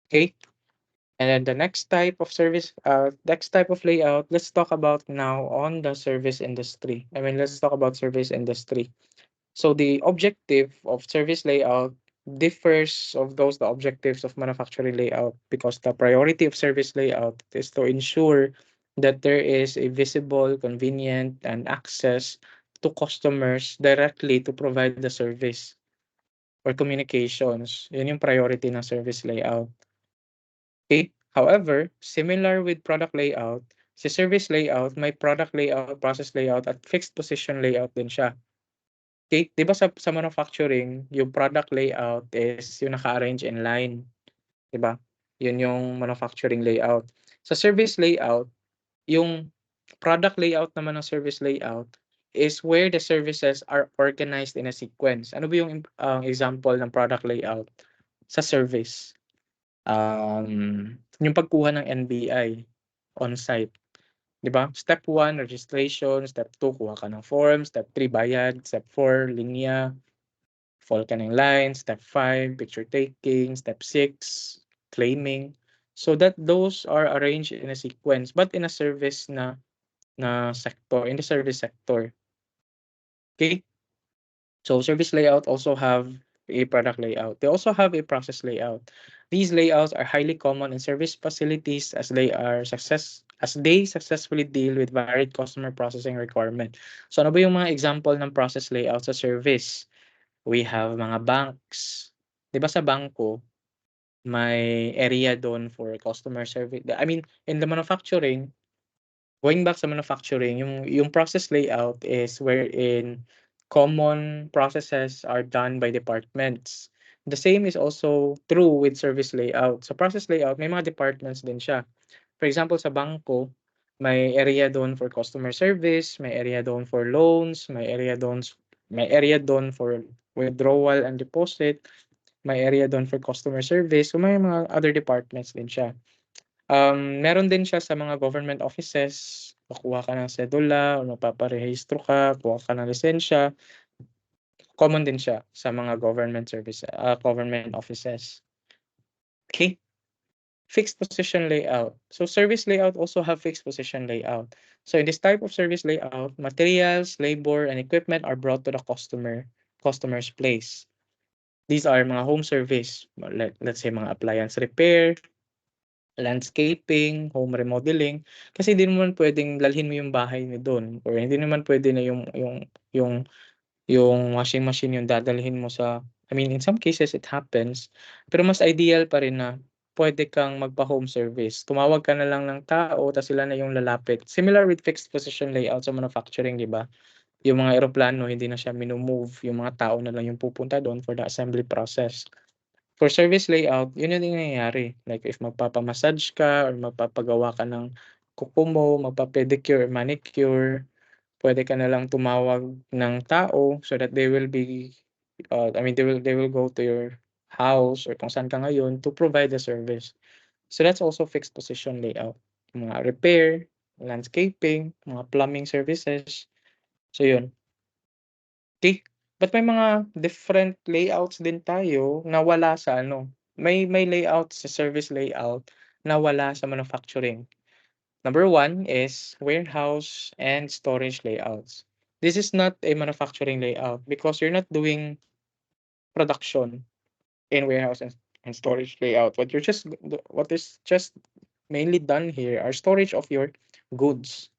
Okay. And then the next type of layout, let's talk about now on the service industry. Let's talk about service industry. So the objective of service layout differs of the objectives of manufacturing layout, because the priority of service layout is to ensure that there is a visible, convenient, and access to customers directly to provide the service or communications. Yun yung priority ng service layout. Okay? However, similar with product layout, si service layout, may product layout, process layout, at fixed position layout din siya. Okay, 'di ba sa manufacturing, yung product layout is yung naka-arrange in line, 'di ba? Yun yung manufacturing layout. Sa service layout, yung product layout naman ng service layout is where the services are organized in a sequence. Ano ba yung example ng product layout sa service? Yung pagkuha ng NBI on-site. 'Di ba? Step 1, registration. Step 2, kuha ka ng form. Step 3, bayad. Step 4, linya. Fall ka ng line. Step 5, picture taking. Step 6, claiming. So that those are arranged in a sequence, but in a service na sector, in the service sector. Okay? So service layout also have a product layout. They also have a process layout. These layouts are highly common in service facilities as they successfully deal with varied customer processing requirement. So ano ba yung mga example ng process layout sa service? We have mga banks. 'Di ba sa bangko, may area doon for customer service. In the manufacturing, going back sa manufacturing, yung process layout is wherein common processes are done by departments. The same is also true with service layout. Sa process layout, may mga departments din siya. For example, sa bangko, may area doon for customer service, may area doon for loans, may area doon for withdrawal and deposit, may area doon for customer service. So may mga other departments din siya. Meron din siya sa mga government offices. Kukuha ka ng sedula o mapaparehistro ka, kuha ka ng lisensya. common din siya sa mga government offices. Okay? Fixed position layout. So service layout also have fixed position layout. So in this type of service layout, materials, labor, and equipment are brought to the customer's place. These are mga home service, let's say mga appliance repair, landscaping, home remodeling. Kasi hindi naman pwedeng dalhin mo yung bahay niyo doon, or hindi naman pwede na yung yung washing machine yung dadalhin mo sa, I mean, in some cases it happens, pero mas ideal pa rin na pwede kang magpa-home service. Tumawag ka na lang ng tao, tapos sila na yung lalapit. Similar with fixed position layout sa manufacturing, di ba? Yung mga eroplano, hindi na siya move, yung mga tao na lang yung pupunta doon for the assembly process. For service layout, yun yung nangyayari. Like if magpapamassage ka or magpapagawa ka ng kuko mo, magpa-pedicure or manicure, pwede ka na lang tumawag ng tao so that they will be I mean they will go to your house or kung saan ka ngayon to provide the service. So that's also fixed position layout. Mga repair, landscaping, mga plumbing services. So yun. Okay. But may mga different layouts din tayo na wala sa ano. May layout sa service layout na wala sa manufacturing. Number one is warehouse and storage layouts. This is not a manufacturing layout because you're not doing production in warehouse and storage layout. What is just mainly done here are storage of your goods.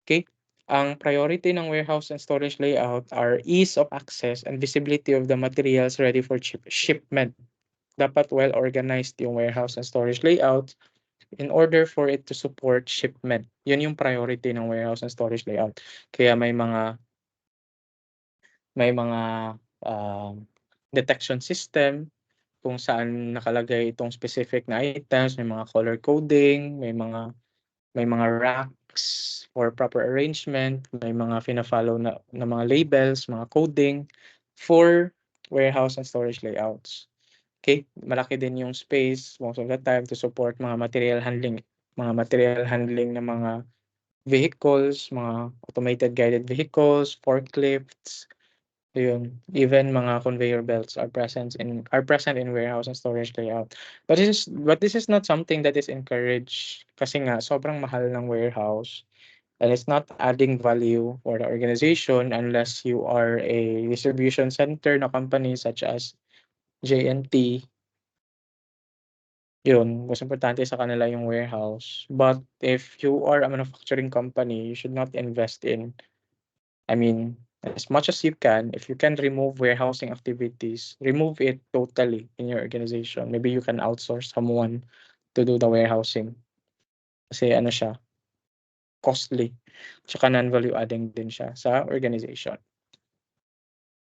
Okay? Ang priority ng warehouse and storage layout are ease of access and visibility of the materials ready for shipment. Dapat well organized yung warehouse and storage layout in order for it to support shipment. Yun yung priority ng warehouse and storage layout. Kaya may mga detection system kung saan nakalagay itong specific na items, may mga color coding, may mga racks for proper arrangement, may mga fina-follow na mga labels, mga coding for warehouse and storage layouts. Okay, malaki din yung space most of the time to support mga material handling ng mga vehicles, mga automated guided vehicles, forklifts, yun. Even mga conveyor belts are present in warehouse and storage layout. But this is not something that is encouraged kasi nga sobrang mahal ng warehouse, and it's not adding value for the organization unless you are a distribution center na company such as JNT. Yun, mas importante sa kanila yung warehouse. But if you are a manufacturing company, you should not invest in, I mean, as much as you can, if you can remove warehousing activities, remove it totally in your organization. Maybe you can outsource someone to do the warehousing. Kasi ano siya, costly. Tsaka non-value adding din siya sa organization.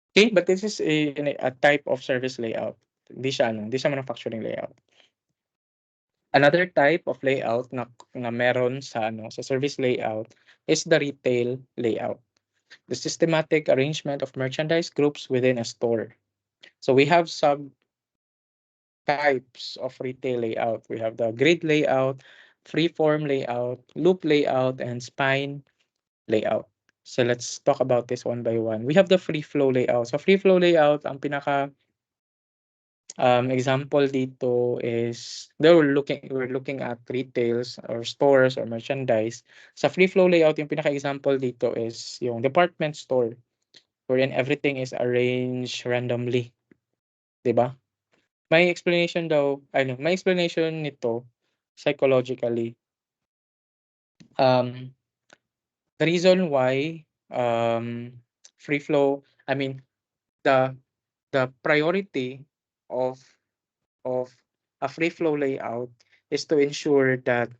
Okay, but this is a type of service layout. Hindi siya manufacturing layout. Another type of layout na meron sa service layout is the retail layout. The systematic arrangement of merchandise groups within a store. So we have sub types of retail layout. We have the grid layout, freeform layout, loop layout, and spine layout. So let's talk about this one by one. We have the free flow layout. So free flow layout, ang pinaka example dito is we're looking at retails or stores or merchandise. Sa free flow layout, yung pinaka-example dito is yung department store wherein everything is arranged randomly. 'Di ba? May explanation nito psychologically. The reason why free flow, I mean the priority of a free flow layout is to ensure that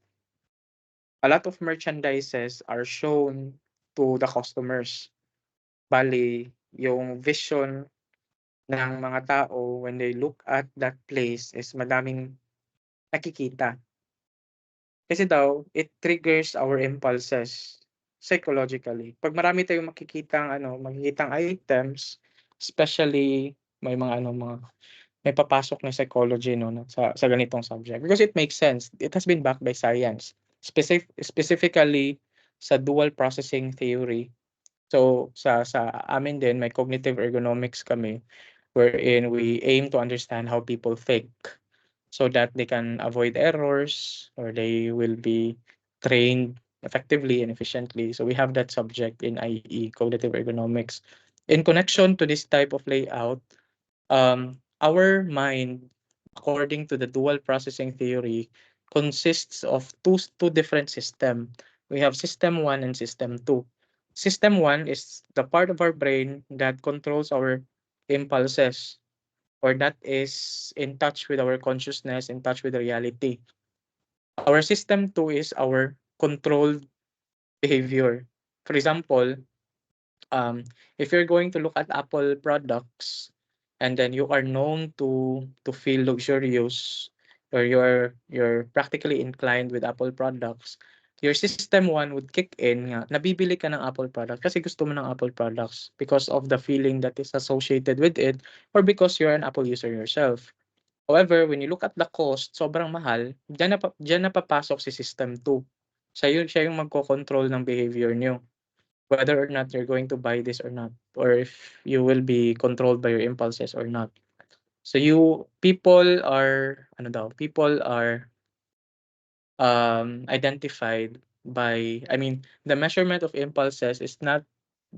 a lot of merchandises are shown to the customers. Bali, yung vision ng mga tao when they look at that place is madaming nakikita. Kasi daw, it triggers our impulses psychologically. Pag marami tayong makikitang items, especially may papasok na psychology sa ganitong subject because it makes sense. It has been backed by science. Specifically sa dual processing theory. So sa amin din may cognitive ergonomics kami wherein we aim to understand how people think so that they can avoid errors or they will be trained effectively and efficiently. So we have that subject in IE, cognitive ergonomics. In connection to this type of layout, our mind, according to the dual processing theory, consists of two different system. We have system 1 and system 2. System 1 is the part of our brain that controls our impulses or that is in touch with our consciousness, in touch with reality. Our system 2 is our controlled behavior. For example, um, if you're going to look at Apple products and then you are known to feel luxurious or you're practically inclined with Apple products, your system 1 would kick in nga, nabibili ka ng Apple product kasi gusto mo ng Apple products because of the feeling that is associated with it or because you're an Apple user yourself. However, when you look at the cost, sobrang mahal, diyan na papasok si system 2. Siya yung magko-control ng behavior niyo whether or not you're going to buy this or not, or if you will be controlled by your impulses or not. So people are identified by, I mean, the measurement of impulses is not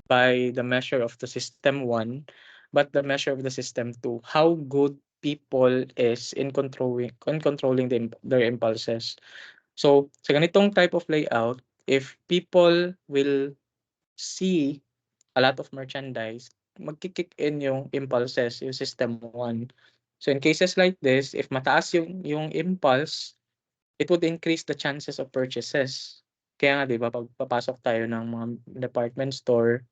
by the measure of the system 1, but the measure of the system 2. How good people is in controlling their impulses. So sa ganitong type of layout, if people will see a lot of merchandise, magki-kick in yung impulses, yung system 1. So in cases like this, if mataas yung impulse, it would increase the chances of purchases. Kaya nga 'di ba pag papasok tayo ng mga department store,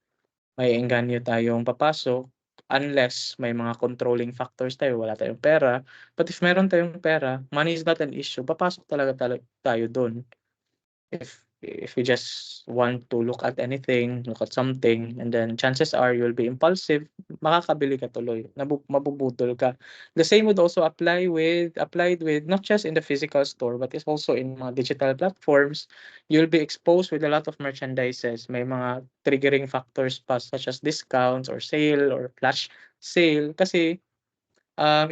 may engganyo tayong papasok unless may mga controlling factors tayo, wala tayong pera. But if meron tayong pera, money is not an issue, papasok talaga tayo dun. If you just want to look at anything, look at something, and then chances are you'll be impulsive, makakabili ka tuloy, mabubudol ka. The same would also applied with not just in the physical store, but it's also in mga digital platforms. You'll be exposed with a lot of merchandises. May mga triggering factors pa such as discounts or sale or flash sale kasi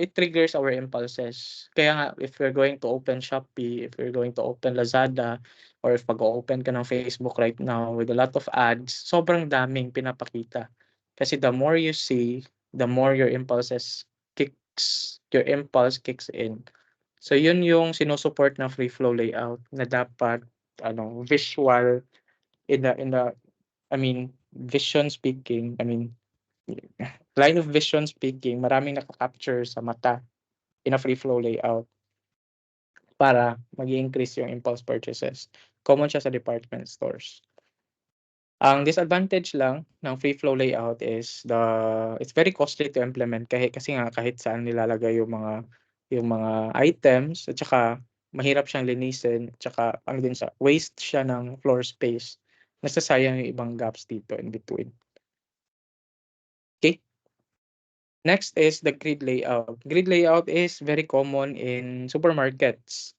it triggers our impulses. Kaya nga, if we're going to open Shopee, if we're going to open Lazada, or if mag-open ka ng Facebook right now with a lot of ads, sobrang daming pinapakita. Kasi the more you see, the more your impulse kicks in. So yun yung sinusupport ng free flow layout na dapat visual in the I mean vision speaking, line of vision speaking, maraming naka-capture sa mata in a free flow layout para mag-increase yung impulse purchases. Common siya sa department stores. Ang disadvantage lang ng free flow layout is it's very costly to implement kasi nga kahit saan nilalagay yung mga items at saka mahirap siyang linisin at saka din sa waste siya ng floor space. Nasasayang yung ibang gaps dito in between. Okay? Next is the grid layout. Grid layout is very common in supermarkets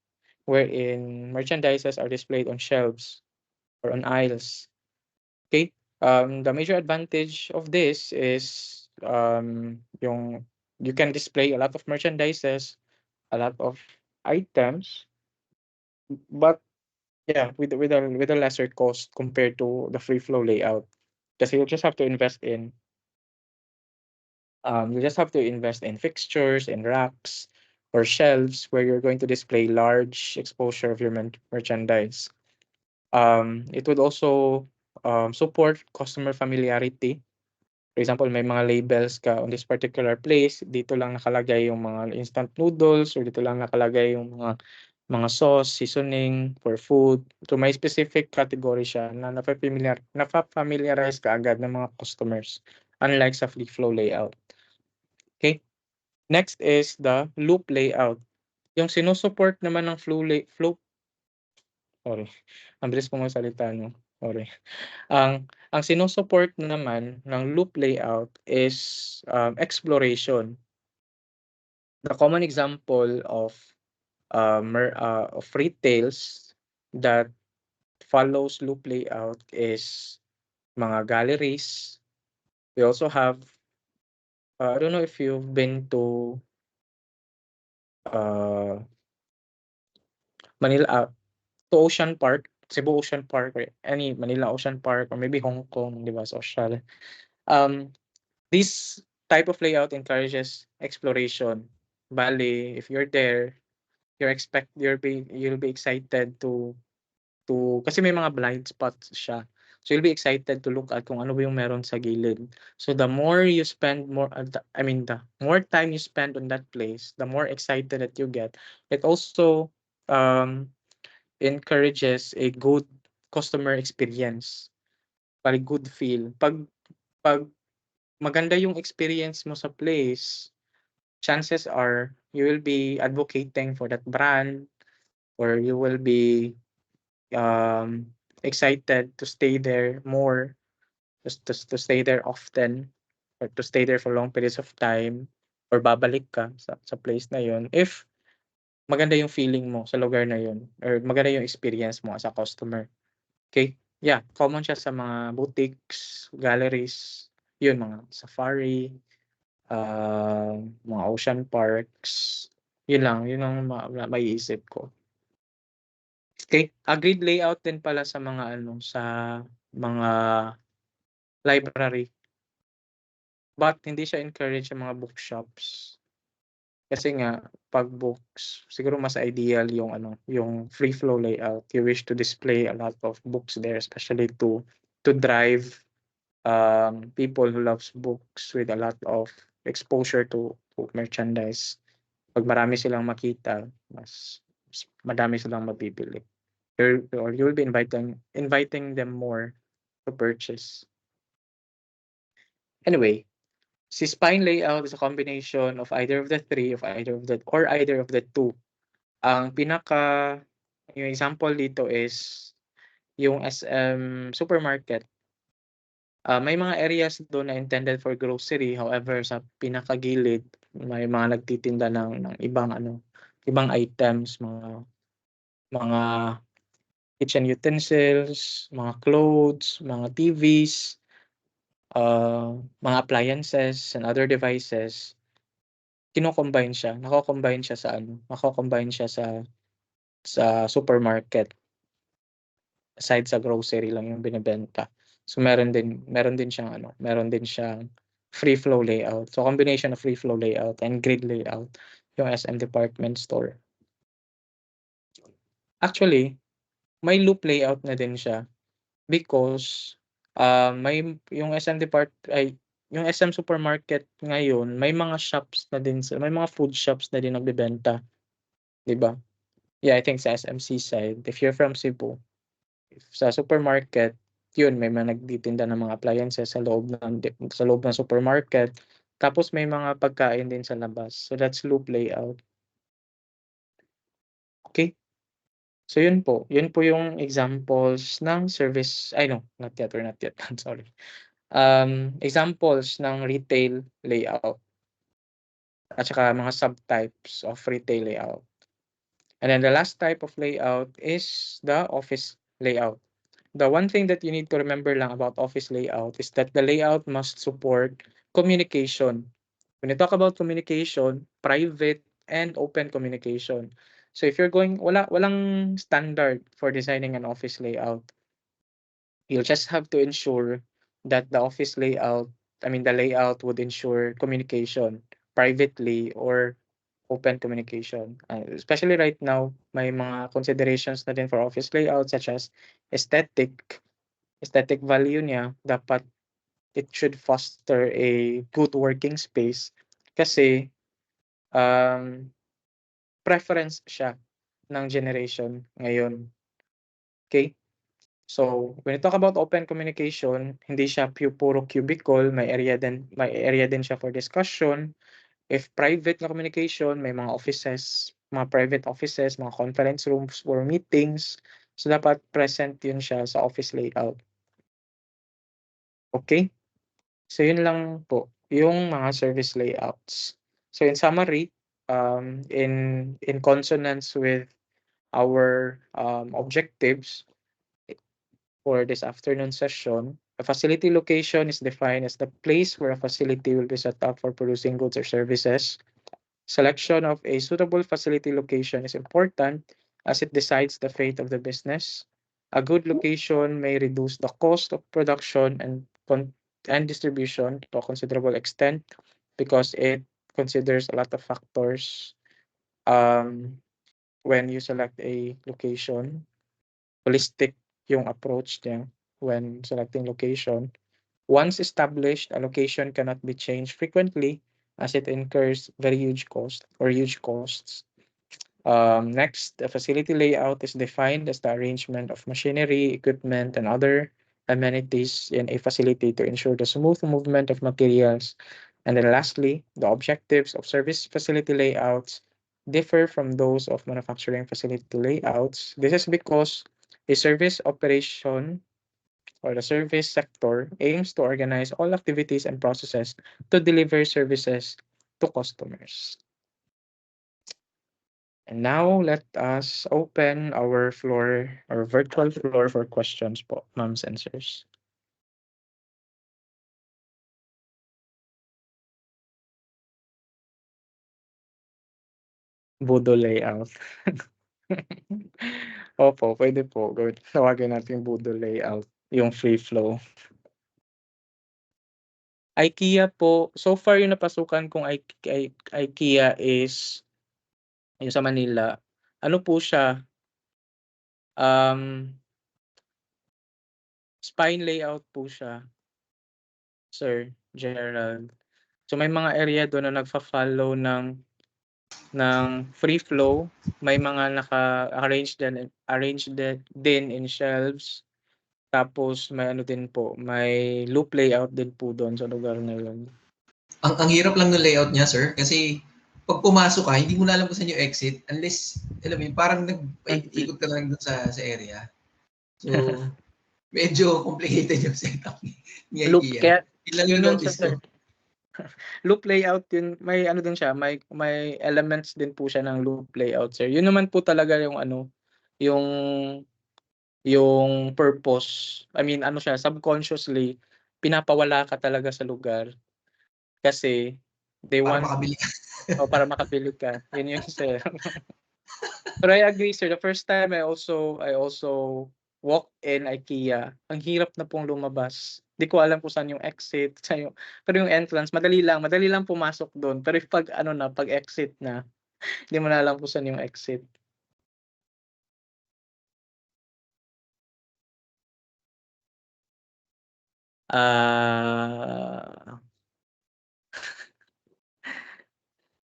wherein merchandises are displayed on shelves or on aisles. Okay? The major advantage of this is yung you can display a lot of merchandises, a lot of items, but yeah, with a lesser cost compared to the free flow layout. Kasi you just have to invest in fixtures, in racks, or shelves where you're going to display large exposure of your merchandise. It would also support customer familiarity. For example, may mga labels ka on this particular place, dito lang nakalagay yung mga instant noodles or dito lang nakalagay yung mga sauce, seasoning for food. So may specific category siya na napapamiliarize ka agad ng mga customers unlike sa free flow layout. Okay? Next is the loop layout. Yung sinusupport naman ng sorry, ang bilis ko magsalita, no? Sorry. Ang sinusupport naman ng loop layout is exploration. The common example of retails that follows loop layout is mga galleries. We also have, I don't know if you've been to uh, Manila, to Ocean Park, Cebu Ocean Park, or any Manila Ocean Park, or maybe Hong Kong, di ba, social. Um, this type of layout encourages exploration. Bali, if you're there, you'll be excited to kasi may mga blind spots siya. So you'll be excited to look at kung ano ba yung meron sa gilid. So the more you spend the more time you spend on that place, the more excited that you get. It also um encourages a good customer experience. Pag good feel. Pag maganda yung experience mo sa place, chances are you will be advocating for that brand, or you will be excited to stay there more, to stay there often, or to stay there for long periods of time, or babalik ka sa place na yun if maganda yung feeling mo sa lugar na yun, or maganda yung experience mo as a customer. Okay? Yeah, common siya sa mga boutiques, galleries, yun, mga safari, mga ocean parks. Yun lang, yun ang maiisip ko. Okay, grid layout din pala sa mga sa mga library. But hindi siya encourage sa mga bookshops. Kasi nga pag books, siguro mas ideal yung yung free flow layout. You wish to display a lot of books there, especially to drive people who loves books with a lot of exposure to merchandise. Pag marami silang makita, mas madami silang mabibili. Or you'll be inviting them more to purchase. Anyway, si spine layout is a combination of either of the three, or either of the two. Ang yung example dito is yung SM supermarket. May mga areas doon na intended for grocery, however sa pinakagilid may mga nagtitinda ng ibang items, mga kitchen utensils, mga clothes, mga TVs, mga appliances and other devices. Nako-combine siya sa supermarket. Aside sa grocery lang yung binebenta. So meron din siyang free flow layout. So combination of free flow layout and grid layout yung SM department store. Actually, may loop layout na din siya because yung yung SM supermarket ngayon, may mga food shops na din nagbebenta, 'di ba? Yeah, I think sa SMC side, if you're from Cebu, sa supermarket, yun may mga nagtitinda ng mga appliances sa loob ng supermarket. Tapos may mga pagkain din sa labas. So that's loop layout. Okay? So yun po. Yun po yung examples ng service, no, not yet, I'm sorry. Examples ng retail layout at saka mga subtypes of retail layout. And then the last type of layout is the office layout. The one thing that you need to remember lang about office layout is that the layout must support communication. When you talk about communication, private and open communication. So if you're walang standard for designing an office layout. You'll just have to ensure that the layout would ensure communication privately or open communication. Especially right now, may mga considerations na din for office layout such as aesthetic value niya. Dapat it should foster a good working space kasi um, preference siya ng generation ngayon. Okay? So, when you talk about open communication, hindi siya puro cubicle, may area din siya for discussion. If private na communication, may mga private offices, mga conference rooms for meetings. So, dapat present yun siya sa office layout. Okay? So, yun lang po, yung mga service layouts. So, in summary, in consonance with our objectives for this afternoon session, A facility location is defined as the place where a facility will be set up for producing goods or services. Selection of a suitable facility location is important as it decides the fate of the business. A good location may reduce the cost of production and distribution to a considerable extent because it considers a lot of factors when you select a location. Holistic yung approach niya when selecting location. Once established, a location cannot be changed frequently as it incurs very huge costs. Next, the facility layout is defined as the arrangement of machinery, equipment, and other amenities in a facility to ensure the smooth movement of materials. And then lastly, the objectives of service facility layouts differ from those of manufacturing facility layouts. This is because a service operation or the service sector aims to organize all activities and processes to deliver services to customers. And now let us open our floor or virtual floor for questions po, ma'ams and sirs. Budo layout. Opo, pwede po. Tawagin natin Budo layout, yung free flow. IKEA po, so far yung napasukan kong IKEA is yung sa Manila. Ano po siya? Spine layout po siya, Sir Gerald. So may mga area doon na nagfa-follow ng free flow, may mga arranged din in shelves. Tapos may ano din po, may loop layout din po doon sa lugar na yun. Ang hirap lang ng layout niya, sir, kasi pag pumasok ka, hindi mo na alam kung saan yung exit unless, alam mo yun, parang nag-ikot ka lang dun sa area. So, medyo complicated yung setup ni Loop, IKEA. kaya Ilang yun yung yun notice sir. ko. Loop layout yun, may ano din siya, may elements din po siya ng loop layout, sir. Yun naman po talaga yung ano, yung purpose. I mean, ano siya, subconsciously, pinapawala ka talaga sa lugar. Kasi, they Para want, makabili ka. para makabili ka. Yun yun, sir. But I agree, sir. The first time I also walked in IKEA, ang hirap na pong lumabas. Di ko alam kung saan yung exit, pero yung entrance, madali lang pumasok doon. Pero pag pag exit na, hindi mo na alam kung saan yung exit.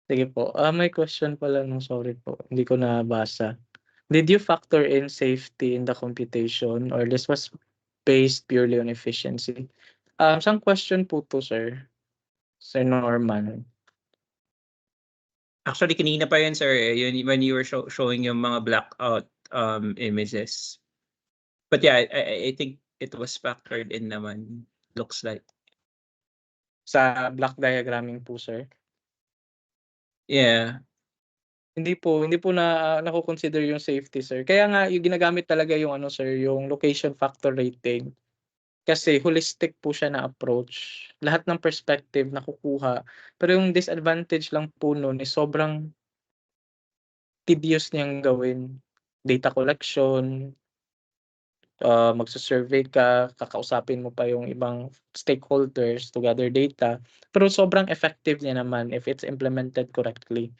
Sige po. May question pala nung sorry po. Hindi ko nabasa. Did you factor in safety in the computation or this was based purely on efficiency? Saan question po to, sir? Sir Norman. Actually, kanina pa yun, sir. Yun, when you were showing yung mga blackout images. But yeah, I think it was factored in naman. Looks like. Sa block diagramming po, sir? Yeah. Hindi po nako-consider yung safety, sir. Kaya nga yung ginagamit talaga yung sir, yung location factor rating. Kasi holistic po siya na approach. Lahat ng perspective nakukuha. Pero yung disadvantage lang po nun is sobrang tedious niyang gawin. Data collection, magsusurvey ka, kakausapin mo pa yung ibang stakeholders to gather data. Pero sobrang effective niya naman if it's implemented correctly.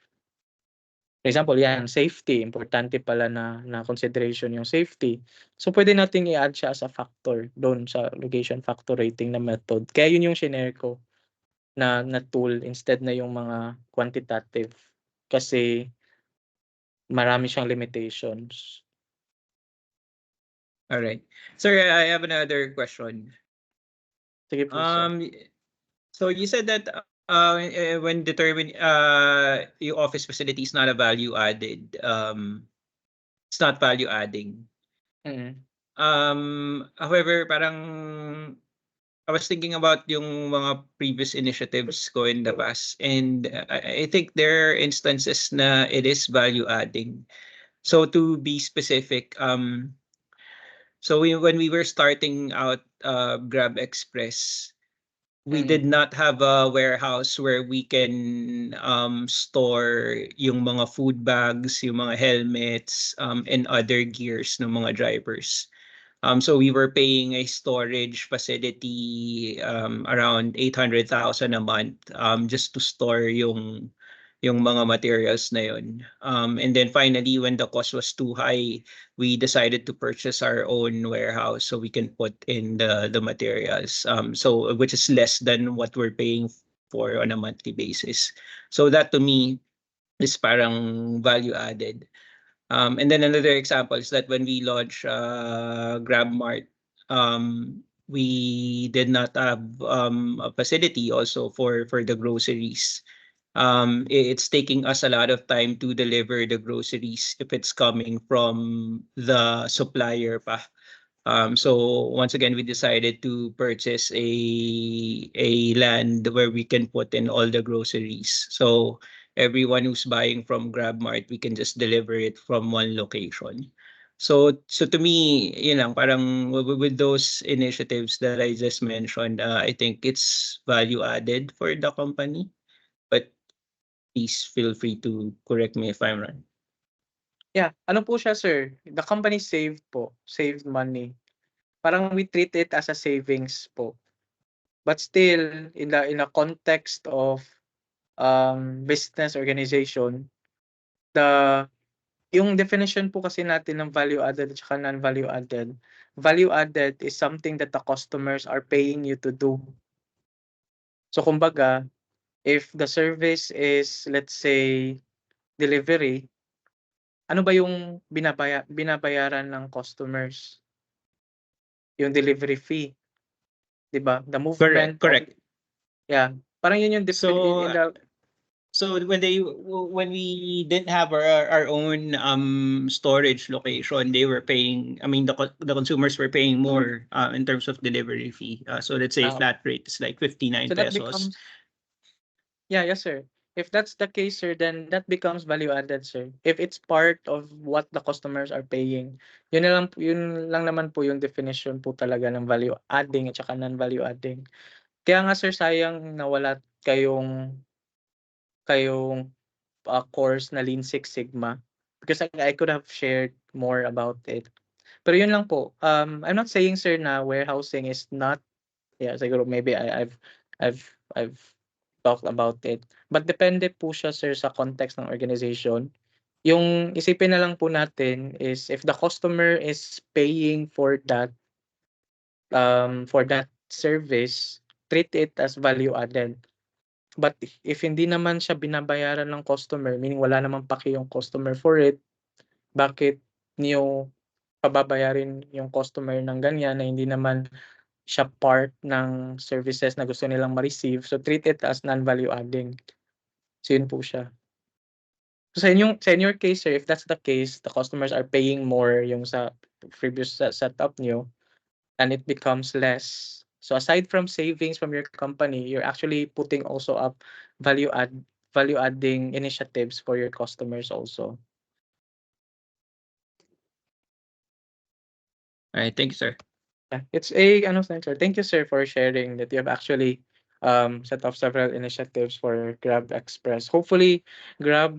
For example, yan, safety. Importante pala na consideration yung safety. So, pwede nating i-add siya as a factor doon sa location factor rating na method. Kaya yun yung shinare ko na tool instead na yung mga quantitative. Kasi marami siyang limitations. All right. Sir, I have another question. Sige po, sir. So you said that when determining yung office facility is not a value added, it's not value adding. Mm-hmm. However, parang I was thinking about yung mga previous initiatives ko in the past, and I think there are instances na it is value adding. So to be specific, so when we were starting out Grab Express, we did not have a warehouse where we can store yung mga food bags, yung mga helmets, and other gears ng mga drivers. So we were paying a storage facility around 800,000 a month just to store yung mga materials na yun. And then finally, when the cost was too high, we decided to purchase our own warehouse so we can put in the materials. So which is less than what we're paying for on a monthly basis. So that to me is parang value added. And then another example is that when we launched GrabMart, we did not have a facility also for the groceries. It's taking us a lot of time to deliver the groceries if it's coming from the supplier pa. So once again, we decided to purchase a land where we can put in all the groceries. So everyone who's buying from GrabMart, we can just deliver it from one location. So to me, parang with those initiatives that I just mentioned, I think it's value added for the company. But please feel free to correct me if I'm wrong. Yeah, ano po siya, sir? The company saved money. Parang we treat it as a savings po. But still, in a context of business organization, yung definition po kasi natin ng value added at saka non-value added. Value added is something that the customers are paying you to do. So kumbaga, if the service is, let's say, delivery, ano ba yung binabayaran ng customers? Yung delivery fee, 'di ba? The movement. Correct. Yeah. Parang yun yung So, in the So when we didn't have our own storage location, they were paying. I mean, the consumers were paying more in terms of delivery fee. So let's say flat rate is like 59 so that pesos. becomes yes, sir. If that's the case, sir, then that becomes value added, sir. If it's part of what the customers are paying, yun lang naman po yung definition po talaga ng value adding at saka non-value adding. Kaya nga, sir, sayang nawala kayong course na Lean Six Sigma because I could have shared more about it. Pero yun lang po. I'm not saying, sir, na warehousing is not, siguro maybe I've talked about it. But depende po siya, sir, sa context ng organization. Yung isipin na lang po natin is if the customer is paying for that service, treat it as value added. But if hindi naman siya binabayaran ng customer, meaning wala namang paki yung customer for it, bakit niyo pababayarin yung customer ng ganyan na hindi naman siya part ng services na gusto nilang ma-receive? So treat it as non-value adding. So yun po siya. So sa your case, sir, if that's the case, the customers are paying more yung sa previous setup niyo and it becomes less. So aside from savings from your company, you're actually putting also up value adding initiatives for your customers also. All right, thank you, sir. Yeah, it's sir. Thank you, sir, for sharing that you have actually set up several initiatives for Grab Express. Hopefully, your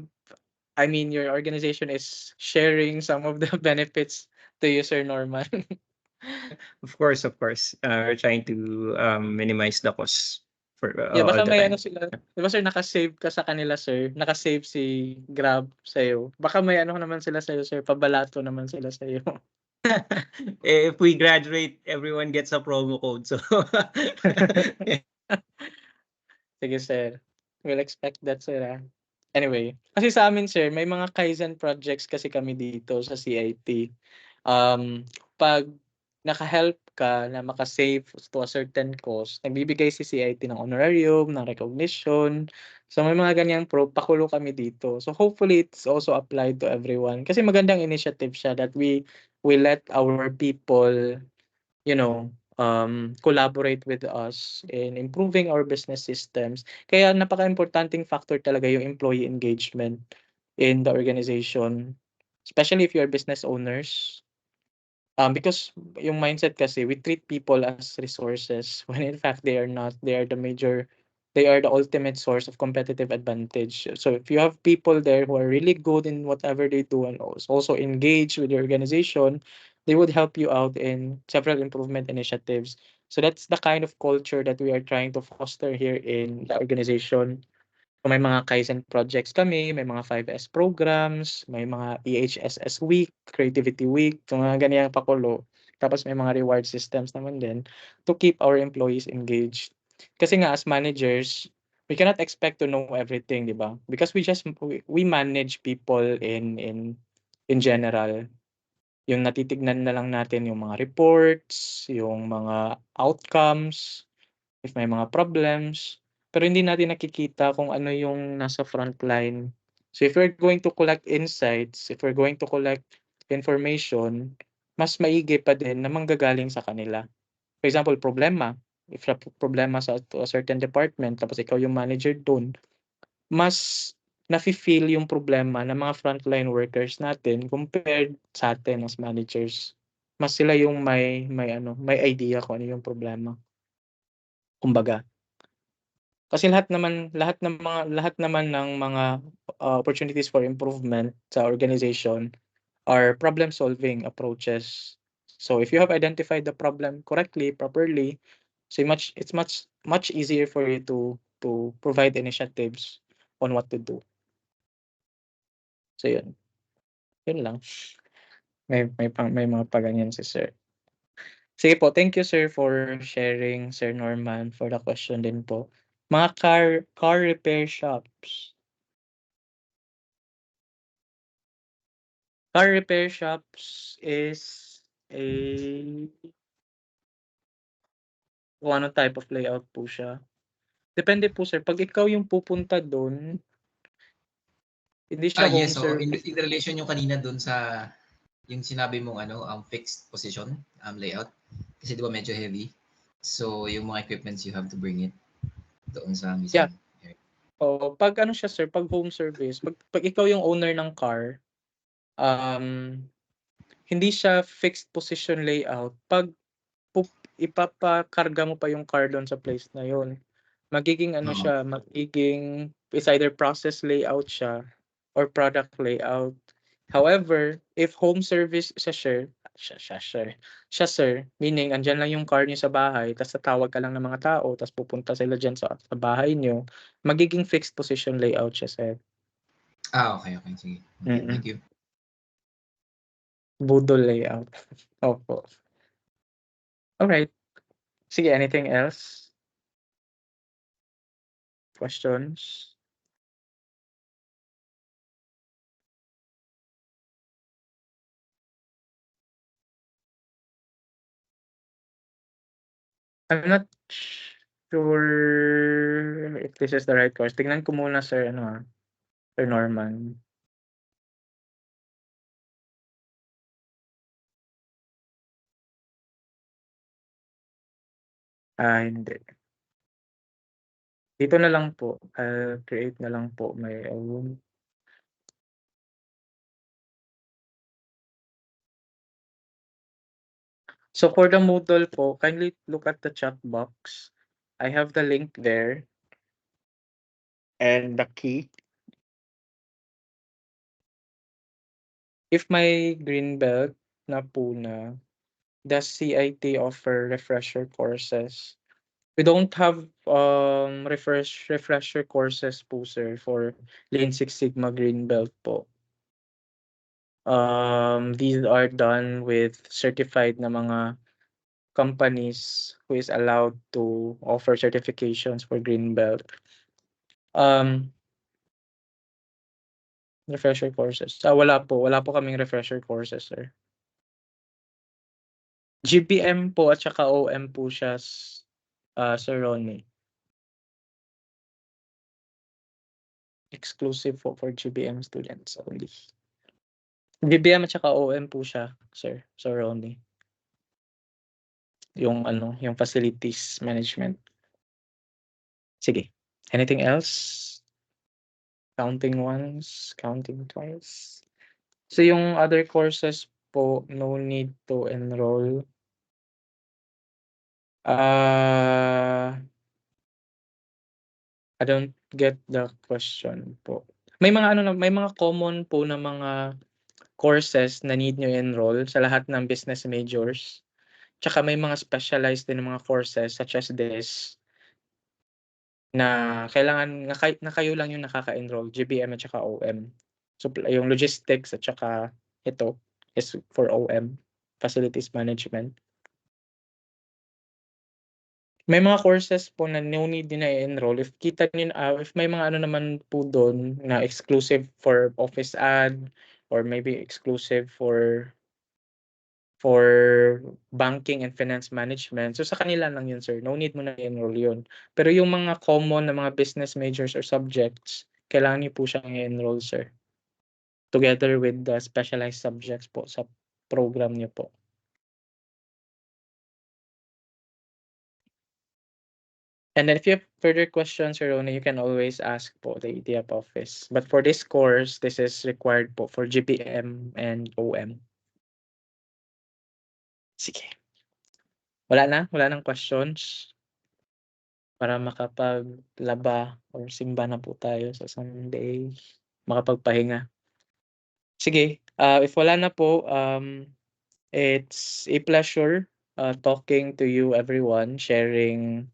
organization is sharing some of the benefits to you, Sir Norman. Of course. We're trying to minimize the cost for Yeah, all baka the may time. sila. Di ba, sir, nakasave ka sa kanila, sir? Nakasave si Grab sa'yo. Baka may naman sila sa'yo, sir. Pabalato naman sila sa'yo. If we graduate, everyone gets a promo code. So Sige, sir. We'll expect that, sir, ah. Anyway, kasi sa amin, sir, may mga Kaizen projects kasi kami dito sa CIT. Pag naka-help ka na maka-save to a certain cost, nagbibigay si CIT ng honorarium, ng recognition. So may mga ganyang pakulo kami dito. So hopefully it's also applied to everyone. Kasi magandang initiative siya that we let our people, collaborate with us in improving our business systems. Kaya napaka-importanting factor talaga yung employee engagement in the organization, especially if you're business owners. Because yung mindset kasi, we treat people as resources when in fact they are not. They are the ultimate source of competitive advantage. So if you have people there who are really good in whatever they do and also engaged with your organization, they would help you out in several improvement initiatives. So that's the kind of culture that we are trying to foster here in the organization. So may mga Kaizen projects kami, may mga 5S programs, may mga EHSS week, creativity week, so mga ganiyang pakulo. Tapos may mga reward systems naman din to keep our employees engaged. Kasi nga as managers, we cannot expect to know everything, di ba? Because we manage people in general. Yung natitignan na lang natin yung mga reports, yung mga outcomes, if may mga problems, pero hindi natin nakikita kung ano yung nasa front line. So if we're going to collect insights, if we're going to collect information, mas maigi pa din na manggagaling sa kanila. For example, problema. If may problema to a certain department, tapos ikaw yung manager doon, mas nafe-feel yung problema ng mga frontline workers natin compared sa atin as managers. Mas sila yung may idea kung ano yung problema. Kumbaga. Kasi lahat naman ng mga opportunities for improvement sa organization are problem solving approaches. So if you have identified the problem correctly, properly, so it's much easier for you to provide initiatives on what to do. So yun. Yun lang. May mga paganyan si sir. Sige po, thank you sir for sharing, Sir Norman, for the question din po. Mga car repair shops. Car repair shops is a kung anong type of layout po siya. Depende po sir, pag ikaw yung pupunta doon, hindi siya home Yes, oo. service. In relation yung kanina doon sa yung sinabi mong fixed position layout kasi 'di ba medyo heavy. So yung mga equipments you have to bring it doon sa Yeah. mismong area. O pag ano siya sir, pag home service, pag ikaw yung owner ng car, hindi siya fixed position layout. Pag ipapakarga mo pa yung car doon sa place na yun, magiging ano Oo. siya, it's either process layout siya or product layout. However, if home service siya sir, meaning andyan lang yung car niyo sa bahay, tapos tatawag ka lang ng mga tao, tapos pupunta sila dyan sa bahay niyo, magiging fixed position layout siya sir. Okay. Sige. Okay, Mm-mm. thank you. Budol layout. Opo. Alright. Sige, anything else? Questions? I'm not sure if this is the right course. Tingnan ko muna sir, Sir Norman. Hindi. Dito na lang po. I'll create na lang po my own. So for the Moodle po, kindly look at the chat box. I have the link there and the key. If my green belt na po na, does CIT offer refresher courses? We don't have refresher courses po sir for Lean Six Sigma Green Belt po. These are done with certified na mga companies who is allowed to offer certifications for Green Belt. Refresher courses. Wala po kaming refresher courses sir. GBM po at saka OM po siya Sir Ronnie. Exclusive for GBM students only. GBM at saka OM po siya, Sir Ronnie. Yung facilities management. Sige. Anything else? Counting once, counting twice. So yung other courses po, no need to enroll. I don't get the question po. May mga common po na mga courses na need nyo enroll sa lahat ng business majors. Tsaka may mga specialized din na mga courses such as this na kailangan na kayo lang yung nakaka-enroll, GBM at saka OM. So yung logistics at saka ito is for OM, facilities management. May mga courses po na no need din na i-enroll. If kita niyo, if may mga ano naman po doon na exclusive for office ad or maybe exclusive for banking and finance management. So sa kanila lang yun, sir. No need mo na i-enroll yun. Pero yung mga common na mga business majors or subjects, kailangan niyo po siyang i-enroll, sir. Together with the specialized subjects po sa program niyo po. And then if you have further questions, Sir Rona, you can always ask po the EDF office. But for this course, this is required po for GPM and OM. Sige. Wala nang questions? Para makapaglaba or simba na po tayo sa Sunday. Makapagpahinga. Sige, if wala na po, it's a pleasure talking to you everyone, sharing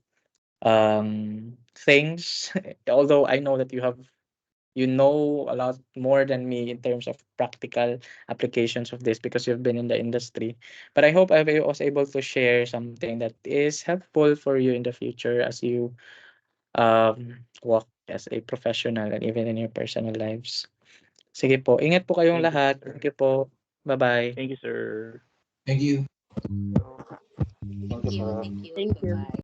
things. Although I know that you know a lot more than me in terms of practical applications of this because you've been in the industry. But I hope I was able to share something that is helpful for you in the future as you walk as a professional and even in your personal lives. Sige po, ingat po kayong Thank you, lahat. sir. Thank you po. Bye-bye. Thank you, sir. Thank you. Thank you, sir. Thank you.